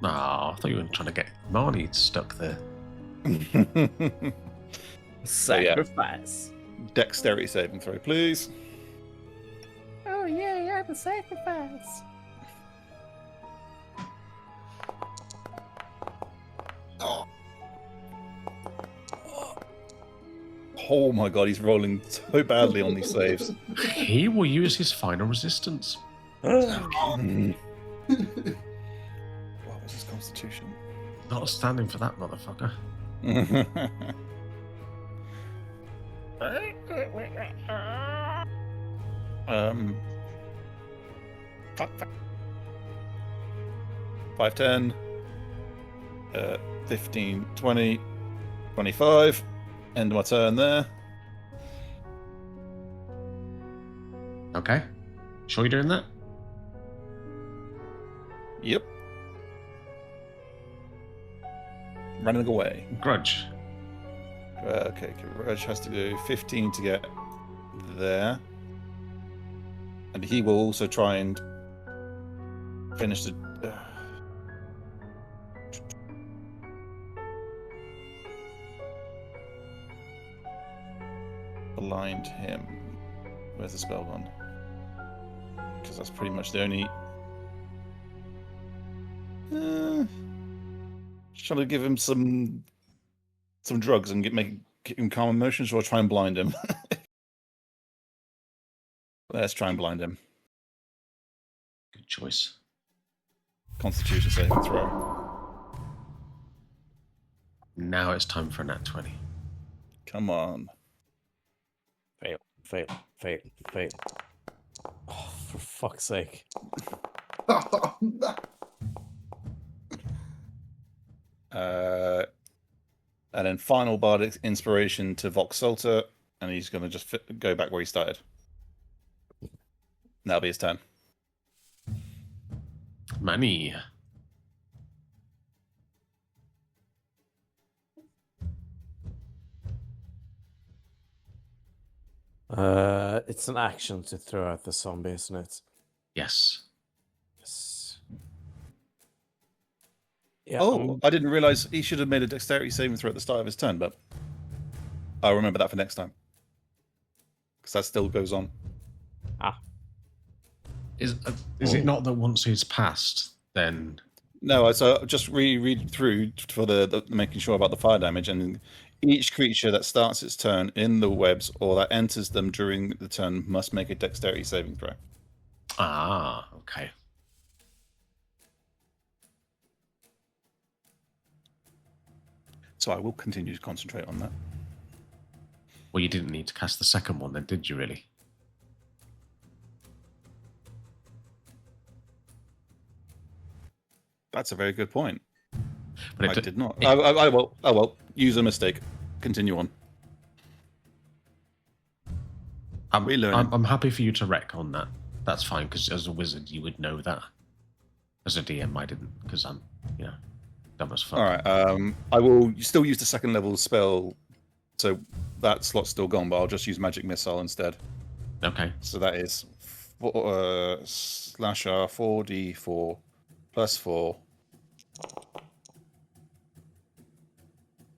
Oh, I thought you were trying to get Marnie stuck there. Sacrifice. Dexterity saving throw, please. Oh yeah, I'm a sacrifice. Oh my god, he's rolling so badly on these saves. He will use his final resistance. What was his constitution? Not standing for that motherfucker. Fuck. 5, 10, 15, 20, 25. End of my turn there. Okay. Sure you're doing that? Yep. Running away. Grudge. Okay, Grudge has to do 15 to get there. And he will also try and finish the... blind him. Where's the spell gone? Because that's pretty much the only... Just trying to give him some drugs and make him calm emotions, or try and blind him. Let's try and blind him. Good choice. Constitution saving throw. Now it's time for a nat 20. Come on. Fail. Oh, for fuck's sake. Oh, no. And then final bardic inspiration to Vox Solta, and he's going to just go back where he started. That'll be his turn. Manny. It's an action to throw out the zombie, isn't it? Yes. Yes. Yeah. Oh, I didn't realize he should have made a dexterity saving throw at the start of his turn, but I'll remember that for next time. Because that still goes on. Is it not that once he's passed, then... No, so just read through for the making sure about the fire damage, and each creature that starts its turn in the webs or that enters them during the turn must make a dexterity saving throw. Ah, okay. So I will continue to concentrate on that. Well, you didn't need to cast the second one then, did you really? That's a very good point. But I did not. I will. Oh well. Use a mistake. Continue on. I'm happy for you to wreck on that. That's fine, because as a wizard, you would know that. As a DM, I didn't, because I'm, dumb as fuck. All right. I will still use the second level spell, so that slot's still gone, but I'll just use magic missile instead. Okay. So that is slasher 4d4 plus 4.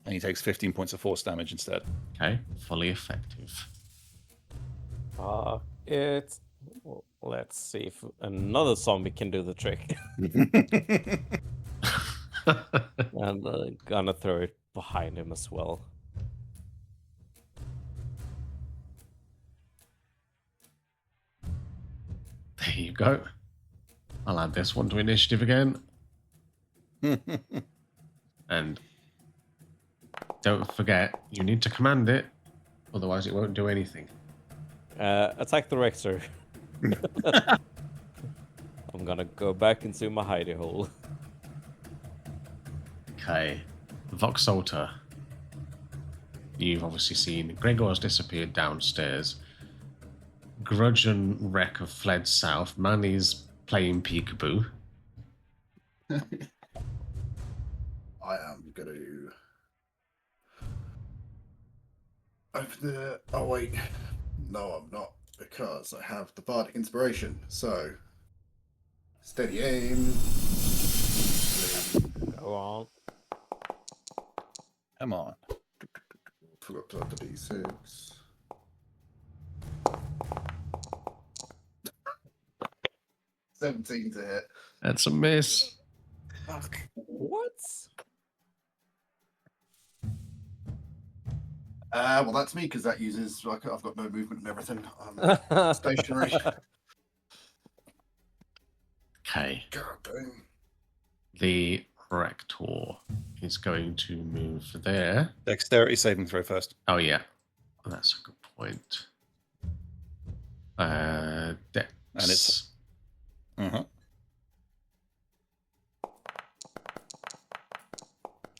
And he takes 15 points of force damage instead. Okay. Fully effective. Let's see if another zombie can do the trick. And gonna throw it behind him as well. There you go. I'll add this one to initiative again. And don't forget, you need to command it, otherwise it won't do anything. Attack the Rector. I'm gonna go back into my hidey hole. Okay. Vox Alta. You've obviously seen Gregor's disappeared downstairs. Grudge and Wreck have fled south. Manny's playing peekaboo. I am going to open the... Oh, wait. No, I'm not, because I have the bardic inspiration. So, steady aim. Go on. Come on. Pull up the D6. $17 to hit. That's a miss. What? Well, that's me because that uses like I've got no movement and everything. I'm stationary. Okay. God dang. The Rector is going to move there. Dexterity saving throw first. Oh, yeah. That's a good point. Dex. And it's-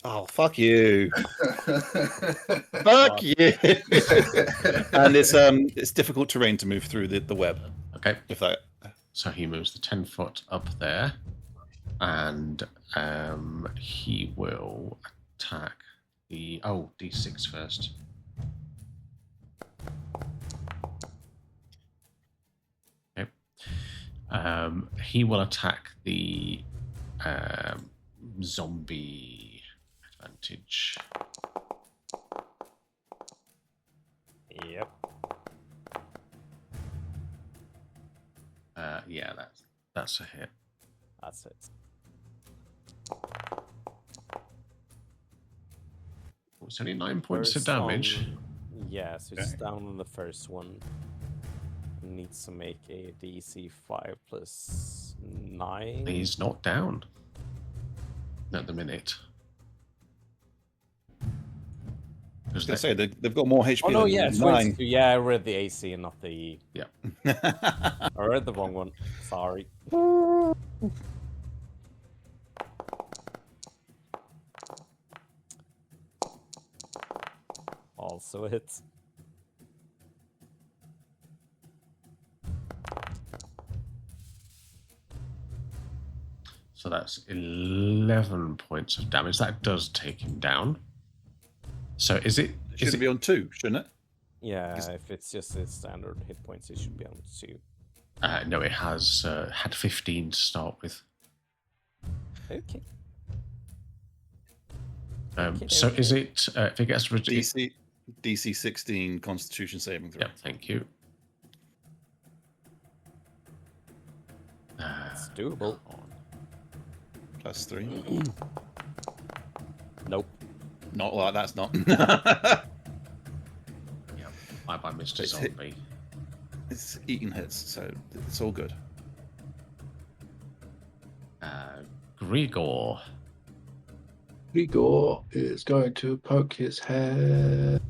Oh, fuck you. Fuck you. And it's difficult terrain to move through the web. Okay. If that. So he moves the 10 foot up there. And he will attack the... Oh, D6 first. Okay. He will attack the zombie advantage. Yep. Yeah, that's a hit. That's it. It's only 9 points of First damage. Yeah, so it's down on the first one. It needs to make a DC 5 plus 9. He's not down at the minute. I was going to say, they've got more HP Oh no, than yeah, it's 9. 22. Yeah, I read the AC and not the E. Yeah. I read the wrong one. Sorry. Also hits. So that's 11 points of damage. That does take him down. So is it... Should it be on 2, shouldn't it? Yeah, if it's just its standard hit points, it should be on 2. No, it has had 15 to start with. Okay. So is it... if it gets... DC 16 Constitution saving throw. Yeah, thank you. It's doable. Plus 3. Nope. Not like that's not. Yeah, I missed a It's hit. zombie. It's eating hits, so it's all good. Grigor. Igor is going to poke his head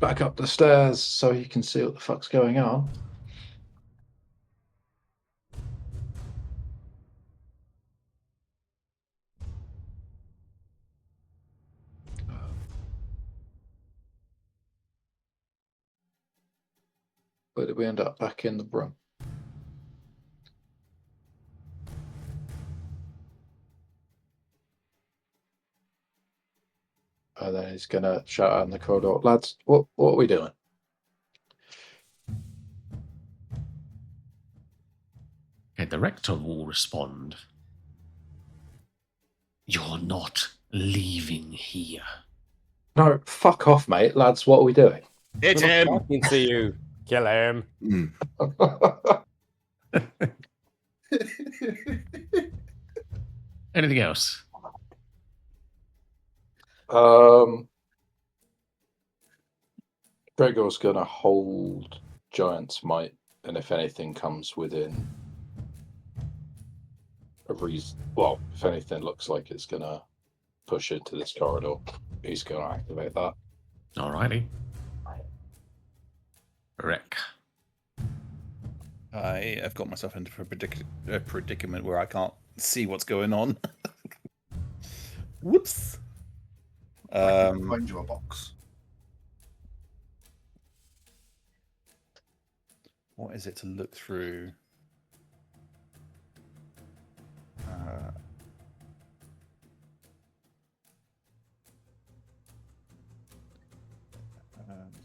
back up the stairs so he can see what the fuck's going on. Where did we end up? Back in the room. And then he's going to shout out in the corridor, lads, what are we doing? Okay, the Rector will respond. You're not leaving here. No, fuck off, mate. Lads, what are we doing? Hit We're not him! talking to you. Kill him. Anything else? Gregor's going to hold Giant's Might, and if anything comes within a reason, well, if anything looks like it's going to push into this corridor, he's going to activate that. Alrighty. Rick. I have got myself into a predicament where I can't see what's going on. Whoops. Find you a box. What is it to look through?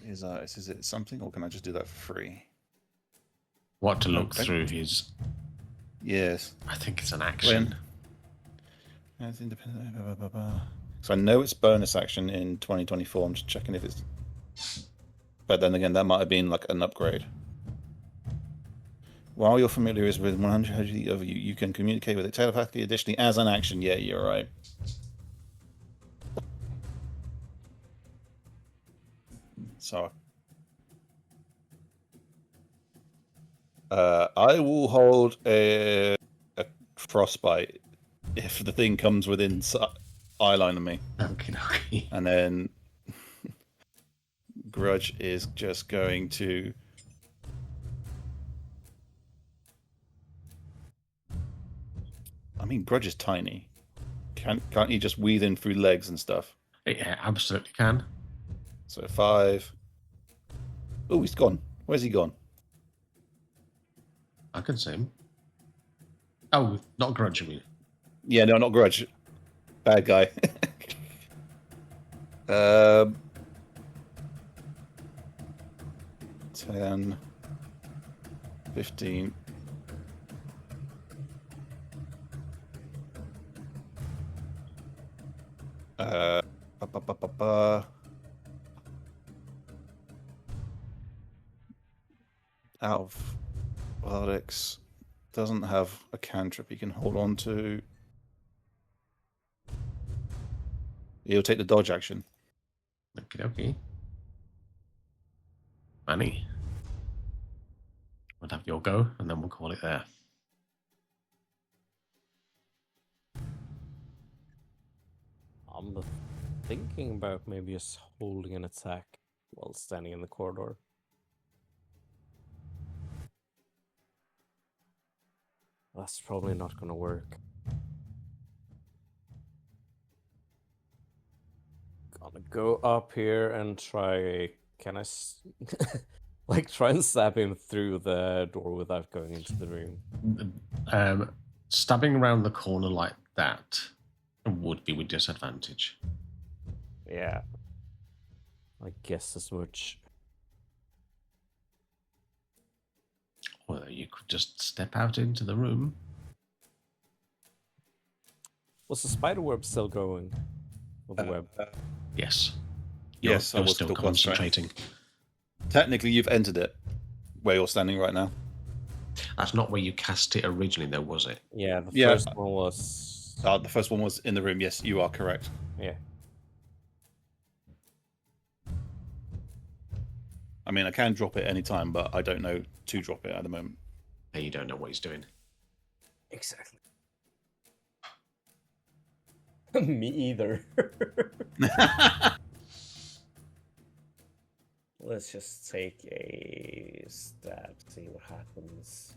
Is it something, or can I just do that for free? What to look Okay. through his... Yes. I think it's an action. It's independent. Blah, blah, blah, blah. So I know it's bonus action in 2024. I'm just checking if it's. But then again, that might have been like an upgrade. While your familiar is with 100 of you, you can communicate with it telepathically. Additionally, as an action, yeah, you're right. So I will hold a frostbite if the thing comes within eye line of me. Okay. And then Grudge is just going to... I mean, Grudge is tiny. Can't he just weave in through legs and stuff? Yeah, absolutely can. So 5. Oh, he's gone. Where's he gone? I can see him. Oh, not Grudge, you mean? Yeah, no, not Grudge. Bad guy. 10, 15. Ba, ba, ba, ba, ba. Out of Alex doesn't have a cantrip he can hold on to. He'll take the dodge action. Okay. Manny. We'll have your go, and then we'll call it there. I'm thinking about maybe just holding an attack while standing in the corridor. That's probably not going to work. Gonna go up here and try. Can I like try and stab him through the door without going into the room? Stabbing around the corner like that would be with disadvantage. Yeah. I guess as much. Or you could just step out into the room. Was the spider web still going? Or the web? Yes. Yes, I you're was still still concentrating. Technically, you've entered it where you're standing right now. That's not where you cast it originally, though, was it? Yeah, the first one was. The first one was in the room. Yes, you are correct. Yeah. I mean, I can drop it any time, but I don't know to drop it at the moment. And you don't know what he's doing. Exactly. Me either. Let's just take a stab, see what happens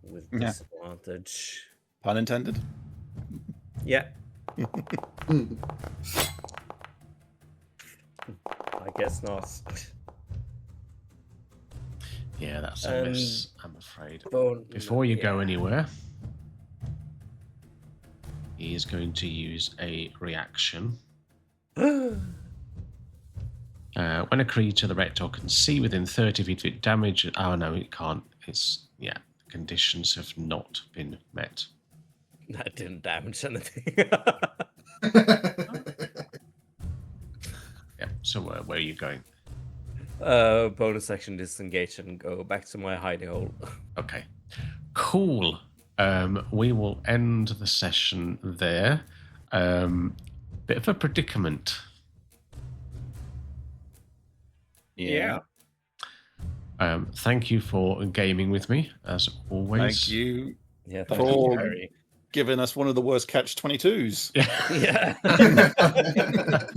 with disadvantage. Pun intended. Yeah. I guess not. Yeah, that's a miss, I'm afraid. Oh, Before you go anywhere, he is going to use a reaction. When a creature the rector can see within 30 feet of it damage... Oh, no, it can't. It's... Yeah, the conditions have not been met. That didn't damage anything. Yeah, so where are you going? Bonus action disengage and go back to my hidey hole. Okay. Cool. We will end the session there. Bit of a predicament. Yeah. Thank you for gaming with me, as always. Thank you Yeah, for Harry. giving us one of the worst catch-22s. Yeah.